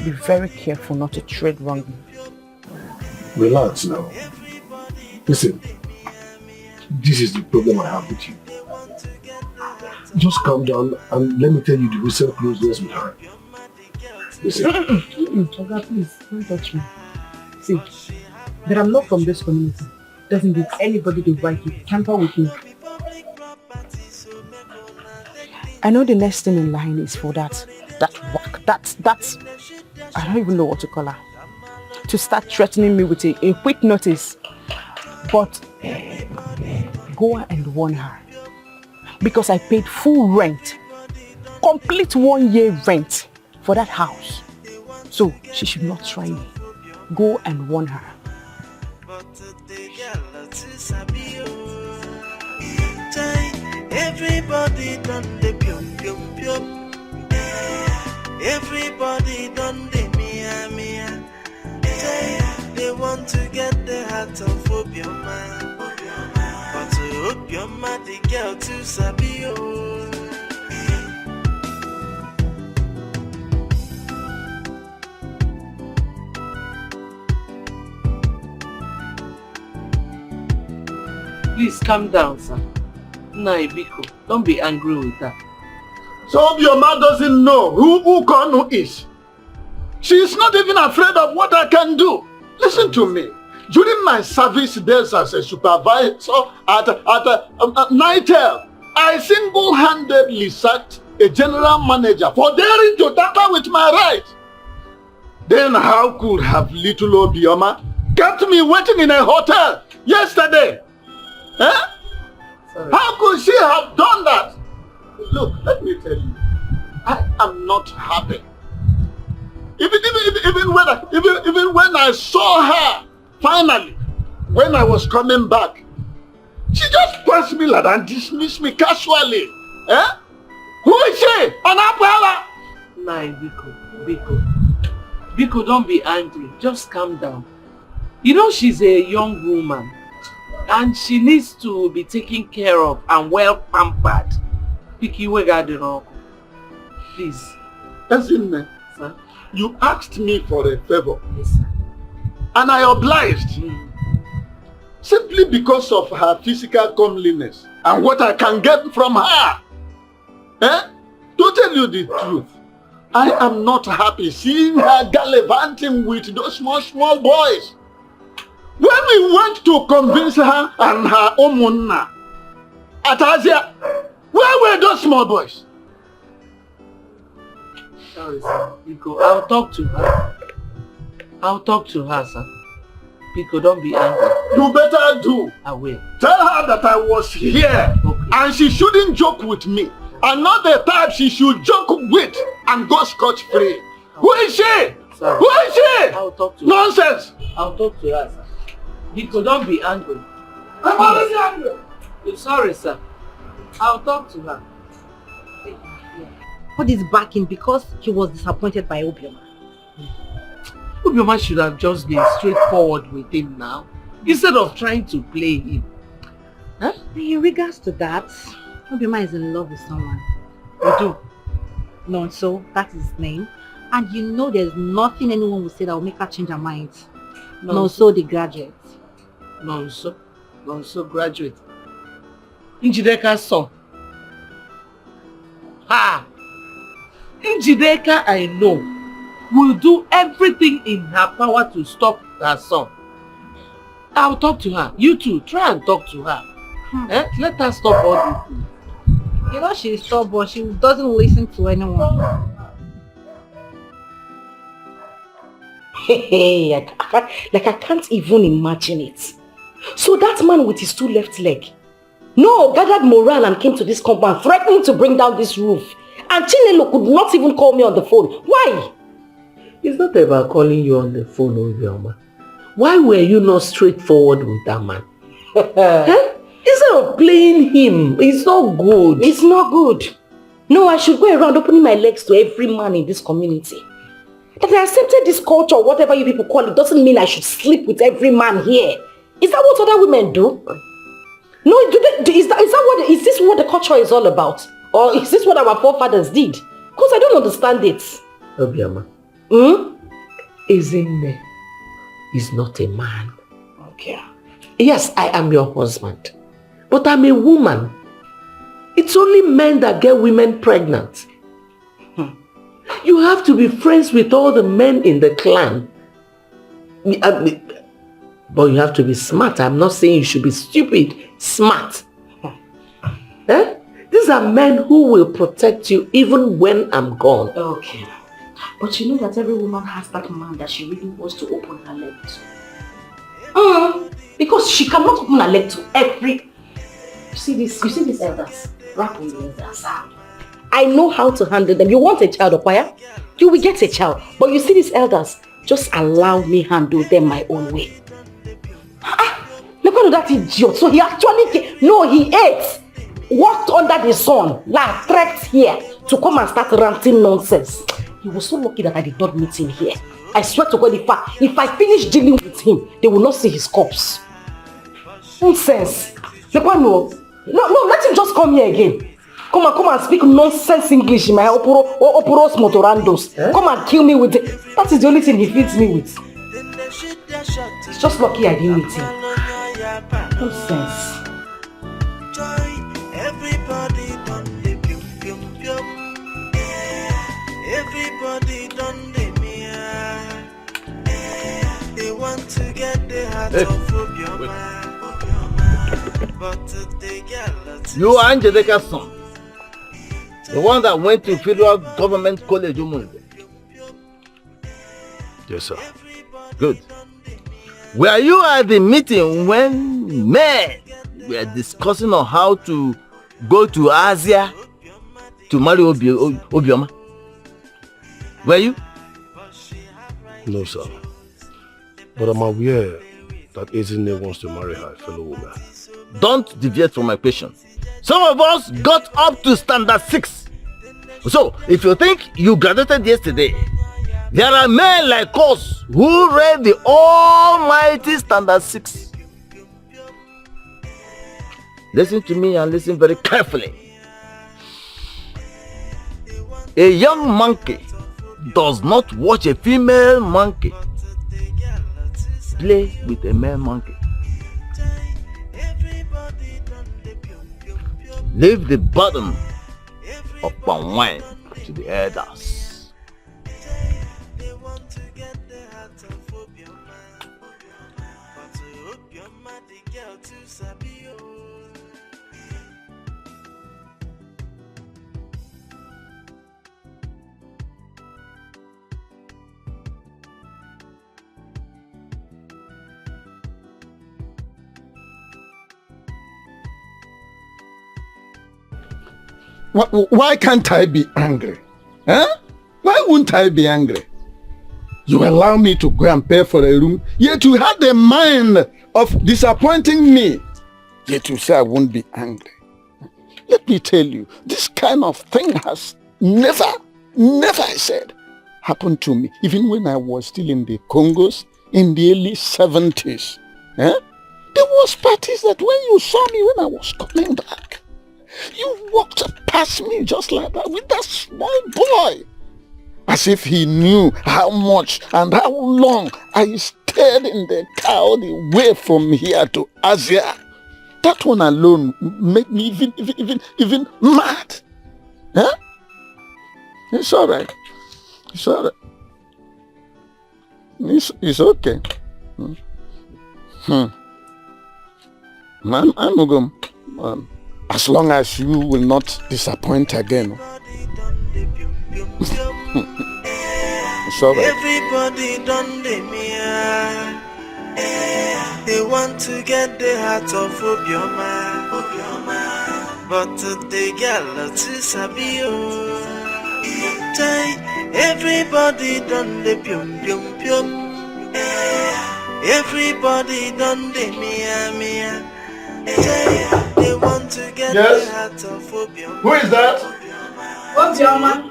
S8: Be very careful not to tread wrongly.
S9: Relax now. Listen, this is the problem I have with you. Just calm down and let me tell you the recent closeness with her. Listen.
S8: Oga, please, don't touch me. See, that I'm not from this community doesn't give anybody the right to tamper with me. I know the next thing in line is for that work, that's, I don't even know what to call her, to start threatening me with a quick notice. But go and warn her, because I paid full rent, complete 1 year rent for that house. So she should not try me. Go and warn her.
S12: Everybody done the pium pium pium. Everybody done the mia mia. They want to get the heart of Obioma. But to Obioma, the girl to Sabio.
S2: Please calm down, sir. Naibiko, don't be angry with her.
S5: So Obioma doesn't know who Konu is. She is not even afraid of what I can do. Listen to me. During my service days as a supervisor at Nitel, I single-handedly sacked a general manager for daring to tamper with my rights. Then how could have little Obioma kept me waiting in a hotel yesterday? Eh? How could she have done that? Look, let me tell you, I am not happy. Even when I saw her, finally, when I was coming back, she just passed me like that and dismissed me casually. Eh? Who is she? Anapala?
S2: Nah, Biko, don't be angry. Just calm down. You know she's a young woman and she needs to be taken care of and well pampered. Please.
S5: Listen, sir, you asked me for a favor.
S2: Yes, sir.
S5: And I obliged. Simply because of her physical comeliness and what I can get from her. Eh? To tell you the truth, I am not happy seeing her gallivanting with those small boys. When we went to convince her and her Omunna at Asia, where were those small boys?
S2: Sorry, sir. Biko, I'll talk to her. I'll talk to her, sir. Biko, don't be angry.
S5: You better do.
S2: I will.
S5: Tell her that I was here, okay, and she shouldn't joke with me. And not the type she should joke with and go scotch-free. Okay. Who is she?
S2: Sorry.
S5: Who is she?
S2: I'll talk to
S5: Nonsense.
S2: her. I'll talk to her, sir. Biko, don't be angry.
S5: I'm already angry.
S2: I'm sorry, sir. I'll talk to her.
S3: What is backing because he was disappointed by Obioma?
S2: Obioma should have just been straightforward with him now, instead of trying to play him. Huh?
S3: In regards to that, Obioma is in love with someone.
S2: You do?
S3: No, so that's his name. And you know there's nothing anyone will say that will make her change her mind. No, so the graduate.
S2: Nonso graduate. Njideka's son. Ha! Njideka, I know, will do everything in her power to stop her son. I'll talk to her. You too, try and talk to her. Let her stop all this thing.
S3: You know she's stubborn, she doesn't listen to anyone.
S10: Hey, I can't even imagine it. So that man with his 2 left legs, gathered morale and came to this compound threatening to bring down this roof. And Chinelo could not even call me on the phone. Why?
S2: It's not about calling you on the phone, Obioma. Why were you not straightforward with that man? Instead of playing him, it's not good.
S10: It's not good. No, I should go around opening my legs to every man in this community. That I accepted this culture, whatever you people call it, doesn't mean I should sleep with every man here. Is that what other women do? No, is this what the culture is all about? Or is this what our forefathers did? Because I don't understand it.
S2: Obioma. Ezinne is not a man.
S10: Okay.
S2: Yes, I am your husband. But I'm a woman. It's only men that get women pregnant. You have to be friends with all the men in the clan. But you have to be smart. I'm not saying you should be stupid. Smart. These are men who will protect you even when I'm gone.
S10: Okay. But you know that every woman has that man that she really wants to open her leg to. Because she cannot open her leg to every... You see these elders? Rap on the elders. I know how to handle them. You want a child, Okwaya? You will get a child. But you see these elders? Just allow me handle them my own way. Look at that idiot. So he actually... No, he ate. Walked under the sun. Like, trekked here to come and start ranting nonsense. He was so lucky that I did not meet him here. I swear to God, if I finish dealing with him, they will not see his corpse. Nonsense. No, let him just come here again. Come and speak nonsense English in my operos motorandos. Come and kill me with it. That is the only thing he feeds me with. It's just lucky I didn't meet him. Nonsense.
S12: Everybody done the pium pium pium. Everybody done the mia. They want to get the heart of Obioma. But they get
S6: you are Angelica's son. The one that went to Federal Government College, Umunde.
S9: Yes, sir.
S6: Good. Were you at the meeting when men were discussing on how to go to Asia to marry Obioma? Were you?
S9: No, sir. But I'm aware that Ezinne wants to marry her fellow woman.
S6: Don't deviate from my question. Some of us got up to standard 6. So, if you think you graduated yesterday, there are men like us who read the almighty standard 6. Listen to me and listen very carefully. A young monkey does not watch a female monkey play with a male monkey. Leave the burden of palm wine to the elders.
S5: Why can't I be angry? Huh? Why wouldn't I be angry? You allow me to go and pay for a room, yet you had the mind of disappointing me. Yet you say I won't be angry. Let me tell you, this kind of thing has never, I said, happened to me. Even when I was still in the Congos in the early 70s. There was parties that when you saw me when I was coming back, you walked past me just like that with that small boy. As if he knew how much and how long I stayed in the car all the way from here to Asia. That one alone made me even mad. Huh? It's all right. It's all right. It's okay. I'm going. As long as you will not disappoint again. It's all right.
S12: Everybody done the me. They want to get the heart of Obioma. But the girl to Sabio. Everybody done the pium pium pium. Everybody done the mia. They want to get the heart of Obioma.
S5: Who is that?
S8: What's your man?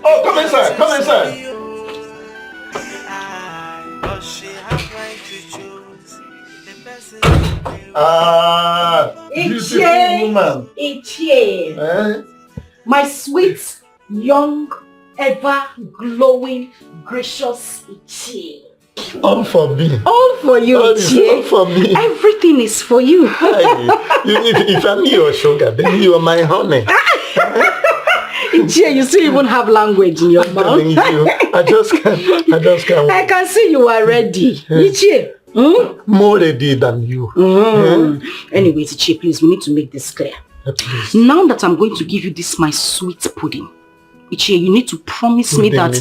S5: Oh, come inside. Come inside. Beautiful woman.
S3: Ichie. My sweet, young, ever glowing, gracious Ichie.
S5: All for me.
S3: All for you, Ichie.
S5: All for me.
S3: Everything is for you.
S5: If I'm your sugar, then you are my honey.
S3: Ichie, you still even have language in your mouth.
S5: I just can't.
S3: I can see you are ready. Ichie.
S5: More ready than you.
S3: Anyway, Ichie, please, we need to make this clear.
S5: Please.
S3: Now that I'm going to give you this, my sweet pudding, Ichie, you need to promise me that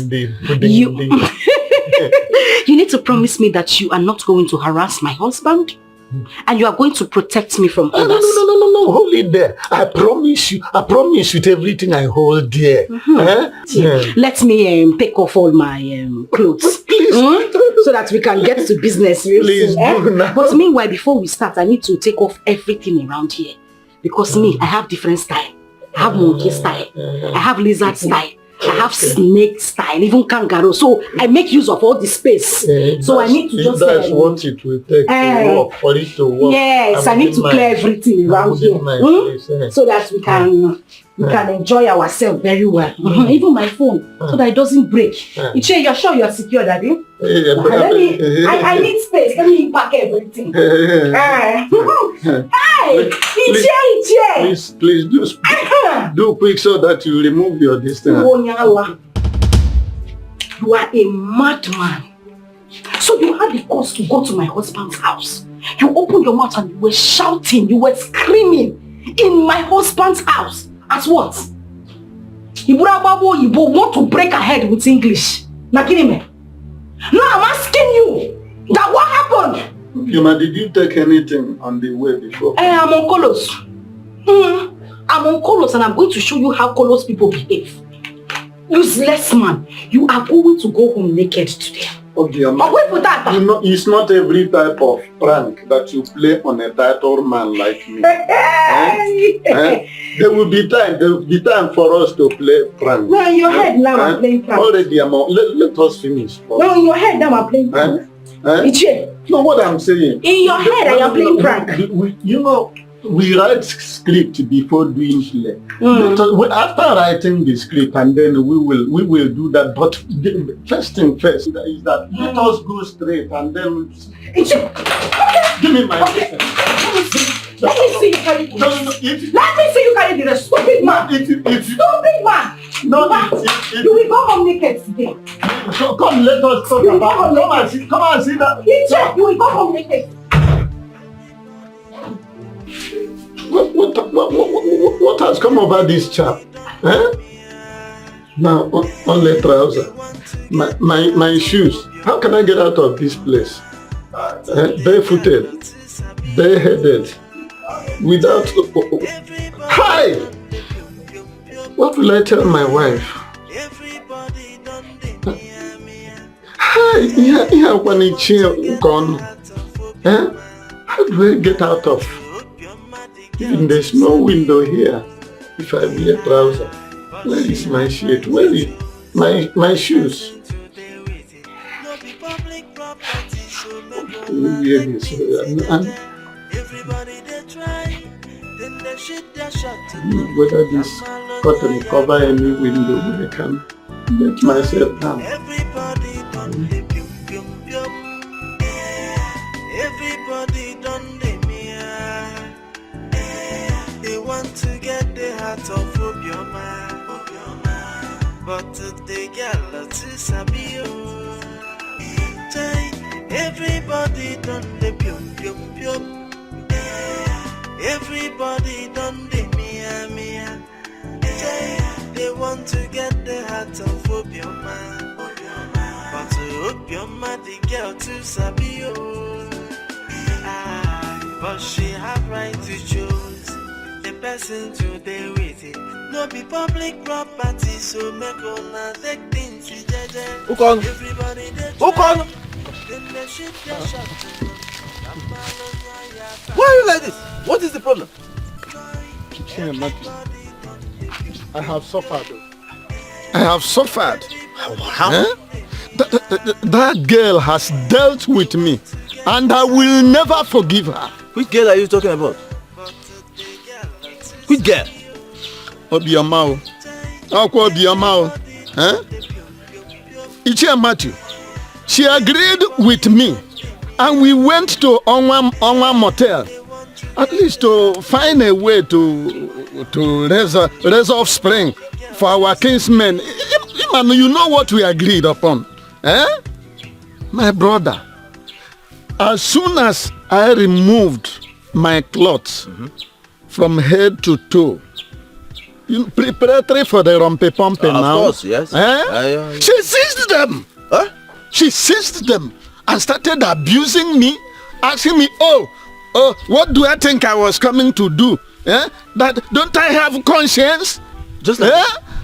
S3: you need to promise me that you are not going to harass my husband and you are going to protect me from others.
S5: No, hold it there. I promise you with everything I hold dear.
S3: Let me take off all my clothes.
S5: Please.
S3: So that we can get to business.
S5: Please do now.
S3: But meanwhile, before we start, I need to take off everything around here. Because me, I have different style. I have monkey style. I have lizard style. I have snake style, even kangaroo. So I make use of all the space. So I need to just...
S5: That's what it will take to work, for it to work.
S3: Yes, I need to clear everything around here. So that we can enjoy ourselves very well. Even my phone, so that it doesn't break. Ichie, you're sure you're secure, Daddy? I need space. Let me pack everything. Hey, Ichie!
S5: Please do quick so that you remove your distance.
S3: You are a madman. So you had the cause to go to my husband's house. You opened your mouth and you were shouting, you were screaming in my husband's house. As what? You want to break ahead with English. Now I'm asking you that what happened?
S5: Yuma, did you take anything on the way before?
S3: I'm on Colos. I'm on Colos and I'm going to show you how Colos people behave. Useless man. You are going to go home naked today.
S5: Okay,
S3: wait for that.
S5: It's not every type of prank that you play on a title man like me. There will be time for us to play prank.
S3: No, in your head now I'm playing prank.
S5: Already, let us finish.
S3: No, in your head now I'm playing prank.
S5: No, what I'm saying.
S3: In your head I am playing prank.
S5: We write script before doing play. After writing the script, and then we will do that. But first thing first is that let us go straight and then give me my
S3: Let me see you carry this. Let me see you carry this, stupid man. Stupid man. You will go home naked today.
S5: Come, let us talk about it. Come and see that.
S3: You will go home naked.
S5: What has come over this chap? Now, only trouser. My shoes. How can I get out of this place? Barefooted, bareheaded, without... Hi! What will I tell my wife? Here when it's gone. How do I get out of? Even there's no window here. If I wear trousers, where is my shirt? Where is my shoes? Whether this cotton cover any window, I can let myself down.
S12: Everybody done the pium pium pium. Everybody done the mia. They want to get the heart of Obioma. But the girl to Sabio. Everybody done the pium pium pium. Everybody done the mia mia. They want to get the heart of Obioma. But to Obioma, the girl to Sabio. But she have right to choose the person to deal with it. No be public property, so make ona take things jeje.
S6: Ukon.
S12: Everybody
S6: Ukon. Why are you like this? What is the problem?
S5: I have suffered. I have suffered.
S6: How?
S5: That girl has dealt with me, and I will never forgive her.
S6: Which girl are you talking about? Which girl?
S5: Obioma. Obioma. Ichie Matthew. She agreed with me, and we went to Onwa Motel, at least to find a way to raise offspring for our kinsmen. You know what we agreed upon, my brother. As soon as I removed my clothes from head to toe, preparatory for the rompe-pompe now.
S6: Of course, yes.
S5: She seized them.
S6: Huh?
S5: She seized them and started abusing me, asking me, oh, what do I think I was coming to do? That don't I have conscience?
S6: Just like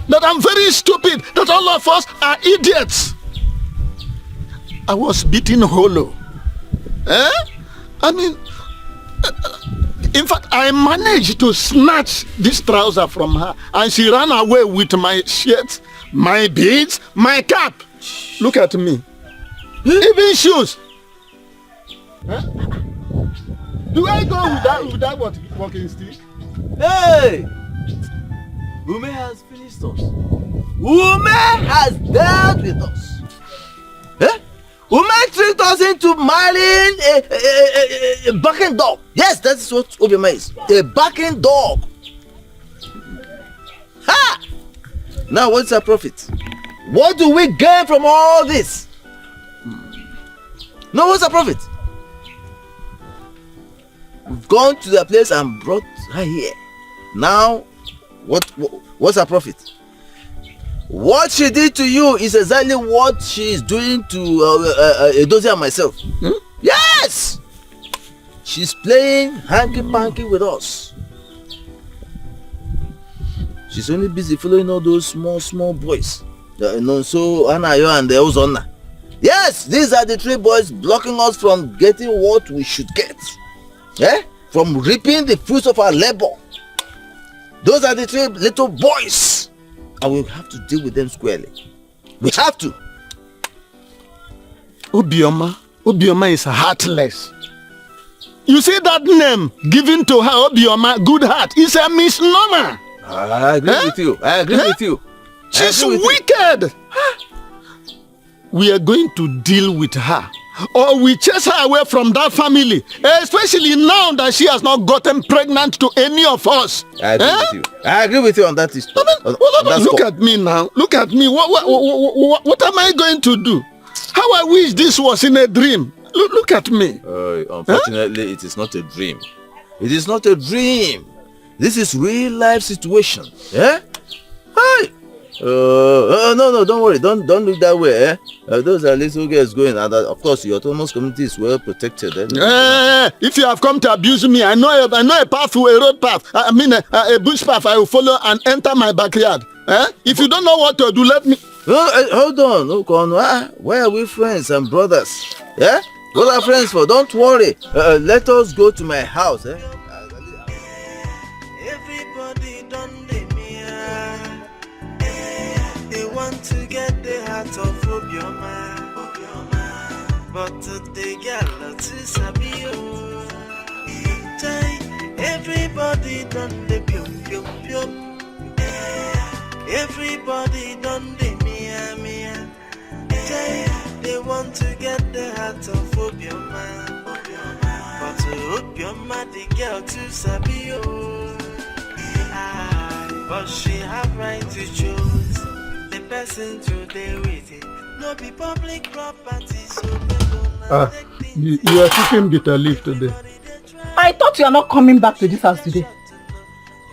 S5: that I'm very stupid, that all of us are idiots. I was beaten hollow. In fact, I managed to snatch this trouser from her, and she ran away with my shirt, my beads, my cap. Look at me. Even shoes. Do I go without walking stick?
S6: Hey! Ume has finished us. Ume has dealt with us. Ume tricked us into marrying a barking dog. Yes, that's what Obioma is. A barking dog. Ha! Now what's our profit? What do we gain from all this? No, what's our profit? We've gone to the place and brought her here. Now, what's her profit? What she did to you is exactly what she is doing to Edozie and myself. Yes! She's playing hanky-panky with us. She's only busy following all those small boys. So Anayo and the Ozonna. Yes, these are the three boys blocking us from getting what we should get. From reaping the fruits of our labor. Those are the three little boys. And we have to deal with them squarely. We have to.
S5: Obioma is heartless. You see that name given to her, Obioma, good heart, is a misnomer.
S6: I agree with you. I agree with you.
S5: She's wicked. We are going to deal with her, or we chase her away from that family, especially now that she has not gotten pregnant to any of us.
S6: I agree with you. I agree with you on that issue.
S5: Look at me now. Look at me. What am I going to do? How I wish this was in a dream. Look at me.
S6: Unfortunately, it is not a dream. It is not a dream. This is real life situation. Hey! No, don't worry. Don't look that way. Eh? Those are little girls going, and of course, your autonomous community is well protected.
S5: If you have come to abuse me, I know a path, a road path. I mean, a bush path. I will follow and enter my backyard. If you don't know what to do, let me.
S6: Hold on. Why are we friends and brothers? Yeah, what are friends for? Don't worry. Let us go to my house.
S12: Everybody done the mirror. They want to get the heart of Obioma. But they get a to Sabio. Everybody done the pium. Everybody done the mia. They want to get the heart of Obioma. But Obioma, the girl to Sabio. But she have right to choose the person to deal with it. No be public property, so
S5: You are taking bitter leaf today.
S3: I thought you are not coming back to this house today.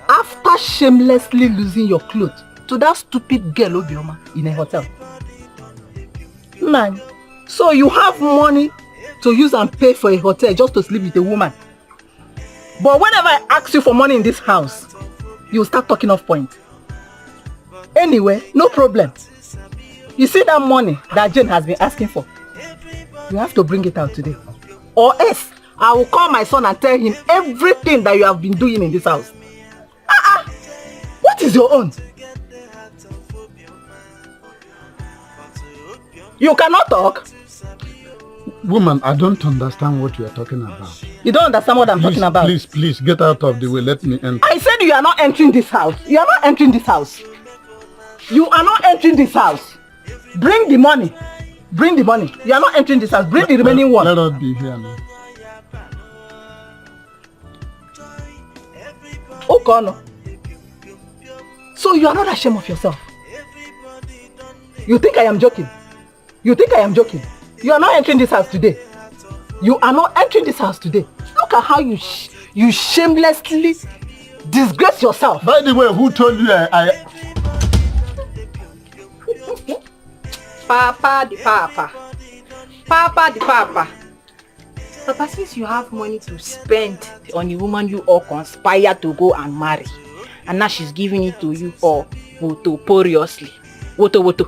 S3: After shamelessly losing your clothes to that stupid girl Obioma in a hotel. Man, so you have money to use and pay for a hotel just to sleep with a woman. But whenever I ask you for money in this house, you start talking off point. Anyway, no problem. You see that money that Jane has been asking for? You have to bring it out today. Or else, I will call my son and tell him everything that you have been doing in this house. What is your own? You cannot talk?
S5: Woman, I don't understand what you are talking about.
S3: You don't understand what I'm talking about?
S5: Please, get out of the way. Let me enter.
S3: I said you are not entering this house. You are not entering this house. You are not entering this house. Bring the money. Bring the money. You are not entering this house. Bring the remaining one.
S5: Let us be here now.
S3: Okay, no. So you are not ashamed of yourself. You think I am joking? You think I am joking? You are not entering this house today. You are not entering this house today. Look at how you shamelessly disgrace yourself.
S5: By the way, who told you I...
S14: Papa the papa. Papa the papa. Papa, since you have money to spend on a woman you all conspire to go and marry, and now she's giving it to you for votoporiously. Woto.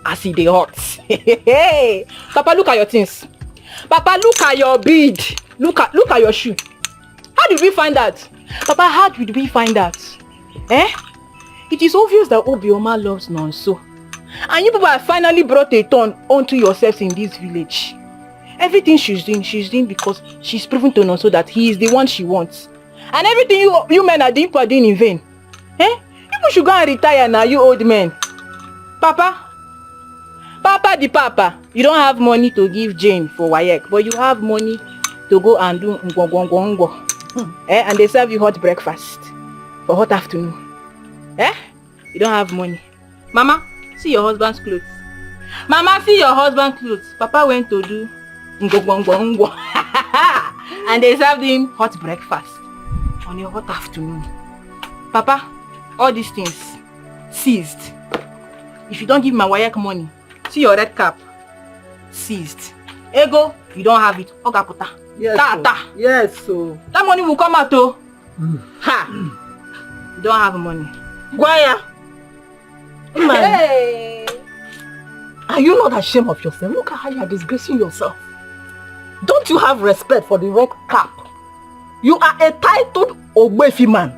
S14: As it dey hot. Papa, look at your things. Papa, look at your bead. Look at your shoe. How did we find that? Papa, how did we find that? It is obvious that Obioma loves Nonso. And you people have finally brought a turn onto yourselves in this village. Everything she's doing because she's proven to Nonso that he is the one she wants. And everything you men are doing in vain. People should go and retire now, you old men. Papa the papa, you don't have money to give Jane for Wayek, but you have money to go and do ngwangwangwangwa. And they serve you hot breakfast for hot afternoon. You don't have money. Mama, see your husband's clothes. Mama, see your husband's clothes. Papa went to do ngwangwangwangwa. And they served him hot breakfast on a hot afternoon. Papa, all these things seized. If you don't give my Wayek money, see your red cap seized. Ego, you don't have it. Ogaputa.
S3: Yes,
S14: Tata.
S3: Yes, so
S14: that money will come out too. Ha! You don't have money.
S3: Guaya. Hey. Are you not ashamed of yourself? Look at how you are disgracing yourself. Don't you have respect for the red cap? You are a titled Ogbefi man.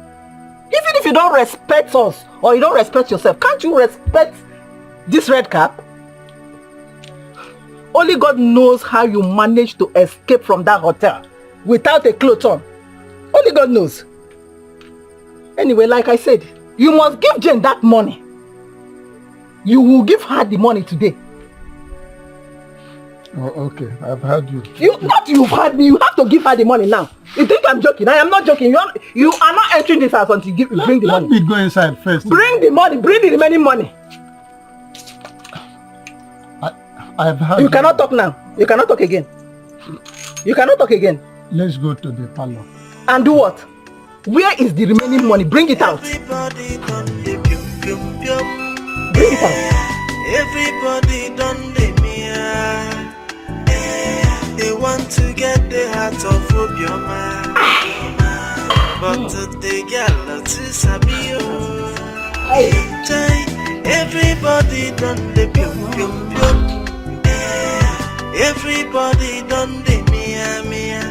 S3: Even if you don't respect us or you don't respect yourself, can't you respect this red cap? Only God knows how you managed to escape from that hotel without a cloth on. Only God knows. Anyway, like I said, you must give Jane that money. You will give her the money today.
S5: Oh, okay, I've heard you.
S3: You've heard me. You have to give her the money now. You think I'm joking? I am not joking. You are not entering this house until you bring the money.
S5: Let me go inside first.
S3: Bring the money. Bring the remaining money.
S5: I've heard
S3: you. Cannot talk now. You cannot talk again. You cannot talk again.
S5: Let's go to the parlor.
S3: And do what? Where is the remaining money? Bring it out.
S2: Bring it out.
S12: Everybody done the mia. They want to get the heart of Obioma. But the girl to Sabio. Everybody done the pium pium pium. Everybody done the mia mia.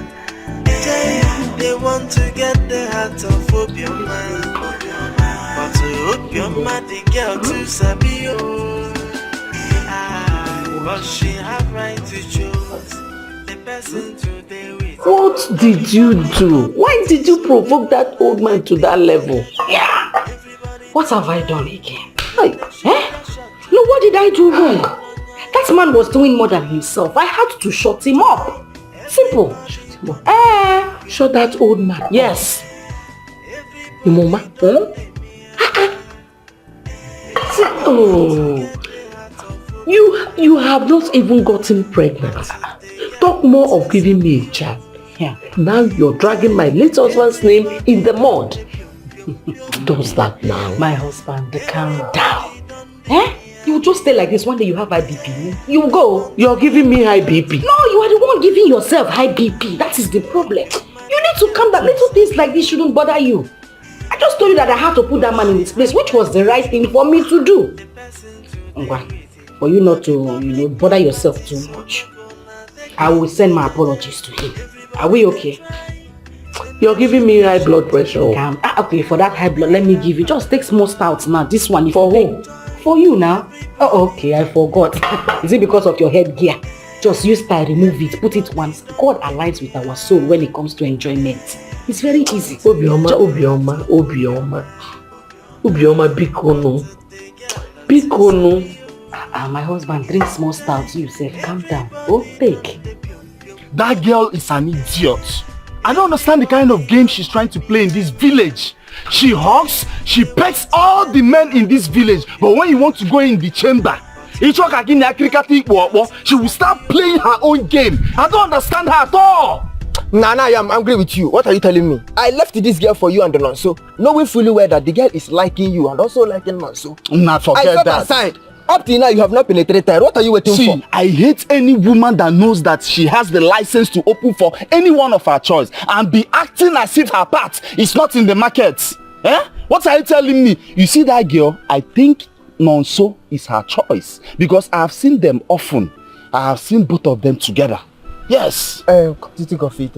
S12: They want to get the heart of Obioma. But to Obioma, the girl to Sabio. But she have right to choose the person to deal with.
S2: What did you do? Why did you provoke that old man to that level?
S3: Yeah. What have I done again? No, what did I do wrong? That man was doing more than himself. I had to shut him up. Simple.
S2: Shut him up. Shut that old man up.
S3: Yes.
S2: Mama? Oh. You have not even gotten pregnant. Talk more of giving me a child.
S3: Yeah.
S2: Now you're dragging my late husband's name in the mud. Don't start now.
S3: My husband, calm down. You just stay like this. One day you have high BP. You go.
S2: You're giving me high BP.
S3: No, you are the one giving yourself high BP. That is the problem. You need to calm down. Little things like this shouldn't bother you. I just told you that I had to put that man in his place, which was the right thing for me to do. For you not to, bother yourself too much. I will send my apologies to him. Are we okay?
S2: You're giving me high blood pressure.
S3: Okay, for that high blood, let me give you. Just take small stouts now. This one. For who? For you now. Oh, okay, I forgot. Is it because of your headgear? Just use style, remove it, put it once. God aligns with our soul when it comes to enjoyment. It's very easy.
S2: Obioma, bikono.
S3: My husband drinks small stouts. You say, calm down. Oh, take.
S13: That girl is an idiot. I don't understand the kind of game she's trying to play in this village. She hugs, she pecks all the men in this village. But when you want to go in the chamber, she will start playing her own game. I don't understand her at all.
S11: Nana, I am angry with you. What are you telling me? I left this girl for you and the Nonso, knowing fully well that the girl is liking you and also liking Nonso.
S13: Nah, forget that.
S11: Aside. Up till now, you have not penetrated. What are you waiting for?
S13: I hate any woman that knows that she has the license to open for any one of her choice and be acting as if her part is not in the market. What are you telling me? You see that girl? I think Nonso is her choice because I have seen them often. I have seen both of them together. Yes.
S11: To think of it,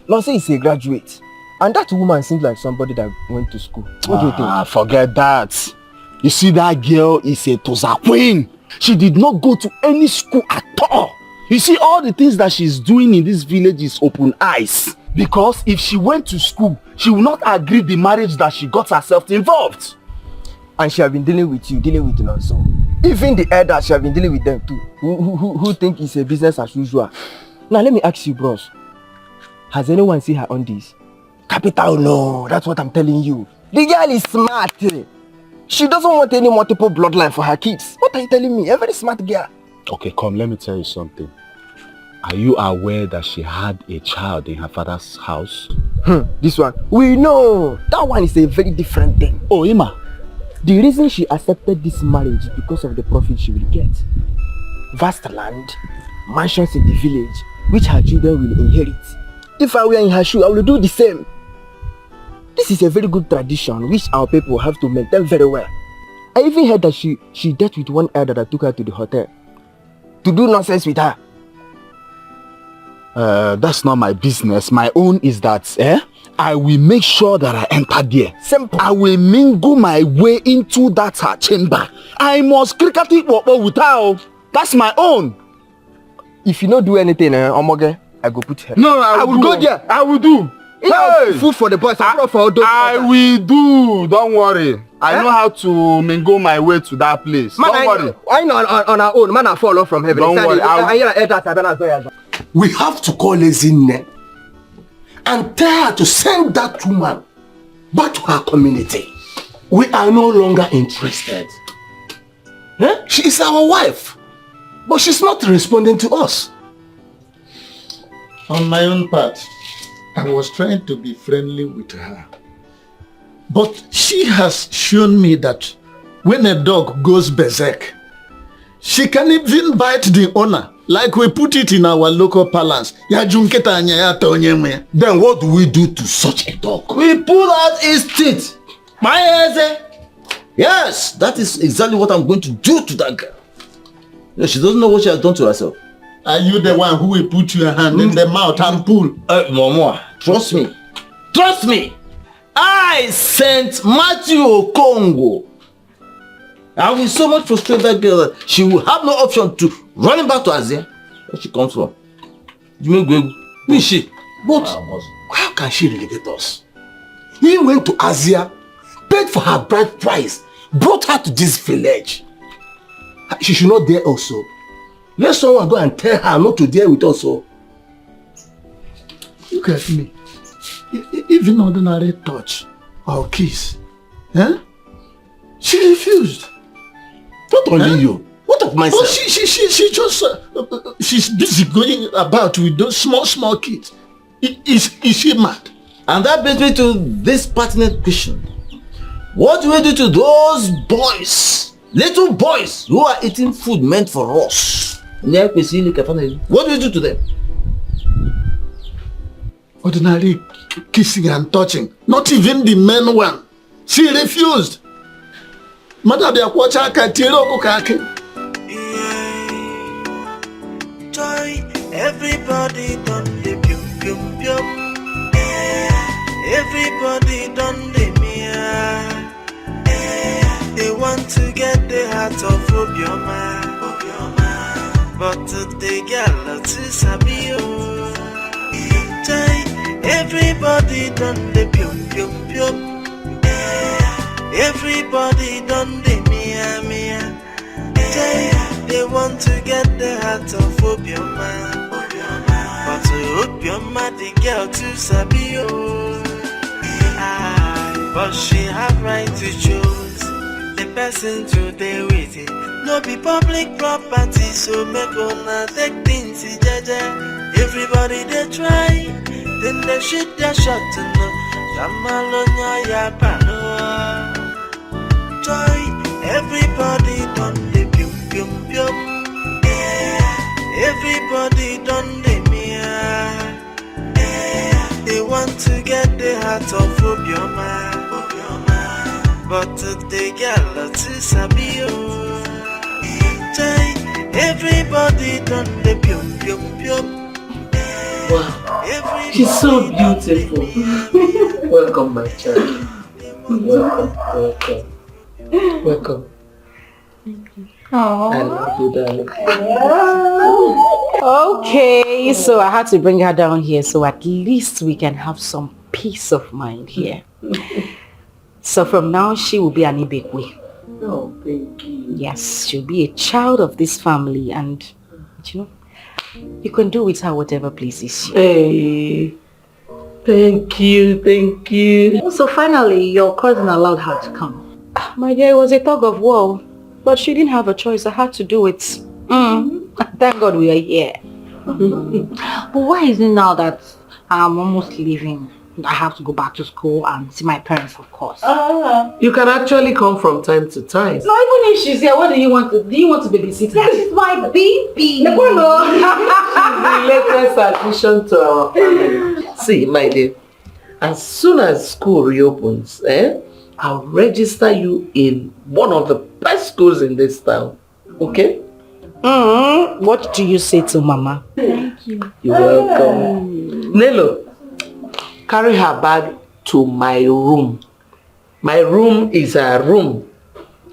S11: Nonso is a graduate. And that woman seems like somebody that went to school. What do you think?
S13: Forget that. You see, that girl is a Toza queen. She did not go to any school at all. You see, all the things that she's doing in this village is open eyes. Because if she went to school, she will not agree the marriage that she got herself involved.
S11: And she have been dealing with you, dealing with Nonso. Even the elders, she have been dealing with them too. Who think it's a business as usual. Now let me ask you, bros. Has anyone seen her on this? Capital no, that's what I'm telling you. The girl is smart. She doesn't want any multiple bloodline for her kids. What are you telling me? A very smart girl.
S13: Okay, come, let me tell you something. Are you aware that she had a child in her father's house?
S11: This one. We know. That one is a very different thing.
S13: Oh, Ima.
S11: The reason she accepted this marriage is because of the profit she will get. Vast land, mansions in the village, which her children will inherit. If I were in her shoe, I would do the same. This is a very good tradition which our people have to maintain very well. I even heard that she dealt with one elder that took her to the hotel to do nonsense with her.
S13: That's not my business. My own is that I will make sure that I enter there.
S11: Simple.
S13: I will mingle my way into that her chamber. I must cricket it with her. That's my own.
S11: If you don't do anything, Omoge, I go put her.
S13: No,
S11: I will go there.
S13: I will do.
S11: Hey! Food for the boys.
S13: I will do. Don't worry. I know how to mingle my way to that place.
S11: Man,
S13: don't worry.
S11: I know on our own. Man, I fall off from heaven.
S13: Don't worry.
S7: We have to call Ezine and tell her to send that woman back to her community. We are no longer interested. She is our wife, but she's not responding to us.
S5: On my own part, I was trying to be friendly with her. But she has shown me that when a dog goes berserk, she can even bite the owner, like we put it in our local parlance. Then
S7: what do we do to such a dog?
S6: We pull out his teeth. Yes, that is exactly what I'm going to do to that girl. No, she doesn't know what she has done to herself.
S5: Are you the one who will put your hand in the mouth and pull?
S6: Mama, trust me. Trust me. I sent Matthew Okongo. I will so much frustrate that girl that she will have no option to running back to Asia. Where she comes from.
S7: But how can she relate us? He went to Asia, paid for her bride price, brought her to this village. She should not dare also. Let someone go and tell her not to dare with us.
S5: Look at me. Even ordinary touch or kiss. She refused.
S7: Not only you. What of myself?
S5: Oh, she just she's busy going about with those small kids. Is she mad?
S6: And that brings me to this pertinent question. What do we do to those boys, little boys who are eating food meant for us? What do we do to them?
S5: Ordinary kissing and touching. Not even the men one. She refused. Everybody
S12: done the pium pium pium. Everybody done the mia. They want to get the heart of Obioma. But the girl to Sabio. Everybody done the pium pium pium. Everybody done the mia mia. They want to get the heart of Obioma. But to Obioma, the girl to Sabio. But she have right to choose the person to deal with it. No be public property, so make una take things jaja. Everybody they try, then they shoot their shot to know. Jamalonya ya pano. Joy, everybody done the pium pium pium. Everybody done the mia. They want to get the heart of Obioma. But the girl to Sabio. Everybody done the pium pium pium.
S2: Wow, she's so beautiful. Welcome, my child. Welcome.
S14: Oh.
S2: I love you, darling.
S14: Okay, so I had to bring her down here so at least we can have some peace of mind here. So from now, she will be an Ibekwe.
S2: Oh, thank you.
S14: Yes, she'll be a child of this family and, you know, you can do with her whatever pleases you.
S2: Hey, thank you, thank you.
S3: So finally, your cousin allowed her to come.
S14: My dear, it was a tug of war, but she didn't have a choice. I had to do it. Thank God we are here.
S3: But why is it now that I'm almost leaving? I have to go back to school and see my parents, of course.
S2: You can actually come from time to time.
S3: No, even if she's here, what do you want to babysit? Yes, she's my baby.
S2: She's the latest addition to our family. See, my dear, as soon as school reopens, I'll register you in one of the best schools in this town. Okay?
S14: What do you say to Mama?
S3: Thank you.
S2: You're welcome. Nelo, carry her bag to my room. My room is her room.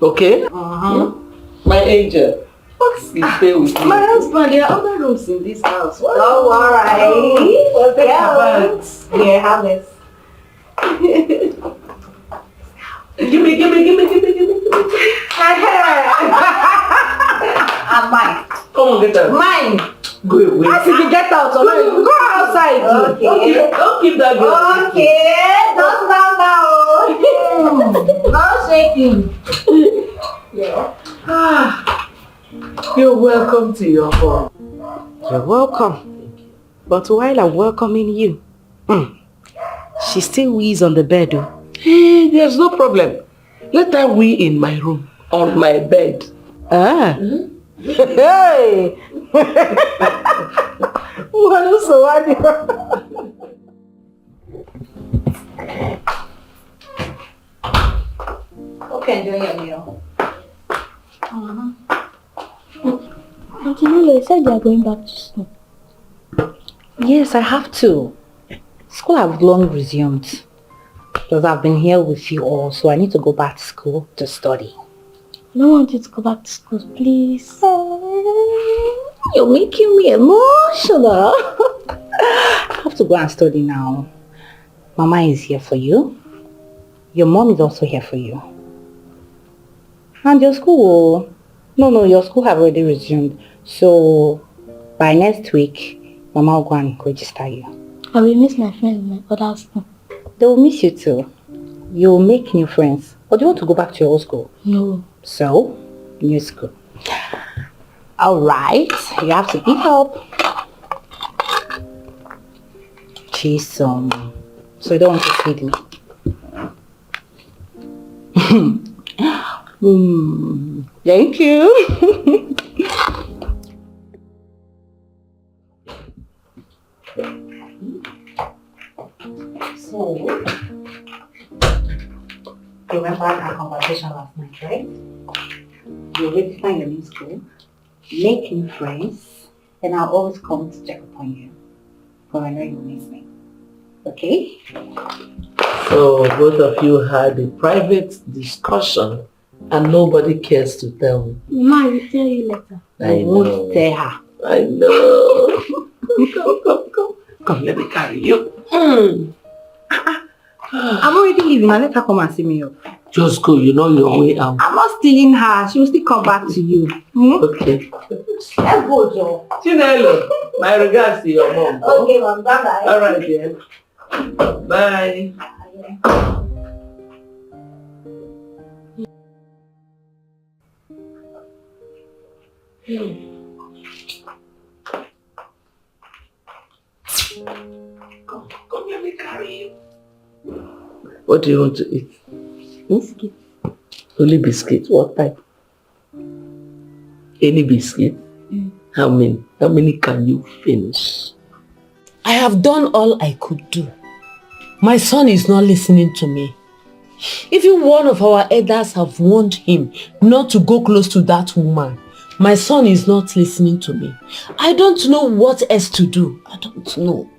S2: Okay? My angel. Please stay with me.
S3: My husband, there are other rooms in this house.
S14: Oh, alright.
S3: Well, take your bags. Here, have this.
S2: Give me.
S3: And mine.
S2: Come on, get out.
S3: Mine.
S2: Go away.
S3: How did you get out? Go outside. Okay.
S2: Don't keep that girl.
S3: Okay. Don't stand now. No shaking.
S2: Yeah. You're welcome to your home.
S14: You're welcome. But while I'm welcoming you, she still wheezes on the bed.
S2: Hey, there's no problem. Let her wee in my room. On my bed.
S3: Ah. Hey! Okay, enjoy your meal.
S15: Auntie Nolo, you said you are going back to school.
S14: Yes, I have to. School have long resumed. Because I've been here with you all, so I need to go back to school to study.
S15: I don't want you to go back to school, please.
S14: You're making me emotional. I have to go and study now. Mama is here for you. Your mom is also here for you. And your school, no, your school have already resumed. So by next week, Mama will go and register you.
S15: I will miss my friends in my other school.
S14: They will miss you too. You'll make new friends. Or do you want to go back to your old school?
S15: No.
S14: So, new school. Alright, you have to eat up. Cheese some. So you don't want to feed me. Thank you. So, you remember our conversation last night, right? You already find a new school, make new friends, and I'll always come to check upon you. But I know you miss me. Okay?
S2: So both of you had a private discussion and nobody cares to tell me.
S15: Mama, I will tell you later.
S2: I
S14: won't tell her.
S2: I know. Come. Come, let me carry you.
S14: I'm already leaving. Now let her come and see me up.
S2: Just go, you know your way out.
S14: I'm not stealing her. She will still come back to you.
S2: Okay.
S14: Let's go, Joe.
S2: Chinelo, my regards to your mom.
S14: Okay, mom. Bye-bye.
S2: All right, dear. Bye. Come, let me carry you. What do you want to eat?
S15: Biscuit.
S2: Only biscuit. What type? Any biscuit? How many? How many can you finish?
S10: I have done all I could do. My son is not listening to me. Even one of our elders have warned him not to go close to that woman. My son is not listening to me. I don't know what else to do. I don't know.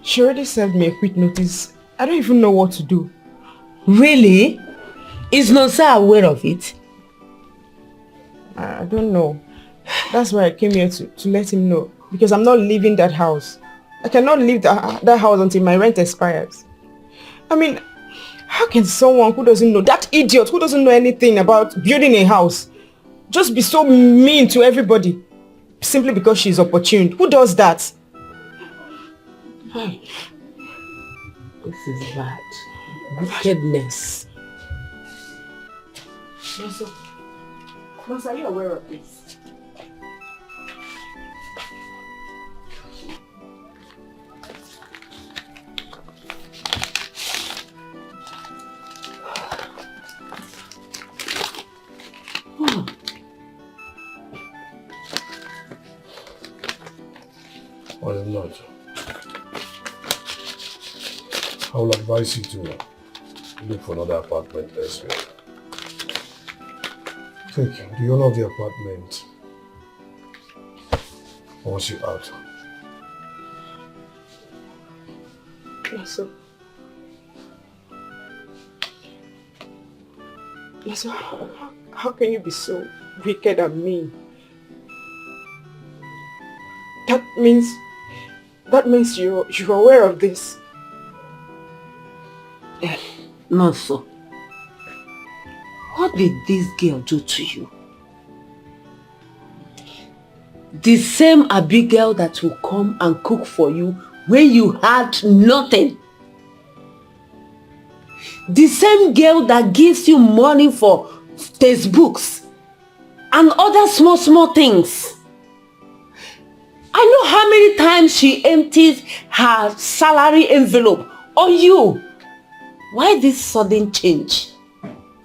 S8: She already sent me a quick notice. I don't even know what to do.
S10: Really? Is Nonsa aware of it?
S8: I don't know. That's why I came here to let him know. Because I'm not leaving that house. I cannot leave that house until my rent expires. I mean, how can someone who doesn't know, that idiot who doesn't know anything about building a house, just be so mean to everybody simply because she's opportune? Who does that?
S10: This is bad. Wickedness.
S8: Rosa, are you aware of this?
S9: Or not. I will advise you to look for another apartment elsewhere. Take the owner of the apartment wants you out.
S8: Lasso, how can you be so wicked and mean? That means you're aware of this.
S10: Not so. What did this girl do to you? The same Abigail that will come and cook for you when you had nothing. The same girl that gives you money for textbooks and other small things. I know how many times she empties her salary envelope on you. Why this sudden change?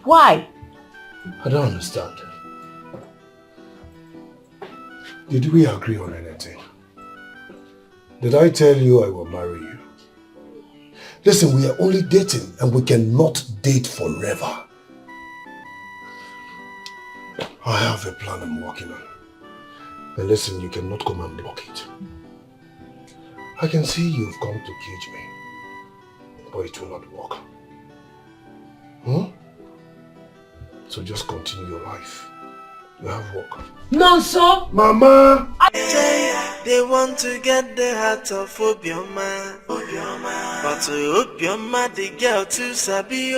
S10: Why?
S9: I don't understand.
S7: Did we agree on anything? Did I tell you I will marry you? Listen, we are only dating and we cannot date forever. I have a plan I'm working on. And listen, you cannot come and block it. I can see you've come to cage me, but it will not work. So just continue your life. You have work.
S2: Nonso!
S7: Mama!
S12: They want to get the heart of Obioma. But to Obioma, the girl too sabi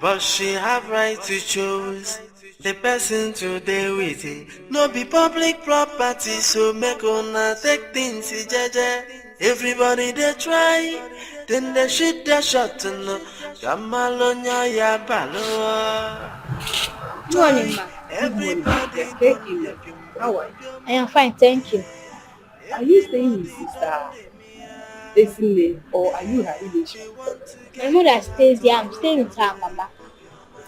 S12: but she have right to choose the person to deal with it. No be public property, so make una take things jeje. Everybody they try, then they shoot their shot to no. Kamalonya ya balo.
S15: Morning, ma.
S8: Everybody, thank you. How are you?
S15: I am fine, thank you.
S8: Are you staying with sister Esile or are you her relation?
S15: My mother stays here. I'm staying with her, Mama.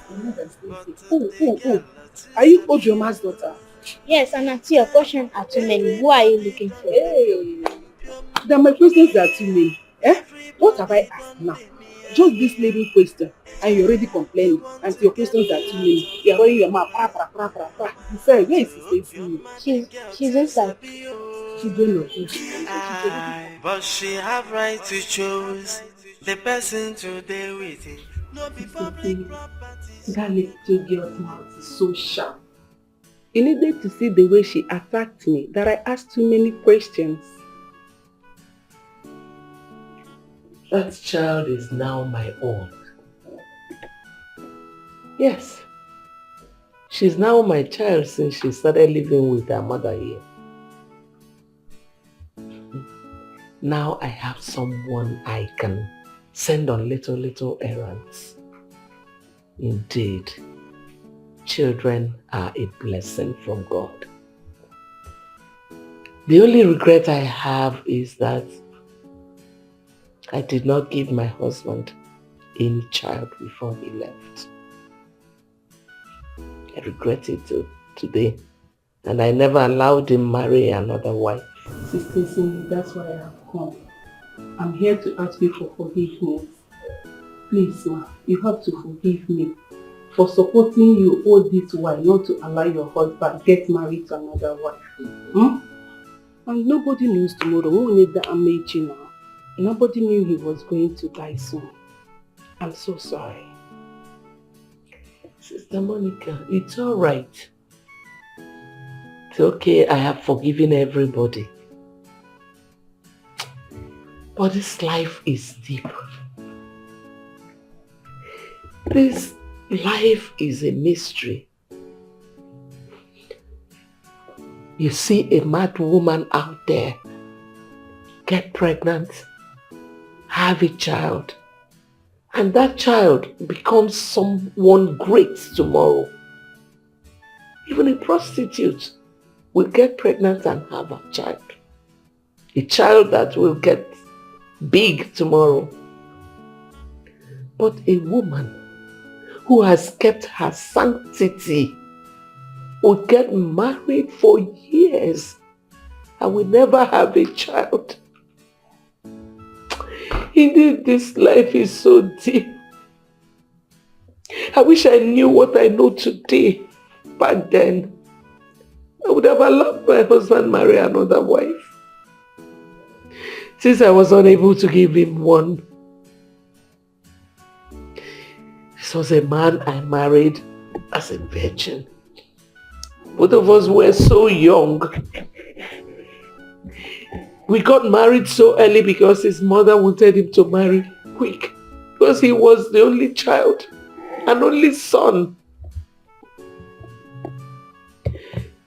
S8: Your mother stays here. Oh. Are you Ojoma's daughter?
S15: Yes, and Auntie, your questions are too many. Who are you looking for?
S8: Hey, then my questions are too many. What have I asked now? Just this little question, and you're already complaining, and your questions are too many. You're running your mouth. Besides, where is she staying?
S15: She's inside.
S8: She don't know.
S12: But she have right to choose the person to deal with it. No be public property.
S2: That little girl's mouth is so sharp. You needed to see the way she attacked me, that I asked too many questions. That child is now my own. Yes. She's now my child since she started living with her mother here. Now I have someone I can send on little errands. Indeed, children are a blessing from God. The only regret I have is that I did not give my husband any child before he left. I regret it today, and I never allowed him marry another wife.
S8: Sister Cindy, that's why I have come. I'm here to ask you for forgiveness. Please, ma, you have to forgive me for supporting you all this while not to allow your husband get married to another wife. And nobody knows tomorrow. We need that Amechi now. Nobody knew he was going to die soon. I'm so sorry.
S2: Sister Monica, it's all right. It's okay, I have forgiven everybody. But this life is deep. This life is a mystery. You see a mad woman out there get pregnant, have a child, and that child becomes someone great tomorrow. Even a prostitute will get pregnant and have a child. A child that will get big tomorrow. But a woman who has kept her sanctity will get married for years and will never have a child. Indeed, this life is so deep. I wish I knew what I know today. Back then, I would have allowed my husband marry another wife. Since I was unable to give him one. This was a man I married as a virgin. Both of us were so young. We got married so early because his mother wanted him to marry quick. Because he was the only child, an only son.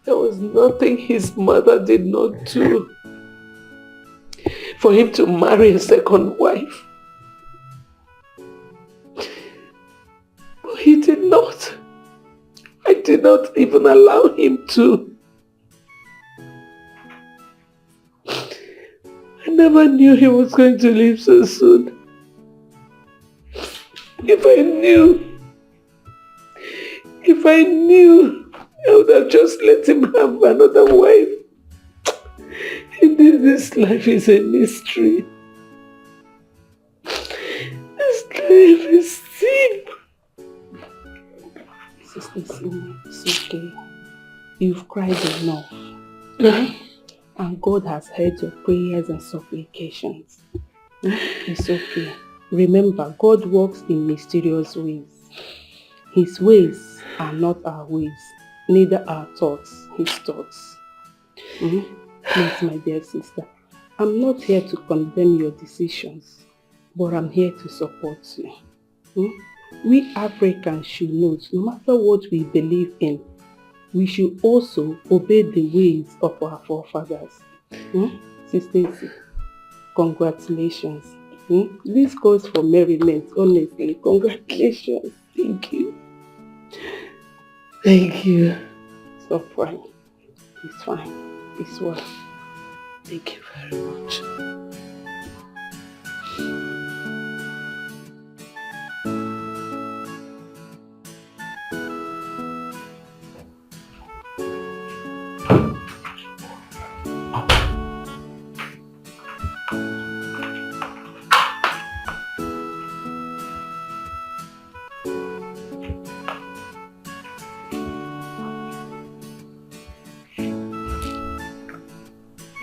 S2: There was nothing his mother did not do for him to marry a second wife. But he did not. I did not even allow him to. I never knew he was going to leave so soon. If I knew, If I knew, I would have just let him have another wife. Indeed, this life is a mystery. This life is deep.
S10: Sister Simi, it's okay. You've cried enough. And God has heard your prayers and supplications. It's okay. Remember, God works in mysterious ways. His ways are not our ways, neither our thoughts, his thoughts. Please, my dear sister, I'm not here to condemn your decisions, but I'm here to support you. We Africans should know, no matter what we believe in, we should also obey the ways of our forefathers. Sister, congratulations. This calls for merriment, honestly. Congratulations. Thank you.
S2: Thank you.
S10: Stop crying. It's fine. It's well.
S2: Thank you very much.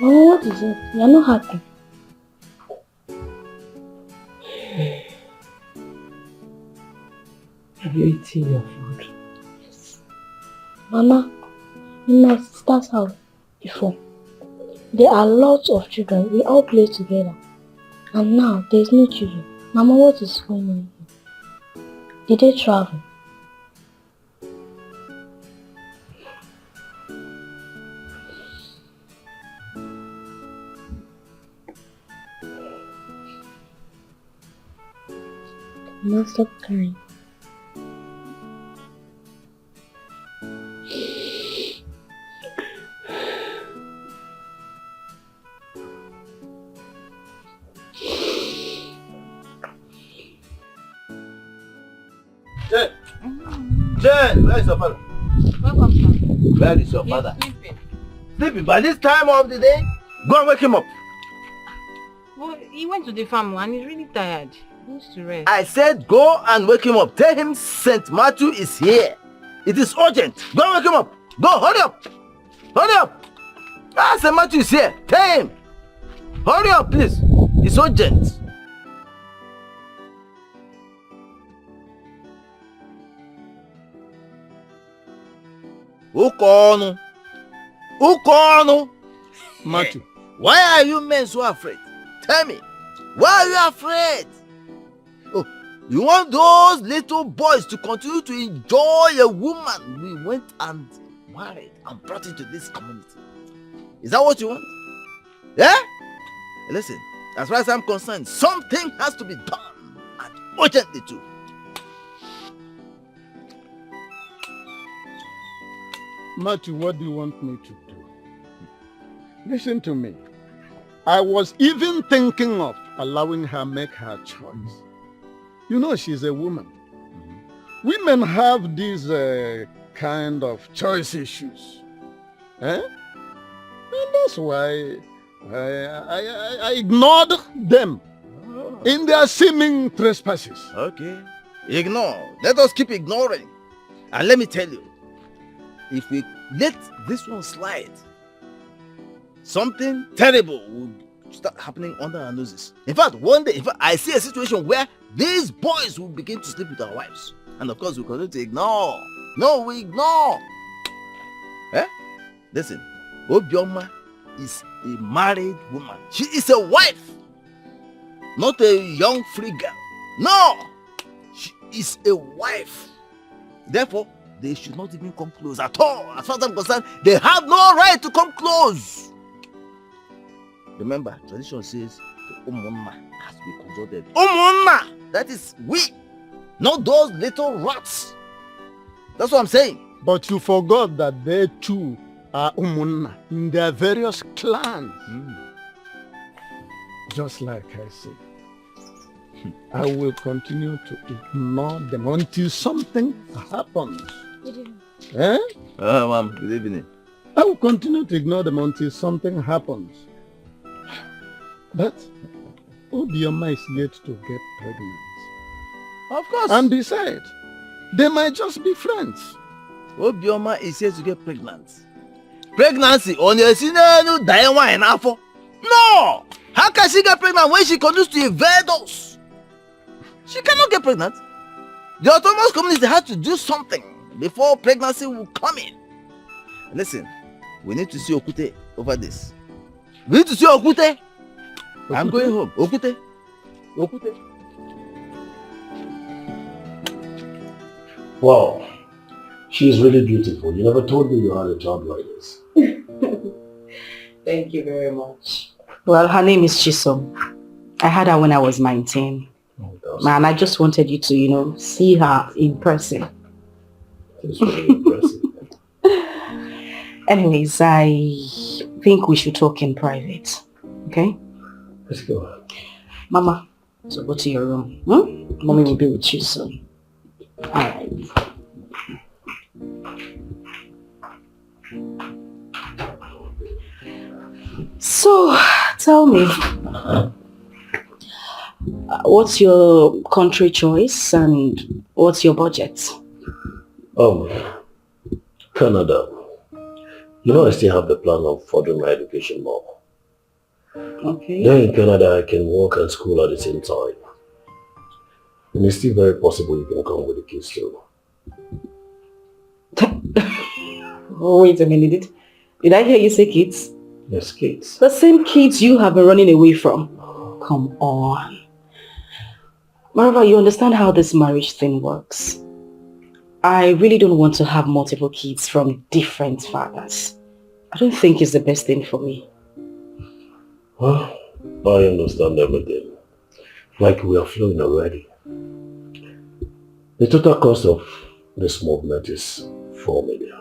S15: Mama, what is it? You're not happy.
S2: Have you eaten your food?
S15: Yes. Mama, in my sister's house before, there are lots of children. We all play together. And now there's no children. Mama, what is going on here? Did they travel? Mama, stop crying.
S6: Jen, where is your father?
S14: Welcome, sir.
S6: Where is your father?
S14: He's sleeping.
S6: Sleeping by this time of the day? Go and wake him up.
S14: Well, he went to the farm and he's really tired. He needs to rest.
S6: I said go and wake him up. Tell him St. Matthew is here. It is urgent. Go and wake him up. Go, hurry up. Hurry up. St. Matthew is here. Tell him. Hurry up, please. It's urgent. Ukonu.
S7: Matthew.
S6: Why are you men so afraid? Tell me. Why are you afraid? Oh, you want those little boys to continue to enjoy a woman we went and married and brought into this community? Is that what you want? Yeah? Listen, as far as I'm concerned, something has to be done, and urgently too.
S5: Matthew, what do you want me to do? Listen to me. I was even thinking of allowing her make her choice. You know, she's a woman. Women have these kind of choice issues. And that's why I ignored them in their seeming trespasses.
S6: Okay. Ignore. Let us keep ignoring. And let me tell you, if we let this one slide, something terrible will start happening under our noses. In fact, one day, I see a situation where these boys will begin to sleep with our wives. And of course, we continue to ignore. No, we ignore. Eh? Listen, Obioma is a married woman. She is a wife, not a young free girl. No, she is a wife. Therefore, they should not even come close at all. As far as I'm concerned, they have no right to come close. Remember, tradition says the Umunna has to be consulted. Umunna! That is we, not those little rats. That's what I'm saying.
S5: But you forgot that they too are Umunna in their various clans. Just like I said, I will continue to ignore them until something happens.
S15: Did
S5: Eh?
S6: Ma'am, good evening.
S5: I will continue to ignore them until something happens. But Obioma is yet to get pregnant.
S6: Of course.
S5: And besides, they might just be friends.
S6: Obioma is yet to get pregnant. Pregnancy on a sinenu diana and afo. No! How can she get pregnant when she continues to evade us? She cannot get pregnant. The autonomous community has to do something before pregnancy will come in. Listen, we need to see Okute over this. We need to see Okute. I'm going home. Okute. Okute.
S9: Wow. She is really beautiful. You never told me you had a job like this.
S10: Thank you very much. Well, her name is Chisom. I had her when I was 19. Man, I just wanted you to, see her in person.
S9: It's really impressive.
S10: Anyways, I think we should talk in private. Okay?
S9: Let's go.
S10: Mama, so go to your room. Mommy will be with you soon. Alright. So, tell me, what's your country choice and what's your budget?
S9: Canada. You know I still have the plan of furthering my education more.
S10: Okay.
S9: Then in Canada I can work and school at the same time. And it's still very possible you can come with the kids too.
S10: Wait a minute. Did I hear you say kids?
S9: Yes, kids.
S10: The same kids you have been running away from. Come on. Marva, you understand how this marriage thing works. I really don't want to have multiple kids from different fathers. I don't think it's the best thing for me.
S9: Well, I understand everything. Like we are flowing already. The total cost of this movement is 4 million.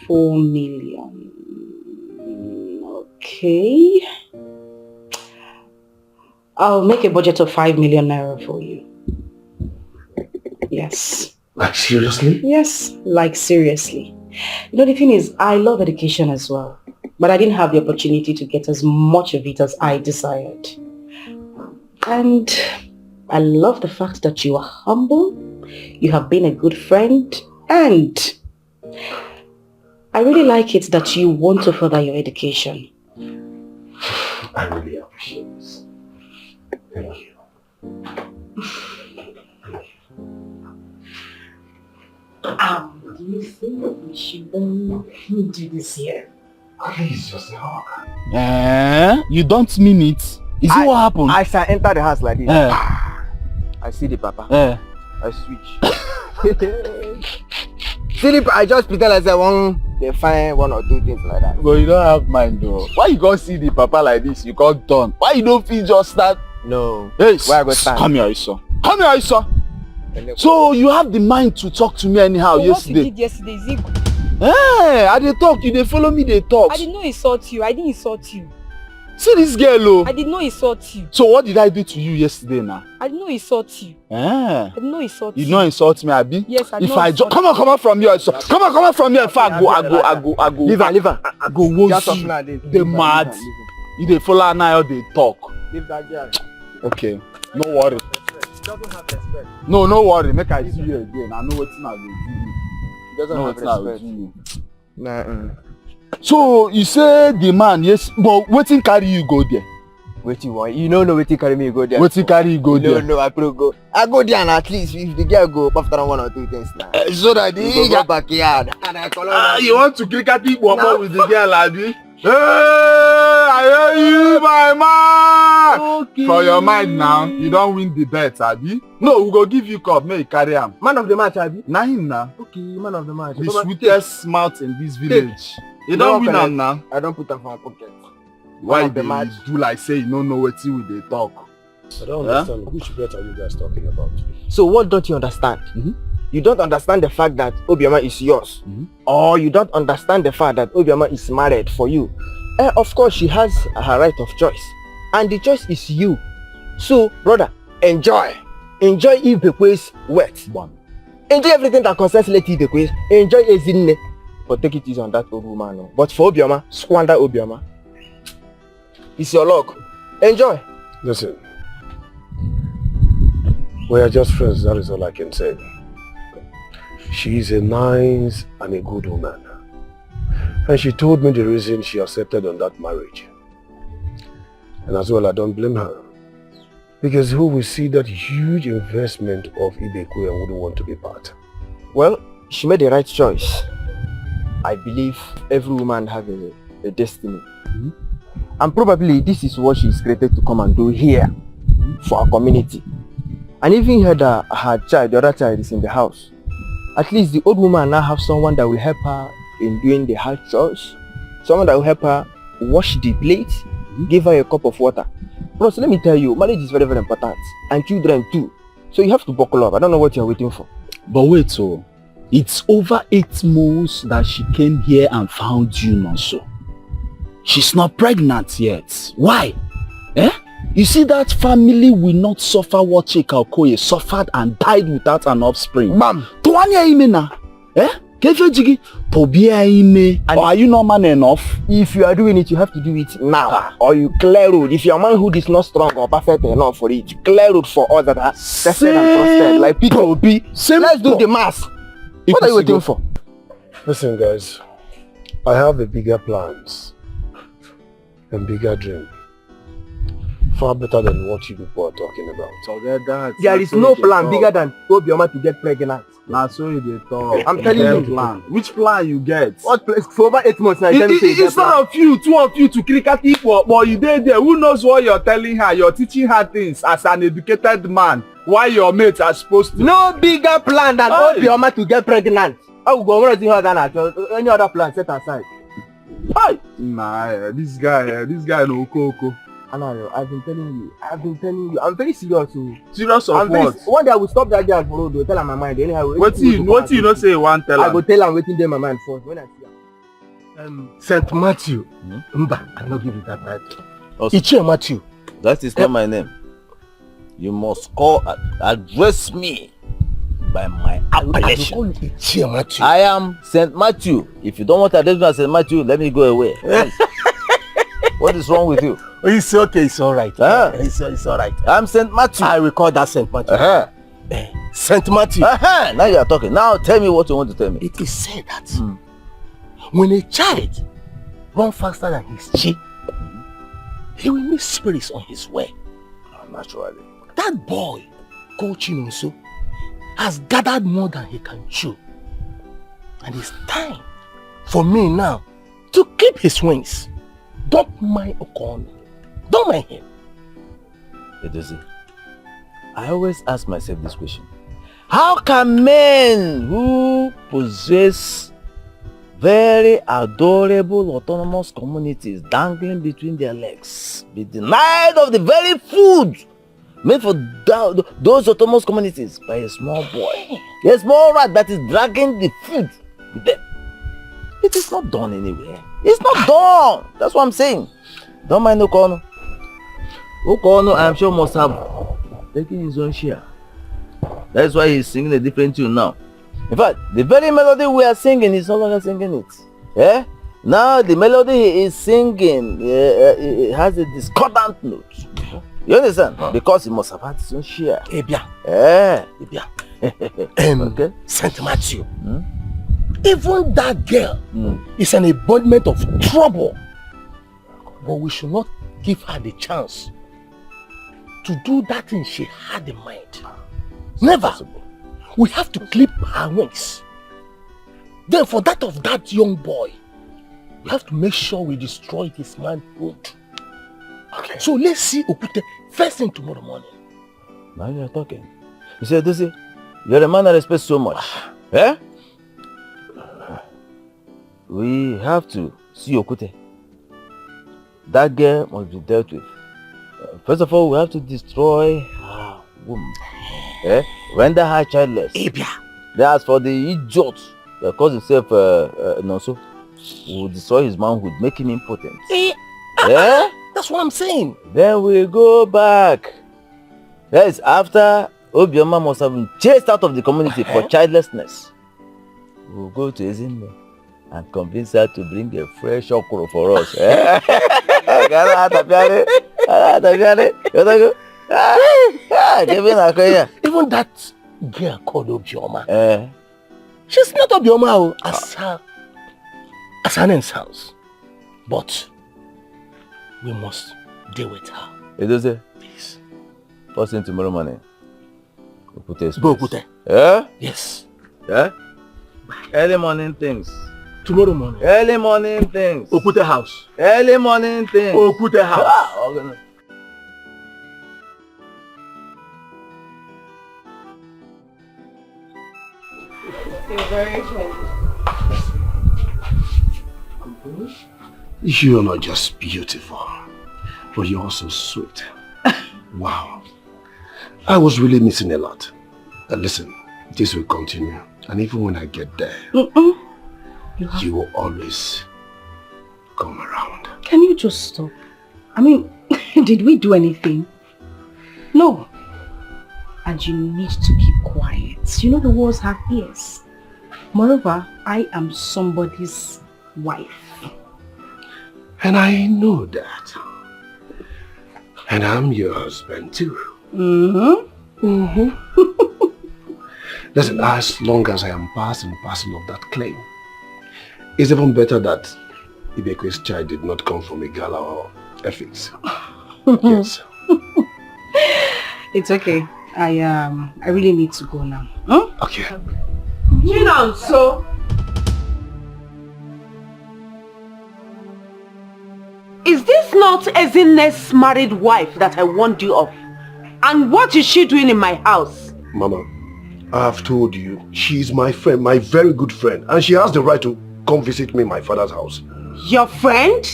S10: 4 million. Okay. I'll make a budget of 5 million naira for you. Yes.
S9: Like seriously?
S10: Yes, like seriously. The thing is, I love education as well. But I didn't have the opportunity to get as much of it as I desired. And I love the fact that you are humble, you have been a good friend, and I really like it that you want to further your education.
S9: I really appreciate this. Thank you.
S10: Do you think we should do this here?
S9: Please, just a hug.
S13: You don't mean it? Is it what happened?
S11: I shall enter the house like this. I see the papa. I switch. Philip, I just pretend as I want to find one or two things like that.
S13: But you don't have mind though. Why you go see the papa like this? You can't turn. Why you don't feel just start?
S11: No.
S13: Hey,
S11: where I go stand?
S13: Come here, Isa. Come here, Isa. So you have the mind to talk to me anyhow yesterday?
S8: What you did yesterday is it good?
S13: I dey talk, you dey follow me, they talk.
S8: I did not insult you. I didn't insult you.
S13: See this girl, oh.
S8: I did not insult you.
S13: So what did I do to you yesterday now?
S8: I did not insult you. I did not insult you.
S13: You don't insult me, Abi?
S8: Yes, I did
S13: if
S8: not
S13: I
S8: insult
S13: come on from here. So, come on from here. If I go.
S11: Leave her.
S13: I go wound you. They mad. You dey follow now, they talk.
S11: Leave that girl.
S13: Okay, no worry.
S11: Doesn't have respect.
S13: No worry. Make I see you again. I know what's not going to do you.
S11: Doesn't have respect. Nah.
S13: So you say the man, yes, but wetin carry you go there?
S11: Wetin want? You don't know wetin carry me go there.
S13: Wetin carry you go there?
S11: No, I pro go. I go there and at least if the girl go after one or two things now.
S13: So that
S11: you go backyard and I collect.
S13: You want to cricket it with the girl, Abi? Hey, I hear you, my man. Okay. For your mind now, you don't win the bet, Abi. No, we go give you cup, make you carry him.
S11: Man of the match, Abi.
S13: Na him now.
S11: Okay, man of the match.
S13: The sweetest mouth in this village. You don't win am now.
S11: I don't put am for my pocket.
S13: Why you do like say you don't know wetin we dey talk?
S9: I don't understand. Which bet are you guys talking about?
S11: So what don't you understand? You don't understand the fact that Obioma is yours. Or you don't understand the fact that Obioma is married for you. Of course, she has her right of choice. And the choice is you. So, brother, enjoy. Enjoy Ibekwe's wet. Enjoy everything that concerns Lady Ibekwe. Enjoy Ezinne. But take it easy on that old woman. No. But for Obioma, squander Obioma. It's your luck. Enjoy.
S9: Listen. We are just friends, that is all I can say. She is a nice and a good woman. And she told me the reason she accepted on that marriage. And as well, I don't blame her. Because who will see that huge investment of Ibekwe and wouldn't want to be part?
S11: Well, she made the right choice. I believe every woman has a destiny. Mm-hmm. And probably this is what she's created to come and do here for our community. And even heard that her child, the other child, is in the house. At least the old woman now have someone that will help her in doing the hard chores. Someone that will help her wash the plate, give her a cup of water. Bros, let me tell you, marriage is very, very important. And children too. So you have to buckle up. I don't know what you're waiting for.
S13: But wait, so it's over 8 months that she came here and found you, Nonso. She's not pregnant yet. Why? Eh? You see, that family will not suffer what Chika Okoye suffered and died without an offspring.
S11: Ma'am.
S13: Tuanya ime na? Eh? Kefe jigi? Tobia ime. Or are you not man enough?
S11: If you are doing it, you have to do it now. Or you clear road. If your manhood is not strong or perfect enough for it, clear road for us that are tested and trusted. Like Peter Obi. Let's do the mass. What are you waiting for?
S9: Listen, guys. I have a bigger plans. And bigger dream. Far better than what you people are talking about.
S11: Forget that. There is no plan bigger than Obioma to get pregnant.
S13: That's so you talk.
S11: I'm telling you.
S13: Plan. Which plan you get?
S11: What place? For over 8 months now.
S13: It's not of you, 2 of you to cricket equal. But you did there. Who knows what you're telling her? You're teaching her things as an educated man. Why your mates are supposed to.
S11: No bigger plan than Obioma to get pregnant. I will go on any other plan set aside.
S13: Hi. Nah, this guy no Oko.
S11: Anayo, I've been telling you. I'm very serious.
S13: Serious of what?
S11: One day I will stop that guy for road. Tell him my mind. Anyhow,
S13: what you not say one tell him?
S11: I go tell him waiting there my mind first. When I see
S7: him. Saint Matthew. Mba, I not give you that title.
S6: Also,
S7: Matthew.
S6: That is not my name. You must address me by my appellation. I am Saint Matthew. If you don't want to address me as Saint Matthew, let me go away. What is wrong with you?
S7: It's okay, it's alright. It's alright.
S6: I'm Saint Matthew.
S7: I will call that Saint Matthew. Saint Matthew.
S6: Now you are talking. Now tell me what you want to tell me.
S7: It is said that when a child runs faster than his chief, he will meet spirits on his way.
S6: Naturally.
S7: That boy, coaching also, has gathered more than he can chew. And it's time for me now to clip his wings. Don't mind Okon. Don't mind him.
S6: Edozi, I always ask myself this question. How can men who possess very adorable autonomous communities dangling between their legs be denied of the very food made for those autonomous communities by a small boy? A small rat that is dragging the food with them. It is not done anywhere. It's not done. That's what I'm saying. Don't mind Okono. Okono, I am sure, must have taken his own share. That's why he's singing a different tune now. In fact, the very melody we are singing, he's no longer singing it. Yeah? Now the melody he is singing it has a discordant note. You understand? Because he must have had his own share.
S7: Ebia.
S6: Okay.
S7: Saint Matthew. Even that girl is an embodiment of trouble. But we should not give her the chance to do that thing she had in mind. Never. We have to clip her wings. Then for that of that young boy, we have to make sure we destroy his manhood. Okay. So let's see Okute first thing tomorrow morning.
S6: Now you are talking. You see, Edozi, you're a man I respect so much. Eh? We have to see Okute. That girl must be dealt with. First of all, we have to destroy her womb. Render her childless. As for the idiot that calls himself Nonso, we will destroy his manhood, make him impotent.
S7: That's what I'm saying.
S6: Then we go back. Yes, after Obioma must have been chased out of the community for childlessness. We'll go to Ezinne and convince her to bring a fresh okro for us.
S9: Even that girl called Obioma. She's not Obioma as her name's house. But we must deal with her.
S6: Edoze,
S9: please.
S6: First thing tomorrow morning.
S9: Go Okute.
S6: Yeah?
S9: Yes.
S6: Yeah? Early morning things.
S9: Tomorrow morning.
S6: Early morning things.
S9: Okute house.
S6: Early morning things.
S9: Okute house.
S6: Ah,
S14: You're very funny.
S9: You're not just beautiful, but you're also sweet. Wow. I was really missing a lot. Listen, this will continue. And even when I get there, you will always come around.
S14: Can you just stop? I mean, did we do anything? No. And you need to keep quiet. You know the walls have ears. Moreover, I am somebody's wife.
S9: And I know that. And I'm your husband too. Listen, as long as I am part and parcel of that claim, it's even better that Ibekwe's child did not come from a gala or ethics. Yes.
S14: It's okay. I really need to go now.
S9: Okay.
S2: So is this not Ezinne's married wife that I warned you of? And what is she doing in my house?
S9: Mama, I have told you, she's my friend, my very good friend, and she has the right to come visit me in my father's house.
S2: Your friend?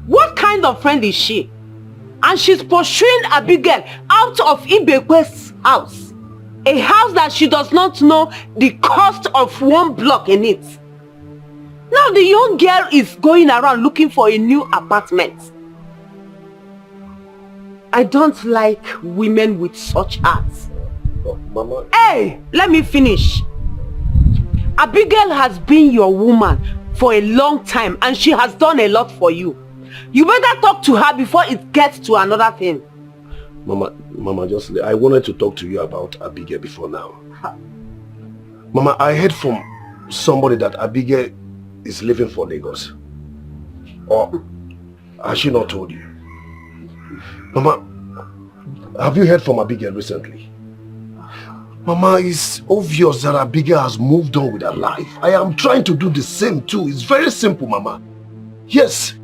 S2: What kind of friend is she? And she's pursuing Abigail out of Ibekwe's house. A house that she does not know the cost of one block in it. Now the young girl is going around looking for a new apartment. I don't like women with such hearts.
S9: Oh, Mama.
S2: Hey, let me finish. Abigail has been your woman for a long time and she has done a lot for you. You better talk to her before it gets to another thing.
S9: Mama, just I wanted to talk to you about Abigail before now. Mama, I heard from somebody that Abigail is leaving for Lagos. Or has she not told you? Mama, have you heard from Abigail recently? Mama, it's obvious that Abigail has moved on with her life. I am trying to do the same too. It's very simple, Mama. Yes.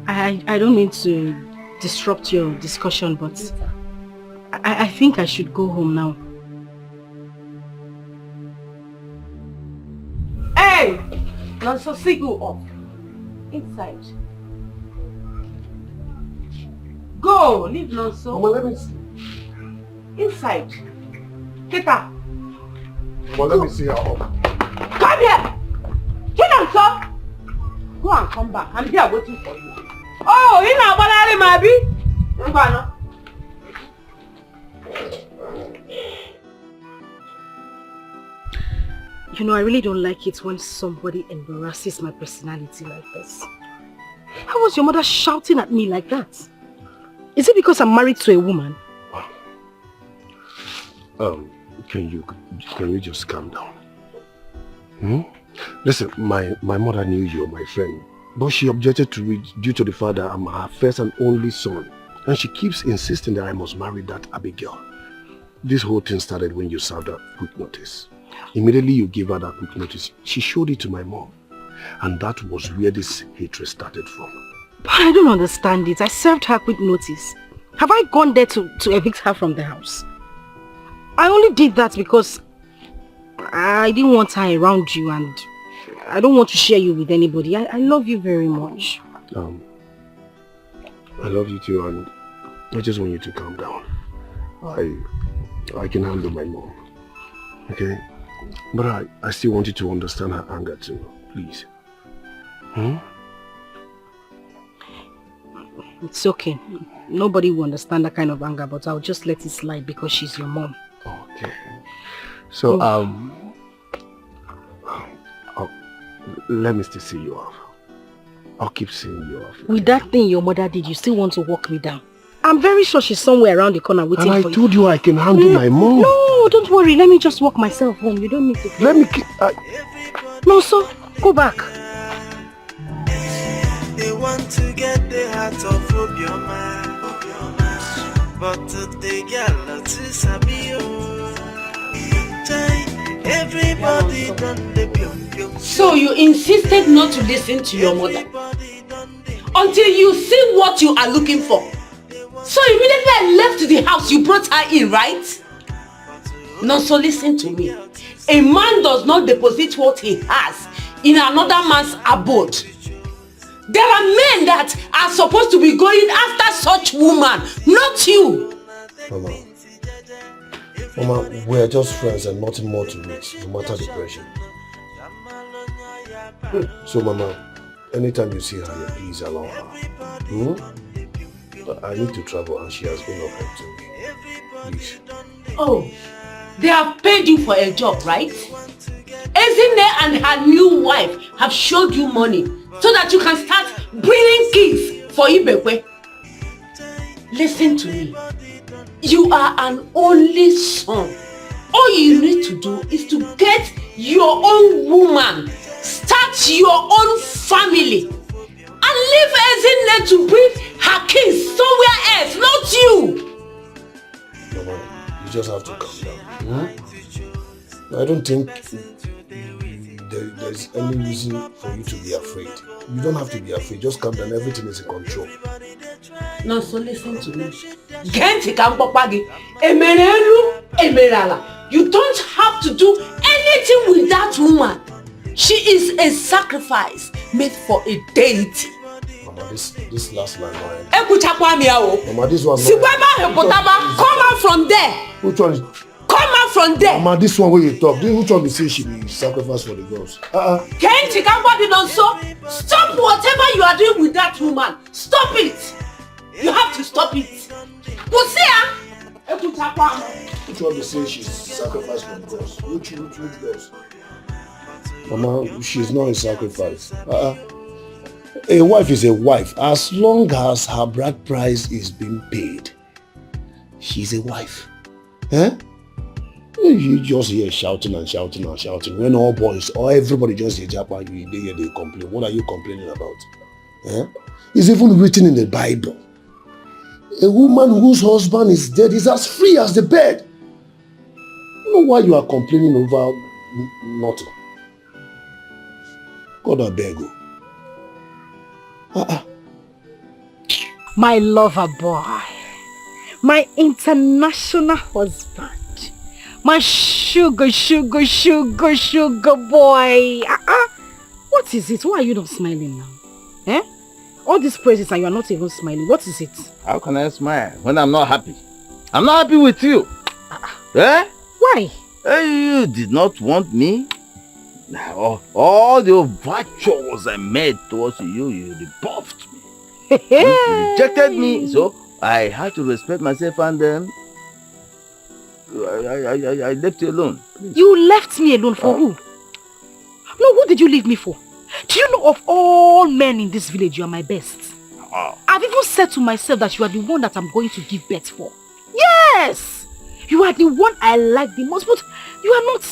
S14: I don't mean to disrupt your discussion, but I think I should go home now.
S2: Hey! Nonso, see you off. Inside. Go! Leave Nonso.
S9: Mama, let me see.
S2: Inside. Get her.
S9: Mama, let me see her up.
S2: Come here! Get Nonso! Go and come back. I'm here waiting for you. Oh, you know what I might be?
S14: You know, I really don't like it when somebody embarrasses my personality like this. How was your mother shouting at me like that? Is it because I'm married to a woman?
S9: Can you just calm down? Listen, my mother knew you're my friend, but she objected to it due to the fact that I'm her first and only son, and she keeps insisting that I must marry that Abigail. This whole thing started when you served her quick notice. Immediately you gave her that quick notice, she showed it to my mom, and that was where this hatred started from.
S14: But I don't understand it. I served her quick notice. Have I gone there to evict her from the house? I only did that because I didn't want her around you and I don't want to share you with anybody. I love you very much.
S9: I love you too, and I just want you to calm down. I can handle my mom, okay? But I still want you to understand her anger too, please.
S14: It's okay. Nobody will understand that kind of anger, but I'll just let it slide because she's your mom.
S9: Okay. So, let me still see you off. I'll keep seeing you off.
S14: With that thing your mother did, you still want to walk me down? I'm very sure she's somewhere around the corner waiting for you.
S9: And I told you I can handle my mom.
S14: No, don't worry. Let me just walk myself home. You don't need to.
S9: Let me...
S14: No, so go back.
S12: They want to get the heart of Obioma, but they get lots of Sabio. Everybody done the pium.
S2: So you insisted not to listen to your mother until you see what you are looking for. So immediately I left the house, you brought her in, right? No, so listen to me. A man does not deposit what he has in another man's abode. There are men that are supposed to be going after such woman, not you.
S9: Mama, we're just friends and nothing more to it, no matter the pressure. So, Mama, anytime you see her, please allow her. I need to travel and she has been offered to me. Please.
S2: Oh, they have paid you for a job, right? Ezine and her new wife have showed you money so that you can start bringing kids for Ibekwe. Listen to me. You are an only son. All you need to do is to get your own woman, start your own family, and leave Ezine to bring her kids somewhere else, not you.
S9: Mama, you just have to calm down. I don't think there's any reason for you to be afraid. You don't have to be afraid. Just calm down. Everything is in control.
S2: No, so listen to me. You don't have to do anything with that woman. She is a sacrifice made for a deity.
S9: Mama, this last line, Mama,
S2: this one. Come out from there.
S9: Which one is?
S2: Come out from there.
S9: Mama, this one where you talk. Which one you say she be sacrificed for the girls?
S2: Stop whatever you are doing with that woman. Stop it. You have to stop it.
S9: Which one you say she's sacrificed for the girls? Which girls? Mama, she's not a sacrifice. A wife is a wife. As long as her bride price is being paid, she's a wife. You just hear shouting and shouting and shouting. When all boys or everybody just hear Japa, they complain. What are you complaining about? It's even written in the Bible. A woman whose husband is dead is as free as the bed. You know why you are complaining over nothing? God, I beg you.
S14: My lover boy. My international husband. My sugar boy. What is it? Why are you not smiling now? All these praises and you are not even smiling. What is it?
S6: How can I smile when I'm not happy? I'm not happy with you.
S14: Why?
S6: You did not want me. All the virtues I made towards you, you rebuffed me. You rejected me, so I had to respect myself and I left you alone. Please.
S14: You left me alone for who? No, who did you leave me for? Do you know of all men in this village, you are my best? I've even said to myself that you are the one that I'm going to give birth for. Yes! You are the one I like the most, but you are not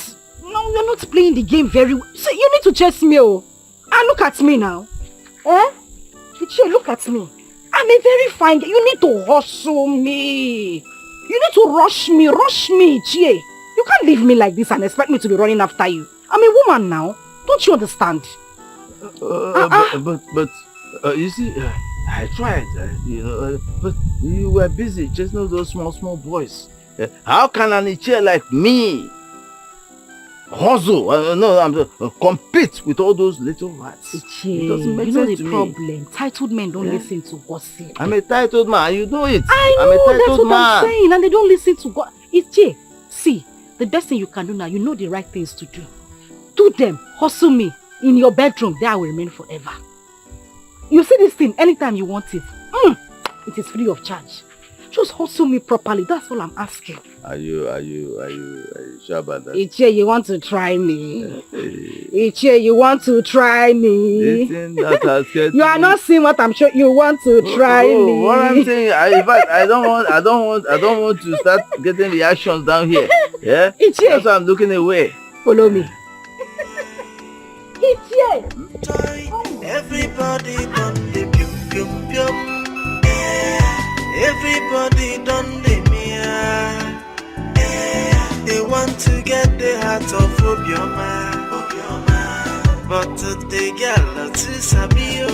S14: playing the game very well. So you need to chase me, and look at me now. Look at me. I'm a very fine girl. You need to hustle me. You need to rush me, Chie. You can't leave me like this and expect me to be running after you. I'm a woman now. Don't you understand?
S6: But you see, I tried, but you were busy chasing those small boys. How can an Ichie like me hustle, compete with all those little rats?
S14: It doesn't make sense to me. You know the problem. Titled men don't listen to gossip.
S6: I'm a titled man, you know it.
S14: I know,
S6: I'm a titled
S14: that's what
S6: man.
S14: I'm saying, and they don't listen to God. Ichie, see, the best thing you can do now, you know the right things to do. Do them, hustle me. In your bedroom, there I will remain forever. You see this thing anytime you want it.
S8: It is free of charge. Just hustle me properly. That's all I'm asking.
S6: Are you sure about that?
S8: Ichie, you want to try me? Ichie, you want to try me? You are not seeing what I'm sure you want to try me.
S6: What I'm saying, in fact, I don't want to start getting reactions down here. Yeah?
S8: Ichie.
S6: That's why I'm looking away.
S8: Follow me.
S12: Ichie. Everybody done the pium pium pium. Everybody done the mia. They want to get the heart of Obioma. But the girl to Sabio.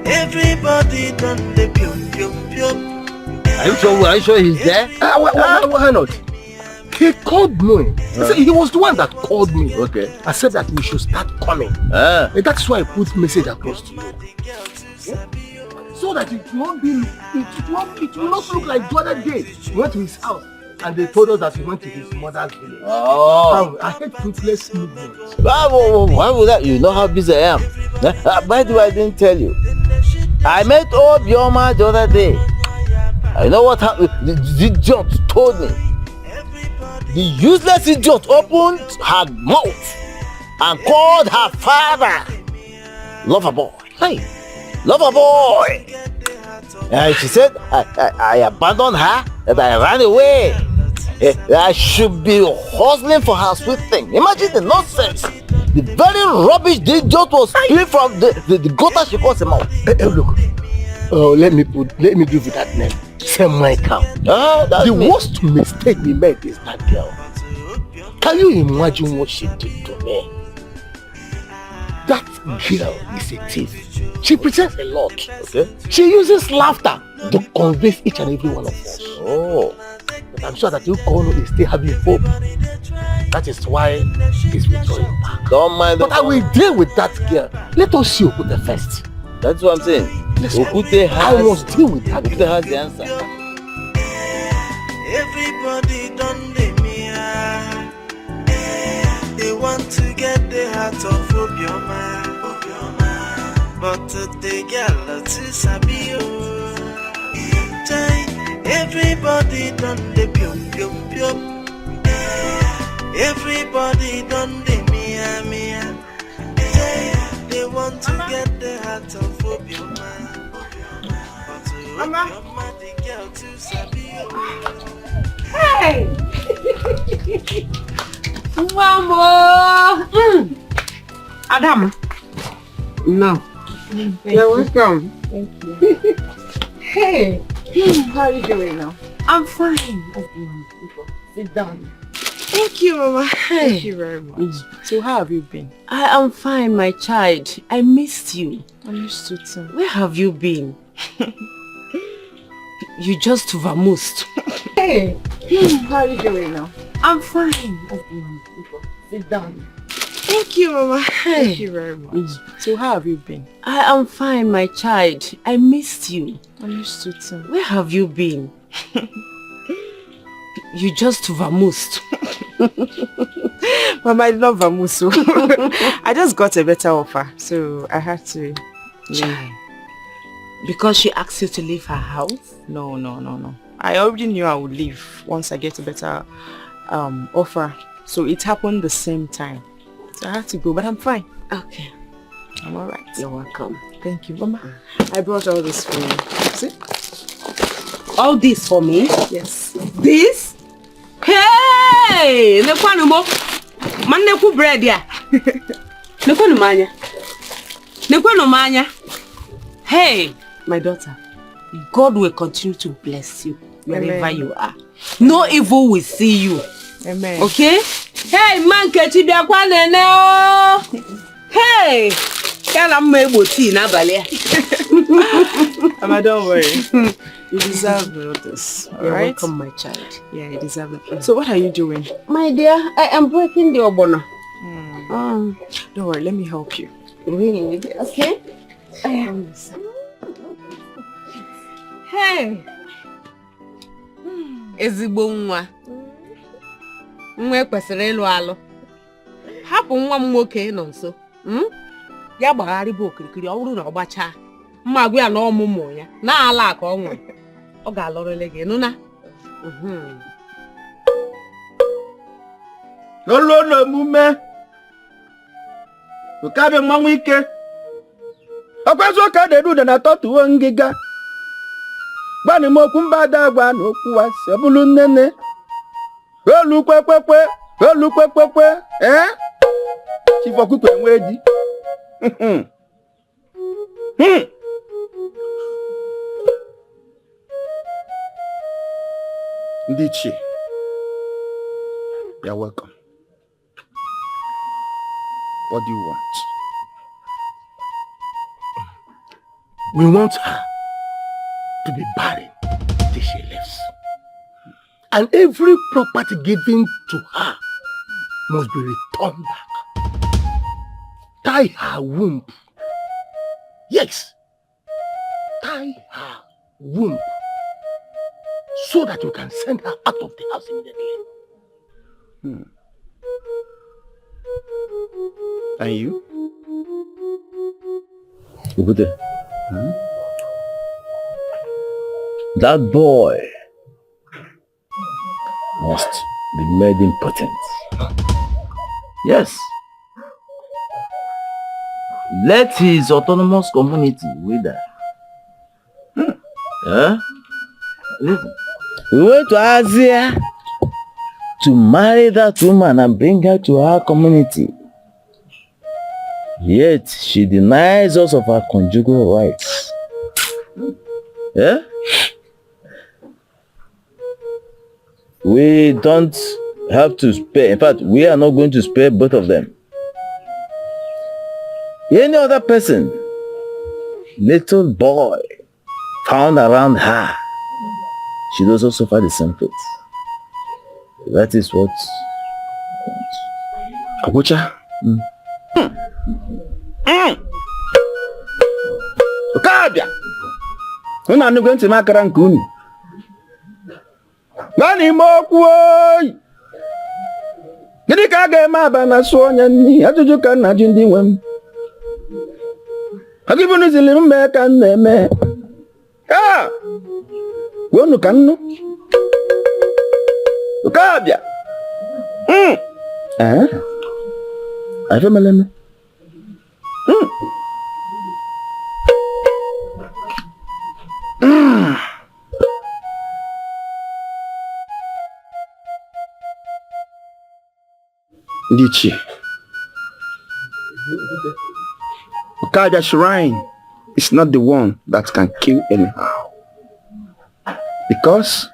S12: Everybody done the pium pium pium.
S7: Are you sure he's there? Why not? He called me. He was the one that called me.
S6: Okay.
S7: I said that we should start coming. And that's why I put message across to you. So that it will not look like the other day. We went to his house and they told us that he went to his mother's village.
S6: Oh.
S7: I hate fruitless movements.
S6: Why would that? You know how busy I am. By the way, I didn't tell you. I met Obioma the other day. I know what happened. The idiot told me. The useless idiot opened her mouth and called her father lover boy. Hey, lover boy. And she said, I abandoned her and I ran away. I should be hustling for her sweet thing. Imagine the nonsense. The very rubbish the idiot was spewing from the gutter she calls him out.
S7: Hey, look. Oh, let me give you that name. Semi-cow. The worst mistake we made is that girl. Can you imagine what she did to me? That girl is a thief. She pretends a lot. Okay. She uses laughter to convince each and every one of us.
S6: Oh.
S7: But I'm sure that you Kono is still having hope. That is why he's withdrawing back.
S6: Don't mind.
S7: But I will deal with that girl. Let us see Okute first.
S6: That's what I'm saying. Okute has,
S7: I must deal with that.
S6: Okute has the answer.
S12: Everybody done the mia. They want to get the heart of Obioma. But the girl to Sabio. Everybody done the pium pium pium. Everybody done the mia mia. They want to get the heart of Obioma. Mama, the girl to Sabio.
S2: Hey! Mama! Adam. No. You're welcome.
S8: Thank you.
S2: Hey!
S8: How are you doing now?
S2: I'm fine.
S8: Sit down.
S2: Thank you, Mama.
S8: Thank you very much. So how have you been?
S2: I am fine, my child. I missed you.
S8: I missed you too.
S2: Where have you been? You just vamoosed.
S8: Hey! How are you doing now?
S2: I'm fine.
S8: Sit down.
S2: Thank you, Mama.
S8: Thank you very much. So how have you been?
S2: I am fine, my child. I missed you.
S8: I missed you too.
S2: Where have you been? You just vamoosed.
S8: Mama, I love vamoose. I just got a better offer, so I had to leave.
S2: Because she asked you to leave her house?
S8: No. I already knew I would leave once I get a better offer. So it happened the same time. So I had to go, but I'm fine.
S2: Okay.
S8: I'm alright.
S2: You're welcome.
S8: Thank you, Mama. I brought all this for you. See?
S2: All this for me?
S8: Yes.
S2: This? Hey! Nekwanu mo. Man nekwu bread ya. Nekwanu manya. Hey, my daughter. God will continue to bless you wherever you are. No evil will see you.
S8: Amen.
S2: Okay? Hey, man, kechi biakwa nene o. Hey! Kala mmegbo tea na abali.
S8: Mama, don't worry. You deserve all this.
S2: You're
S8: alright?
S2: welcome, my child.
S8: Yeah, you deserve it. So what are you doing?
S2: My dear, I am breaking the obono.
S8: Don't worry, let me help you.
S2: Really? Okay? Hey! Ezigbo nwa. Nwa kwesịrị ịlụ alụ. Hapụ nwa m nwoke nọ nso. Ya gbagharị bụ okirikiri ọ bụrụ na ọ gbachaa. mma gwa ya na ọmụmụ ya na ala ka ọ nwere ọ ga-alọrịrị gị nụ na
S16: Lolo na omume Ukabe mmanwụ ike Ọkwazo ka dedu da na tọtuo ngịga Gbani m okwu mba ada agwa na okwu asị ọ bụrụ nnene Olu kwekwe Chief ọkụkọ enwe di Ndị ichie You're welcome. What do you want?
S9: We want her to be barren till she leaves. And every property given to her must be returned back. Tie her womb. Yes. Tie her womb. So that you can send her out of the house immediately.
S16: And you?
S6: Ugude. That boy must be made impotent. Yes. Let his autonomous community wither. Listen. We went to Asia to marry that woman and bring her to our community. Yet she denies us of our conjugal rights. Yeah? We don't have to spare. In fact, we are not going to spare both of them. Any other person, little boy, found around her, should also suffer the same fate. That is what
S16: Abucha. Okabia. Una nu going to makara nke unu. Gani mo kwoi. Gidi ka ga-eme aba na so onye nni ajụjụ ka nna ji ndị nwe m. Agibunu zili mbe ka na-eme. Ah! Wonu ka nnu. Okabia. Afeleme. Ndichi. Okabia shrine is not the one that can kill anyhow. Because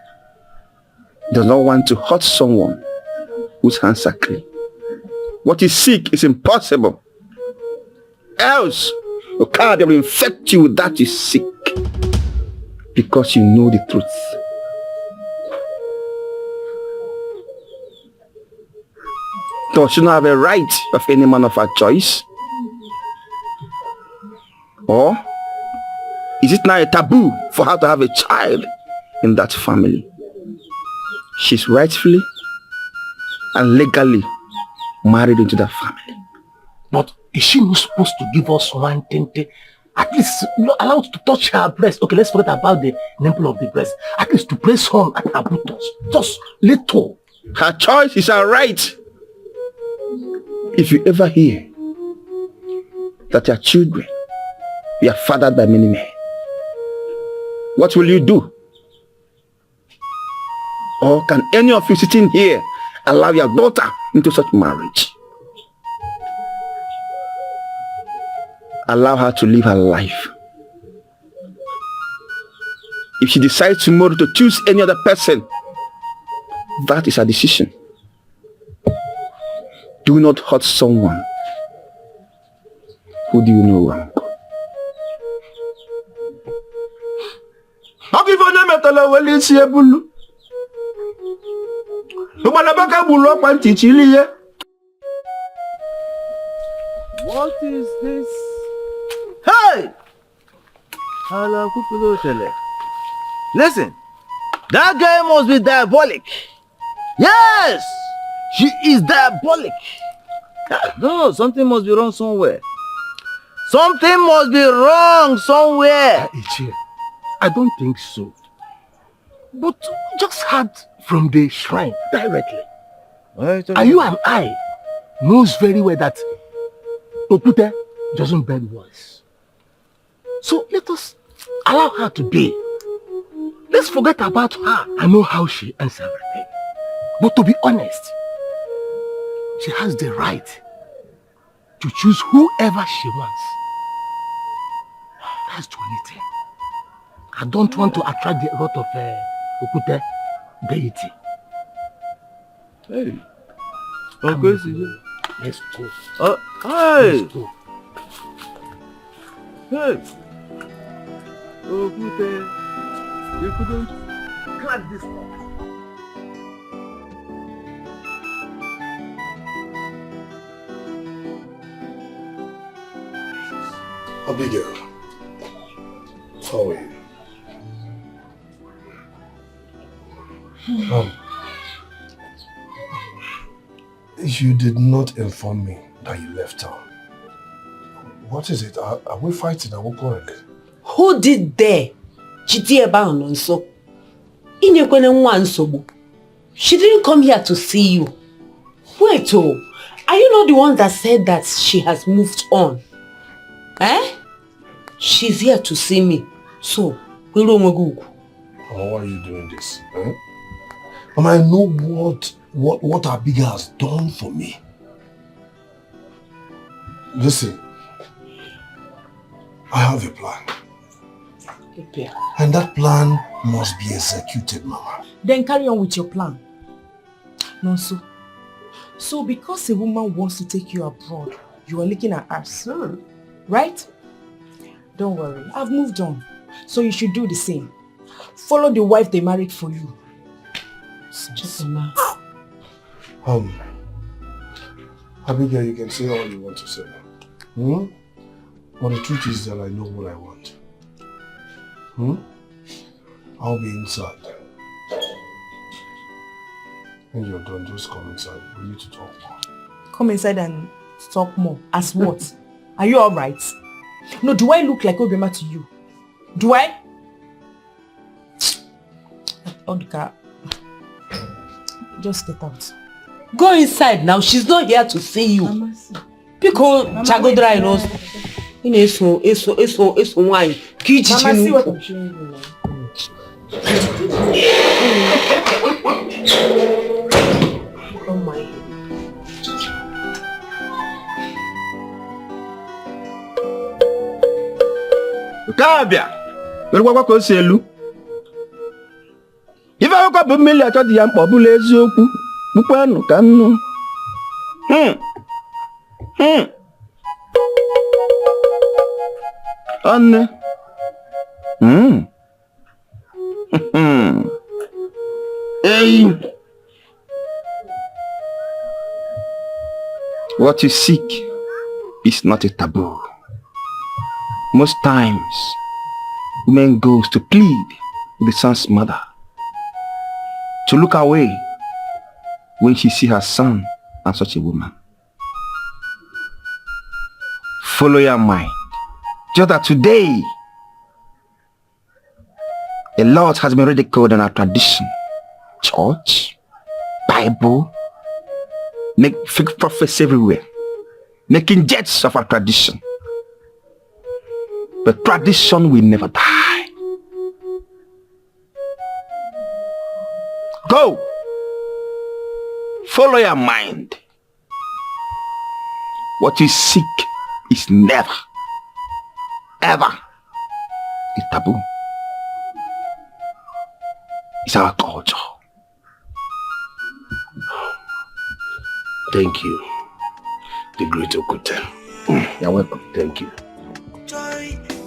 S16: he does not want to hurt someone whose hands are clean. What is sick is impossible. Else, Okabia will infect you with that is sick. Because you know the truth. Does she not have a right of any man of her choice? Or is it now a taboo for her to have a child in that family? She's rightfully and legally married into that family.
S9: But is she not supposed to give us one tente? At least allow us to touch her breast. Okay, let's forget about the nipple of the breast. At least to press home at her buttocks. Just little.
S16: Her choice is her right. If you ever hear that your children were fathered by many men, what will you do? Or can any of you sitting here allow your daughter into such marriage? Allow her to live her life. If she decides tomorrow to choose any other person, that is her decision. Do not hurt someone who do you know wrong.
S6: What is this? Hey! Listen, that guy must be diabolic. Yes! She is diabolic. No, something must be wrong somewhere. Something must be wrong somewhere.
S7: Ichie, I don't think so. But just heard from the shrine directly. And you and I knows very well that Okute doesn't bend voice. So let us allow her to be. Let's forget about her. I know how she ends everything. But to be honest, she has the right to choose whoever she wants. That's the only thing. I don't want to attract the wrath of Okute deity.
S6: Hey. Okay,
S7: let's go.
S6: Hey.
S7: Let's go.
S6: Hey. Okute, you couldn't crack this up.
S9: Abigail, how are you? You did not inform me that you left town. What is it? Are we fighting? Are we quarreling?
S2: Who did there? Chitieba Ononso. Inekwene nwa nsogbu. She didn't come here to see you. Wait, are you not the one that said that she has moved on? Eh? She's here to see me. So, why
S9: are you doing this? Eh? I know what Abigail has done for me. Listen, I have a plan. And that plan must be executed, Mama.
S8: Then carry on with your plan. No, so because a woman wants to take you abroad, you are looking at us, right? Don't worry, I've moved on. So you should do the same. Follow the wife they married for you.
S9: Abigail, you can say all you want to say. But the truth is that I know what I want. I'll be inside. When you're done, just come inside. We need to talk more.
S8: Come inside and talk more. As what? Are you alright? No, do I look like Obama to you? Do I? Odka, just get out.
S2: Go inside now. She's not here to see you. Because Chagodra knows. It's wine.
S8: Mama, see what I'm showing you now. Oh my.
S16: Kabia, welwa kwa selu. Ifa kwa bumili achodi ya mkpobula eziokwu. Bukwanu ka nnu. Anne. Hey. What you seek is not a taboo. Most times, woman goes to plead with the son's mother to look away when she sees her son and such a woman. Follow your mind. Just that today, a lot has been ridiculed in our tradition. Church, Bible, make fake prophets everywhere, making jets of our tradition. But tradition will never die. Go! Follow your mind. What you seek is never, ever a taboo. It's our culture.
S9: Thank you, the great Okute. You're welcome. Thank you.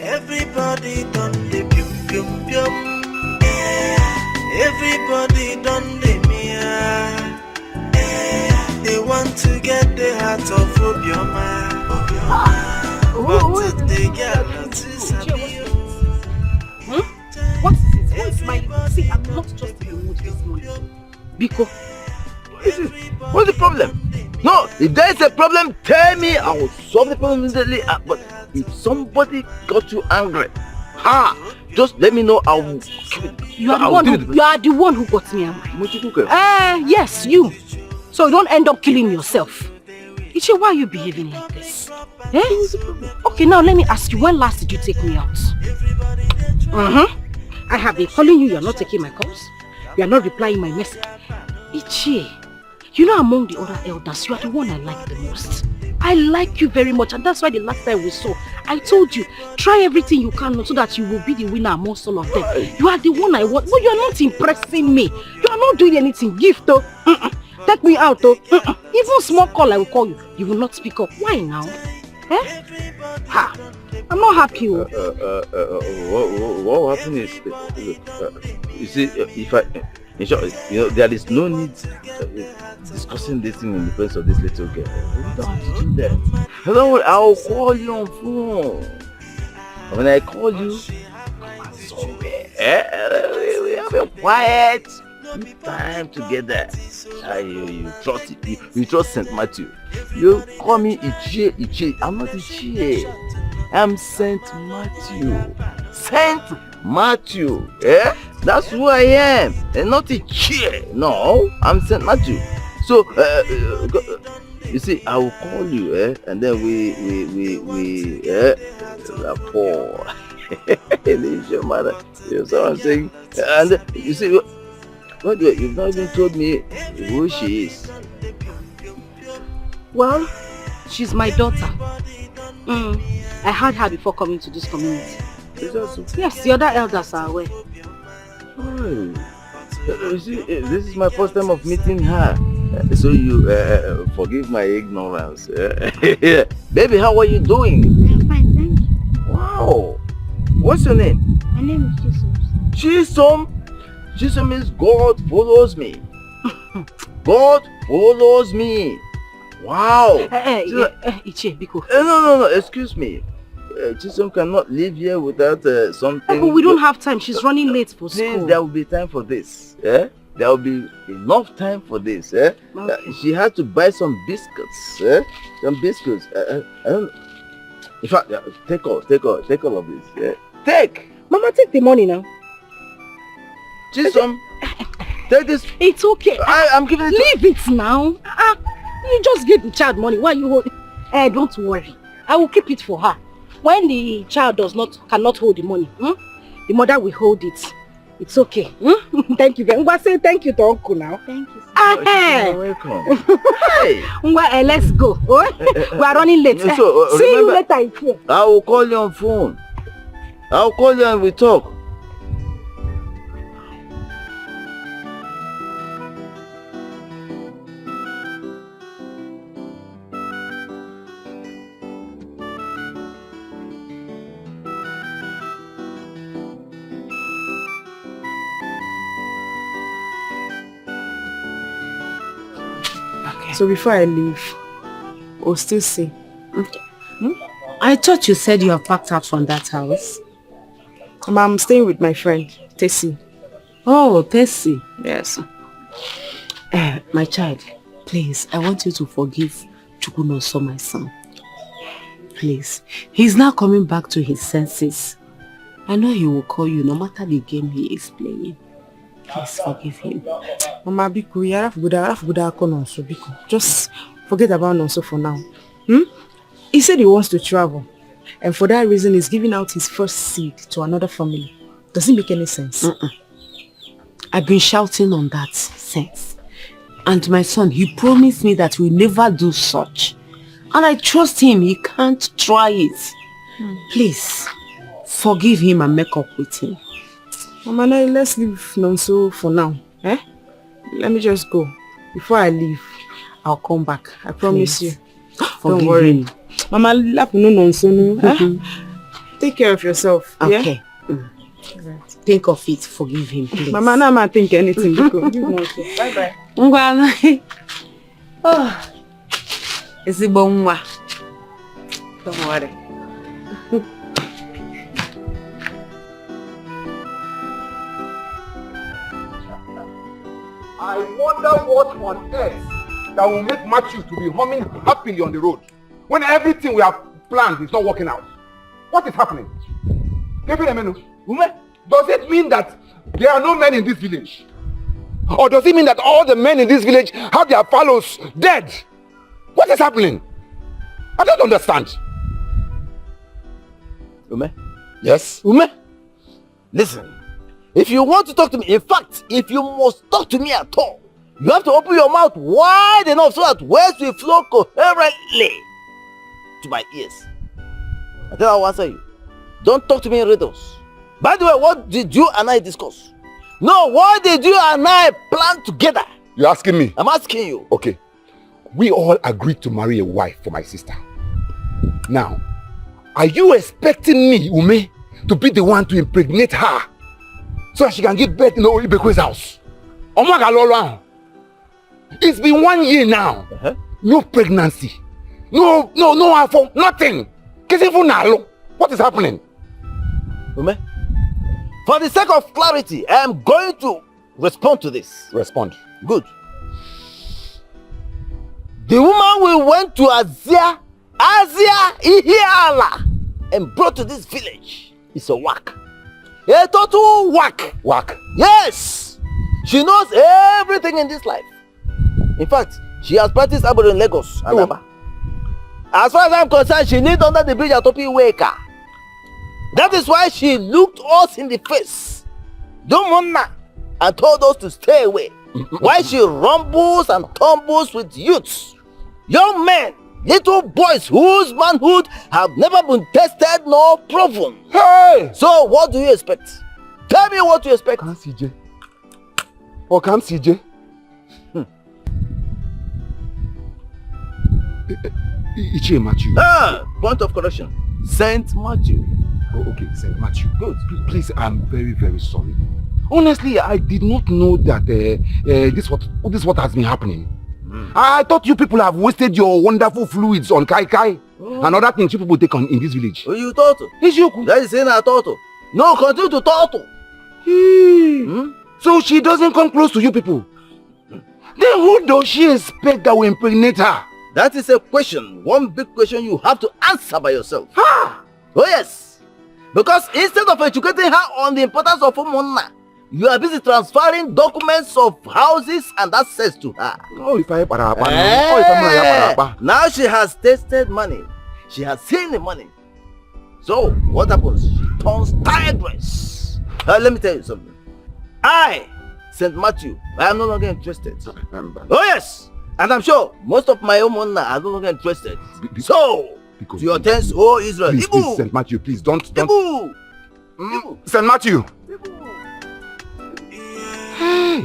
S12: Everybody done the pium pium pium. Everybody done the mia. They want to get the heart of Obioma. But they get not to sabi.
S14: What is it? Who is smiling? See, I'm not just in the mood this morning.
S6: Biko, what's the problem? No, if there is a problem, tell me. I will solve the problem immediately. But if somebody got you angry, just let me know.
S14: You are the one who got me angry. Yes, you. So you don't end up killing yourself. Ichi, why are you behaving like this? Okay, now let me ask you, when last did you take me out? I have been calling you, you are not taking my calls. You are not replying my message. Ichi, you know, among the other elders, you are the one I like the most. I like you very much, and that's why the last time we saw, I told you, try everything you can so that you will be the winner amongst all of them. You are the one I want, but you are not impressing me. You are not doing anything. Gift though. Take me out though. Even small call I will call you. You will not speak up. Why now? I'm not happy.
S6: What happened is, you see, if I, in short, you know, there is no need discussing this thing in the presence of this little girl. You don't have to do that. Hello, I'll call you on phone. When I call you, come somewhere. We have a quiet time together. You trust it. You trust St. Matthew. You call me Ichie. I'm not Ichie. I'm St. Matthew. St. Matthew. That's who I am. And not Ichie. No, I'm St. Matthew. So, you see, I will call you, and then we rapport. You know what I'm saying? And you see, what you've not even told me who she is.
S14: Well, she's my daughter. I had her before coming to this community. Yes, the other elders are aware.
S6: Oh. You see, this is my first time of meeting her. So you forgive my ignorance. Baby, how are you doing?
S15: I'm fine, thank you.
S6: Wow. What's your name?
S15: My name is Chisom.
S6: Chisom? Chisom means God follows me. God follows me. Wow.
S14: Ichie, Biko.
S6: No, excuse me. Chisom cannot live here without something.
S14: But we don't have time. She's running late for school.
S6: Please, there will be time for this. There will be enough time for this. Okay. She has to buy some biscuits. Some biscuits. I don't. In fact, take all of this. Take.
S14: Mama, take the money now.
S6: Chisom, take this.
S14: It's okay.
S6: I'm giving it.
S14: Leave it now. You just give the child money. Why you hold? Don't worry. I will keep it for her. When the child cannot hold the money, the mother will hold it. It's okay. Thank you very much. Say thank you to Uncle now.
S15: Thank you, sir.
S6: You're welcome. Hey.
S14: Let's go. We are running late.
S6: So,
S14: see you later.
S6: I will call you on phone. I'll call you and we talk.
S8: So before I leave, we'll still see.
S10: Okay. I thought you said you have packed out from that house.
S8: I'm staying with my friend, Tessie.
S10: Oh, Tessie.
S8: Yes.
S10: My child, please, I want you to forgive Chukunoso, my son. Please. He's now coming back to his senses. I know he will call you no matter the game he is playing. Please forgive him.
S8: Mama, just forget about Nonso for now. He said he wants to travel. And for that reason, he's giving out his first seed to another family. Does it make any sense?
S10: I've been shouting on that since. And my son, he promised me that we'll never do such. And I trust him. He can't try it. Please, forgive him and make up with him.
S8: Mama, let's leave Nonso for now. Let me just go. Before I leave, I'll come back. I promise you. Don't worry.
S10: Him.
S8: Mama, Nonso. Take care of yourself.
S10: Okay.
S8: Yeah?
S10: Right. Think of it. Forgive him, please.
S8: Mama, now I think anything. Bye-bye.
S10: Oh, it's a bomba. Don't worry.
S4: I wonder what on earth that will make Matthew to be humming happily on the road when everything we have planned is not working out. What is happening? Does it mean that there are no men in this village? Or does it mean that all the men in this village have their fellows dead? What is happening? I don't understand.
S6: Ume?
S4: Yes?
S6: Ume? Listen, if you want to talk to me, in fact, if you must talk to me at all, you have to open your mouth wide enough so that words will flow coherently to my ears. I think I'll answer you. Don't talk to me in riddles. By the way, what did you and I discuss? No, what did you and I plan together?
S4: You're asking me?
S6: I'm asking you.
S4: Okay. We all agreed to marry a wife for my sister. Now, are you expecting me, Ume, to be the one to impregnate her so that she can give birth in Ibekwe's house? It's been 1 year now. No pregnancy. No afo, nothing. What is happening?
S6: Ume, for the sake of clarity, I am going to respond to this.
S4: Respond.
S6: Good. The woman we went to Asia Ihiala, and brought to this village is a whack. A total whack.
S4: Whack?
S6: Yes! She knows everything in this life. In fact, she has practiced abroad in Lagos and Aba. As far as I'm concerned, she lived under the bridge at Topi Weka. That is why she looked us in the face, and told us to stay away. Why she rumbles and tumbles with youths, young men, little boys whose manhood have never been tested nor proven.
S4: Hey!
S6: So what do you expect? Tell me what you expect.
S4: Can't CJ. Or can't CJ? Ichie Matthew.
S6: Point of correction. Saint Matthew.
S4: Oh, okay, Saint Matthew. Good. Please, I'm very, very sorry. Honestly, I did not know that this what has been happening. I thought you people have wasted your wonderful fluids on Kai Kai and other things you people take on in this village.
S6: Oh, you thought? That is saying I thought. No, continue to thought.
S4: So she doesn't come close to you people. Then who does she expect that will impregnate her?
S6: That is a question, one big question you have to answer by yourself. Oh yes. Because instead of educating her on the importance of Umonna, you are busy transferring documents of houses and assets to her. Now she has tasted money. She has seen the money. So what happens? She turns tigress. Let me tell you something. I, St. Matthew, I am no longer interested. Oh yes. And I'm sure most of my own are no longer interested. So, to your tents, oh Israel.
S4: Please, St. Matthew, please don't. St. Matthew. Hey.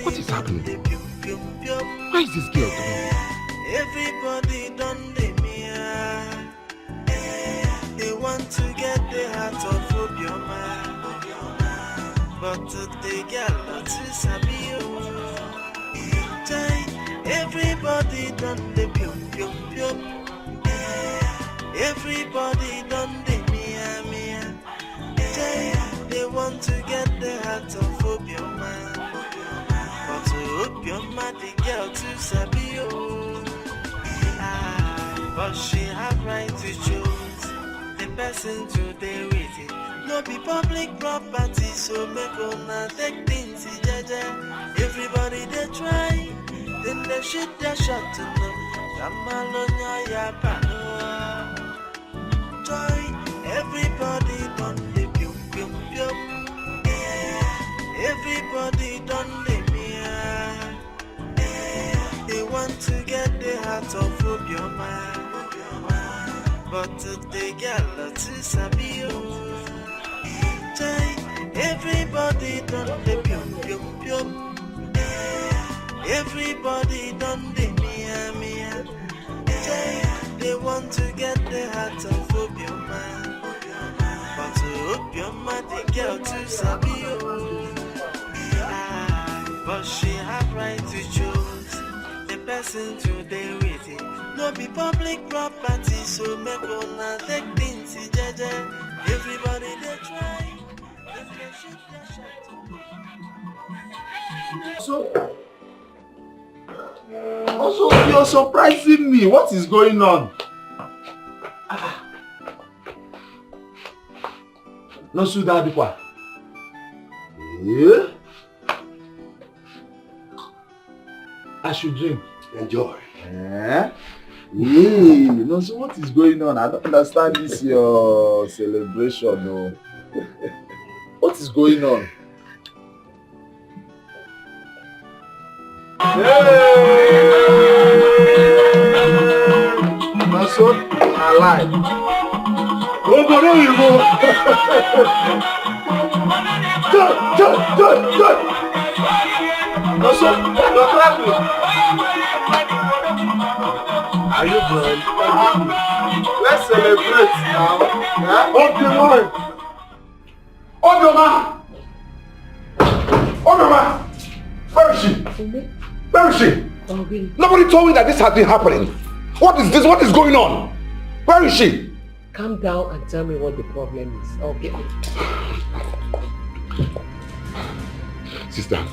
S4: What is happening? Why is this girl doing?
S12: Everybody done the mirror. They want to get the heart of Obioma. But the girl to Sabio. Everybody done the pium pium pium. Everybody done the mia. They want to get the heart of Obioma. But to Obioma, the girl to Sabio. But she have right to choose the person today with it. No be public property, so make una take things jaja. Everybody they try, then they shoot their shot to know. Kamalonya ya pano. Joy, everybody done the pium pium pium. Everybody done the mia. They want to get the heart of Obioma. But they get to Sabio. Everybody done the pium pium pium. Everybody done the mia mia. They want to get the heart of Obioma. But to Obioma, the girl to Sabio. But she have right to choose the person today with it. No be public property, so make una take things jaja. Everybody they try.
S13: Also, you're surprising me. What is going on?
S7: No suda bikwa. Yeah. I should drink.
S13: Enjoy. Yeah. No, so what is going on? I don't understand this your celebration. No. What is going on? My son, alive. Oh, but there you go. Good. My son, you're clapping. Are you good? Let's celebrate now. Open one.
S4: Odoma! Where is she? Where is she? Nobody told me that this has been happening. What is this? What is going on? Where is she?
S2: Calm down and tell me what the problem is. Okay.
S4: Sister,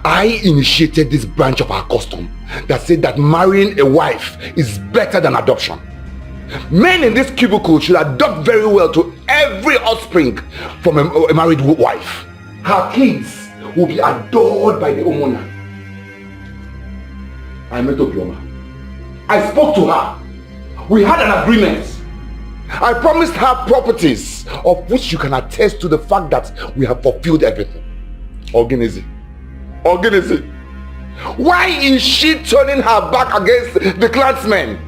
S4: I initiated this branch of our custom that said that marrying a wife is better than adoption. Men in this cubicle should adopt very well to every offspring from a married wife. Her kids will be adored by the homeowner. I met Obioma. I spoke to her. We had an agreement. I promised her properties of which you can attest to the fact that we have fulfilled everything. Organize. Why is she turning her back against the clansmen?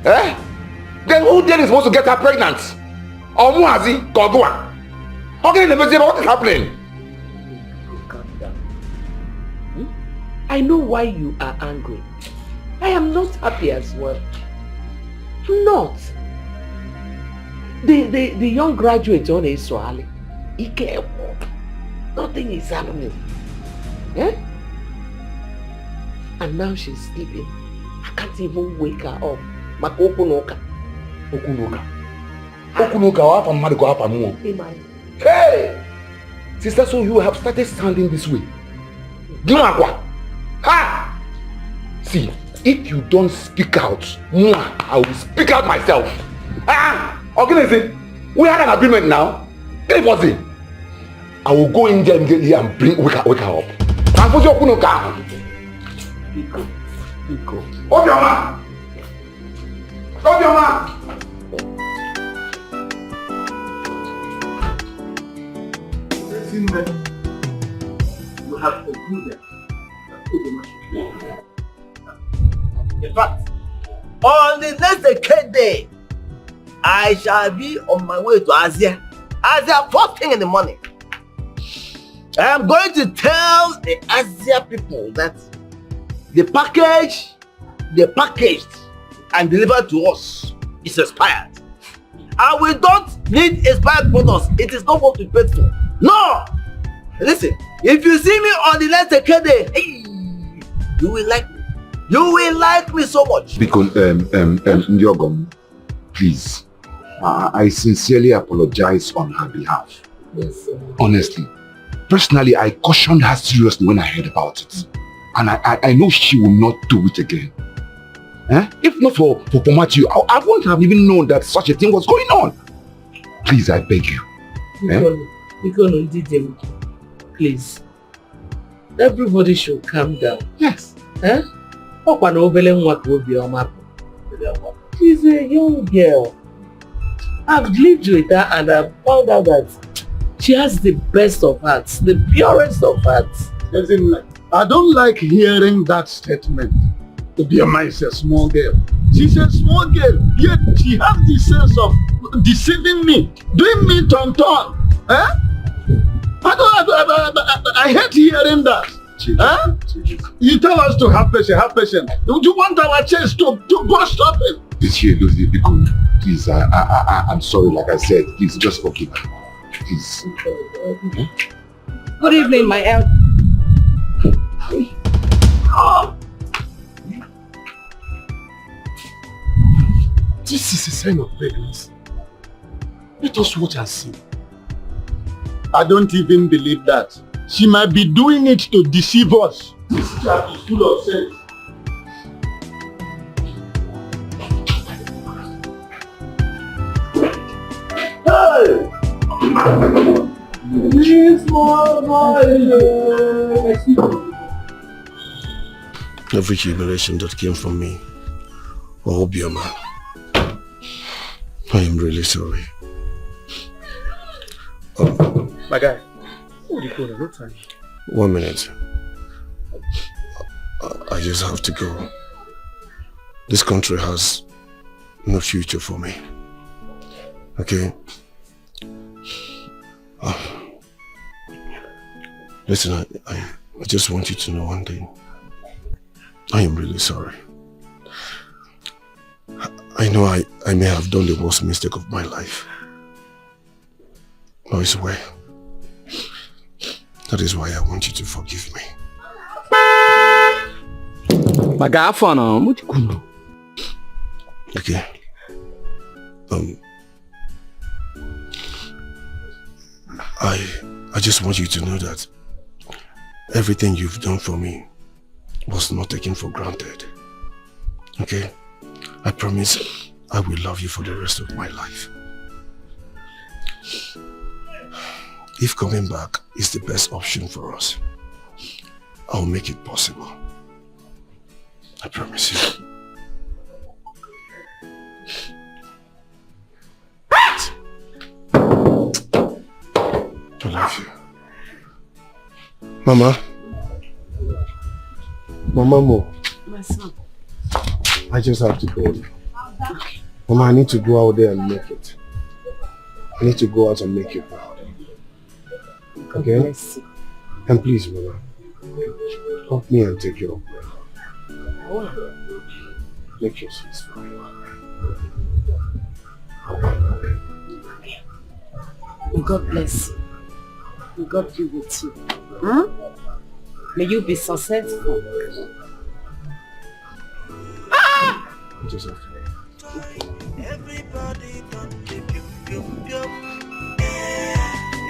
S4: Then who then is supposed to get her pregnant? Omuazi, Kogua. What is happening?
S2: Calm down. I know why you are angry. I am not happy as well. Not. The young graduate on Swahili. Nothing is happening. And now she's sleeping. I can't even wake her up. Okunoka,
S4: hey! Sister, so you have started sounding this way. Ha! See, if you don't speak out, I will speak out myself. Organize. We had an agreement now. I will go in there immediately and wake her up. And put your Okunoka. Obioma!
S13: You have concluded. In fact, on the next Dikeh day, I shall be on my way to Asia. Asia first thing in the morning. I am going to tell the Asia people that the package they packaged and delivered to us is expired. And we don't need expired products. It is not what we paid for. No! Listen, if you see me on the next Dikeh day, hey, you will like me. You will like me so much.
S4: Because, Ndiogom, please, I sincerely apologize on her behalf.
S2: Yes, sir.
S4: Honestly, personally, I cautioned her seriously when I heard about it. And I know she will not do it again. If not for Matthew, I wouldn't have even known that such a thing was going on. Please, I beg you.
S2: Please. Everybody should calm down.
S4: Yes.
S2: She's a young girl. I've lived with her and I've found out that she has the best of hearts, the purest of hearts.
S5: I don't like hearing that statement. Obioma is a small girl. She's a small girl, yet she has the sense of deceiving me, doing me tonto. I hate hearing that. You tell us to have patience, Do you want our chest to burst open?
S4: Please, I'm sorry, like I said, please just forgive me. Please.
S1: Good evening, my elder.
S7: This is a sign of pregnancy. Let us watch and see.
S5: I don't even believe that. She might be doing it to deceive us. This chap is full of sense.
S9: Every humiliation that came from me, Obioma, I am really sorry.
S16: My guy, what are you doing? No time.
S9: 1 minute. I just have to go. This country has no future for me. Okay? Listen, I just want you to know one thing. I am really sorry. I know I may have done the worst mistake of my life. But it's well. That is why I want you to forgive me. Okay. I just want you to know that everything you've done for me was not taken for granted. Okay? I promise I will love you for the rest of my life. If coming back is the best option for us, I'll make it possible. I promise you. I love you. Mama. Mama Mo.
S2: My son.
S9: I just have to go. Mama, I need to go out there and make it. I need to go out and make you proud. Okay? And please, Mama, help me and take your breath. Make your sweet smile.
S10: May God bless you. May God be with you. May you be successful.
S9: Just have to.
S12: Everybody done the pium pium pium.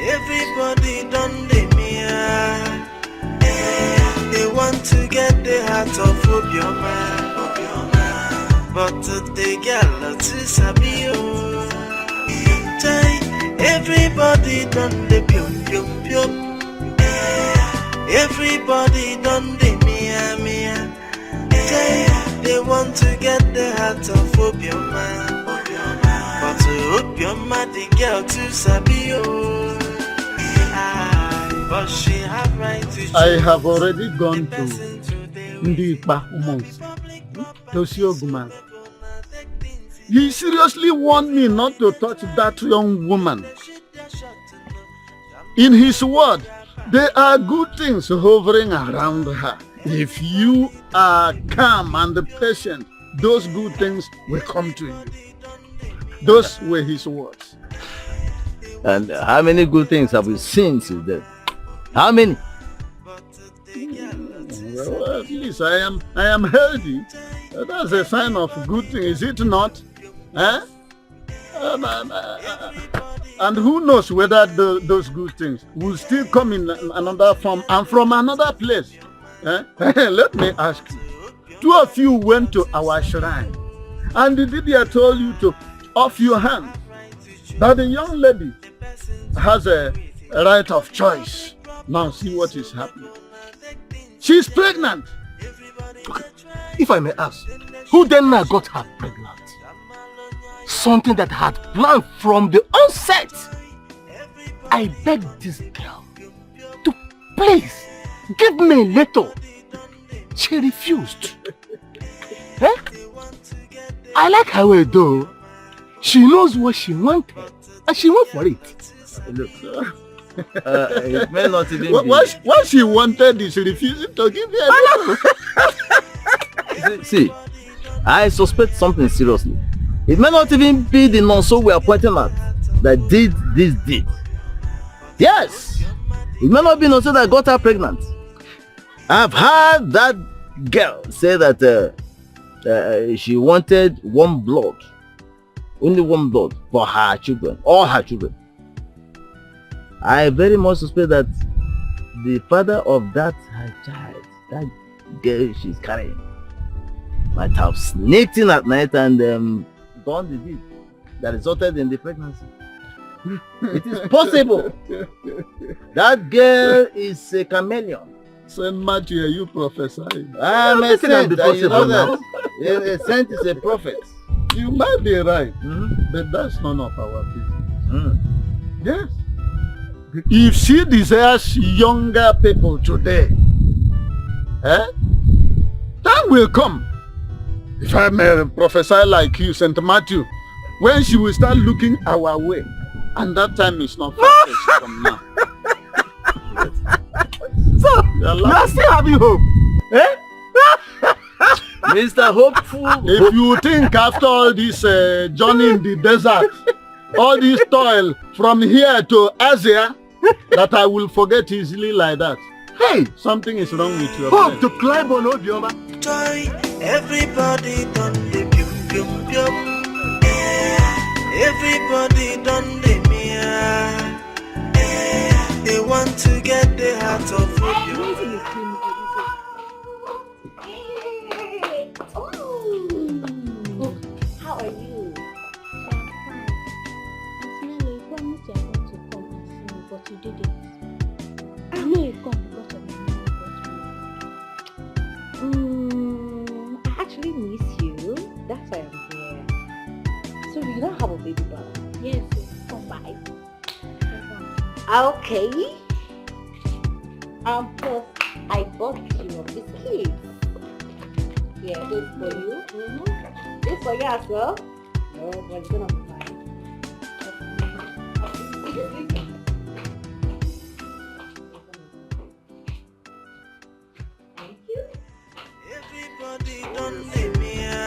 S12: Everybody done the mia. They want to get the heart of Obioma. But the girl to Sabio. Everybody done the pium pium pium. Everybody done the mia mia. They want to get the heart of Obioma. But Obioma the girl to Sabio. But she have right to choose.
S5: I have already gone to Ndipa Umonsi, Tosio Guman. He seriously warned me not to touch that young woman. In his word, there are good things hovering around her. If you are calm and patient, those good things will come to you. Those were his words.
S6: And how many good things have we seen since then? How many?
S5: Well, at least I am healthy. That's a sign of good thing, is it not? Eh? And who knows whether those good things will still come in another form and from another place. Eh? Let me ask you. Two of you went to our shrine and the Didia told you to off your hand. That the young lady has a right of choice. Now see what is happening. She's pregnant.
S7: If I may ask, who then got her pregnant? Something that had planned from the onset. I begged this girl to please give me a letter. She refused. Eh? I like her way though. She knows what she wanted and she went for it.
S6: Look, it may not even be.
S5: What she wanted is refusing to give her a letter.
S6: See, I suspect something seriously. It may not even be the nonso we are pointing at that did this deed. Yes, it may not be nonso that got her pregnant. I've heard that girl say that she wanted one blood, only one blood for her children, all her children. I very much suspect that the father of that her child, that girl she's carrying, might have sneaked in at night and done the deed that resulted in the pregnancy. It is possible. That girl is a chameleon.
S5: Saint Matthew, are you prophesying?
S6: I'm a saint, and you know that. A saint is a prophet.
S5: You might be right, but that's none of our business. Yes. If she desires younger people today, time will come. If I may prophesy like you, Saint Matthew, when she will start looking our way, and that time is not far from now.
S16: So, you are still having hope? Eh?
S6: Mr. Hopeful.
S5: If you think after all this journey in the desert, all this toil from here to Asia, that I will forget easily like that.
S16: Hey,
S5: something is wrong with your
S16: hope to climb on Obioma.
S12: Joy, everybody done the pium pium pium. Everybody done the mia. They want to get the heart of Obioma.
S15: How are you? I'm fine. Ismail, you promised you are going to come and see me, but you didn't. I know you come because of my money,
S10: I actually miss you. That's why I'm here. So you don't have a baby doll?
S15: Yes, come by.
S10: Okay. Plus, I bought you a biscuit. Yeah, this for you. This for you as well. No, but it's gonna be fine. Thank you.
S12: Everybody done the mia.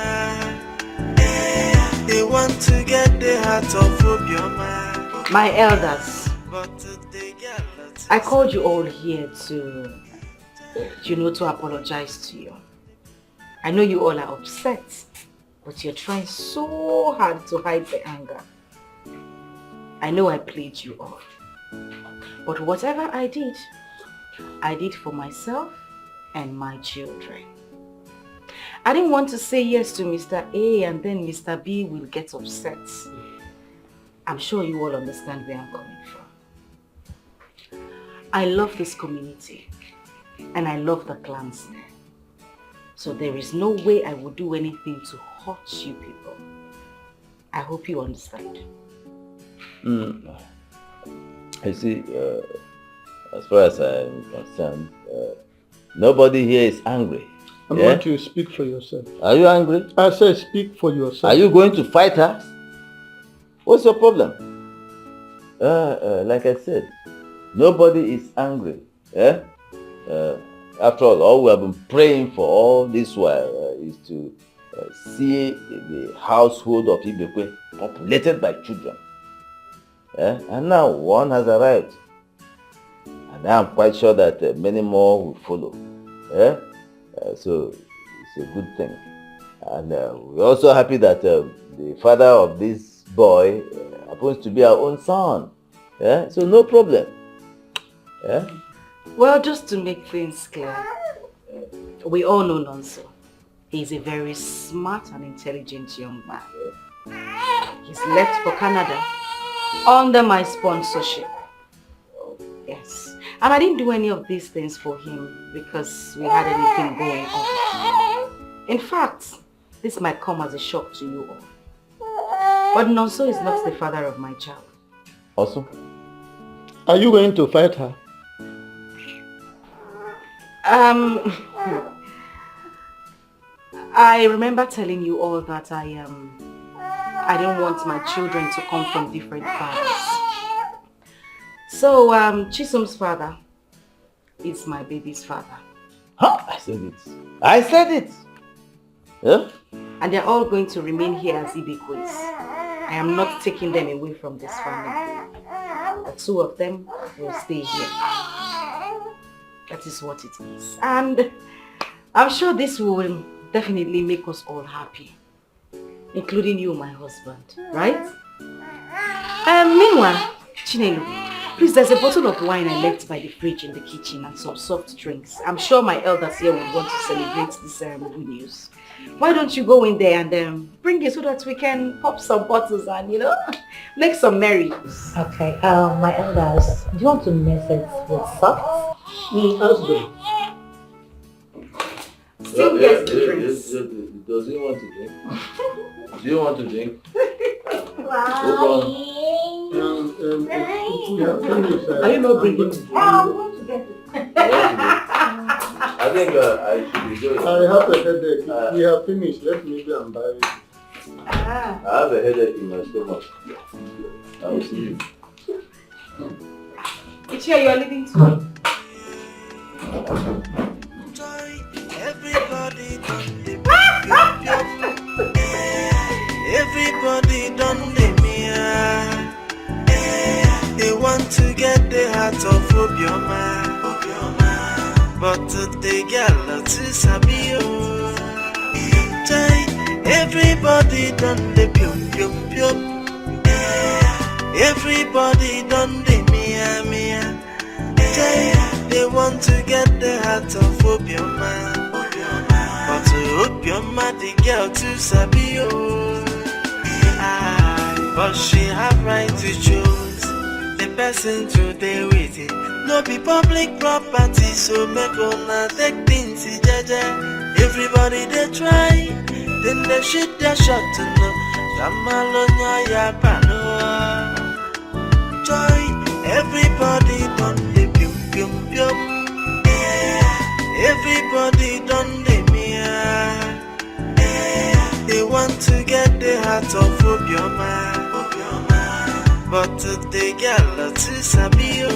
S12: They want to get the heart of Obioma.
S10: My elders, I called you all here to apologize to you. I know you all are upset, but you're trying so hard to hide the anger. I know I played you all. But whatever I did for myself and my children. I didn't want to say yes to Mr. A and then Mr. B will get upset. I'm sure you all understand where I'm coming from. I love this community and I love the clans there. So there is no way I would do anything to hurt you people. I hope you understand.
S6: I see, as far as I'm concerned, nobody here is angry.
S5: I want you to speak for yourself.
S6: Are you angry?
S5: I said speak for yourself.
S6: Are you going to fight her? What's your problem? Like I said, nobody is angry. After all we have been praying for all this while is to see the household of Ibekwe populated by children. And now one has arrived. And I'm quite sure that many more will follow. So it's a good thing. And we're also happy that the father of this boy happens to be our own son. So no problem.
S10: Well, just to make things clear, we all know Nonso. He's a very smart and intelligent young man. He's left for Canada under my sponsorship. Yes. And I didn't do any of these things for him because we had anything going on. In fact, this might come as a shock to you all. But Nonso is not the father of my child.
S6: Also?
S5: Are you going to fight her?
S10: I remember telling you all that I don't want my children to come from different fathers. So, Chisom's father is my baby's father.
S6: Huh? I said it. Yeah?
S10: And they're all going to remain here as Ibekwes. I am not taking them away from this family. The two of them will stay here. That is what it is. And I'm sure this will definitely make us all happy. Including you, my husband. Right? Meanwhile, Chinelu, Please, there's a bottle of wine I left by the fridge in the kitchen and some soft drinks. I'm sure my elders here would want to celebrate this good news. Why don't you go in there and bring it so that we can pop some bottles and, make some merry.
S3: Okay, my elders, do you want to mix it with salt?
S6: That's good.
S10: Still gets the drinks.
S6: Does he want to drink? Do you want to drink?
S2: Are you not bringing?
S3: I'm going to get it.
S6: I think I should be going.
S16: I have a headache. We have finished. Let me go and buy it.
S6: I have a headache in my stomach. I will see you.
S10: It's here, you're leaving too.
S12: Everybody done the everybody done the mia. They want to get the heart of Obioma, but they get lots of sabio. Everybody done the pium pium pium. Everybody done the mia mia. They want to get the heart of Obioma, but Obioma the girl to sabio. But she have right to choose the person to stay with it. No be public property, so make una take things jaja. Everybody they try, then they shoot their shot to know. Jamalonya ya pano. Joy, everybody done the pium pium pium. Everybody done the mia. They want to get the heart of Obioma, but they get lots of sabio.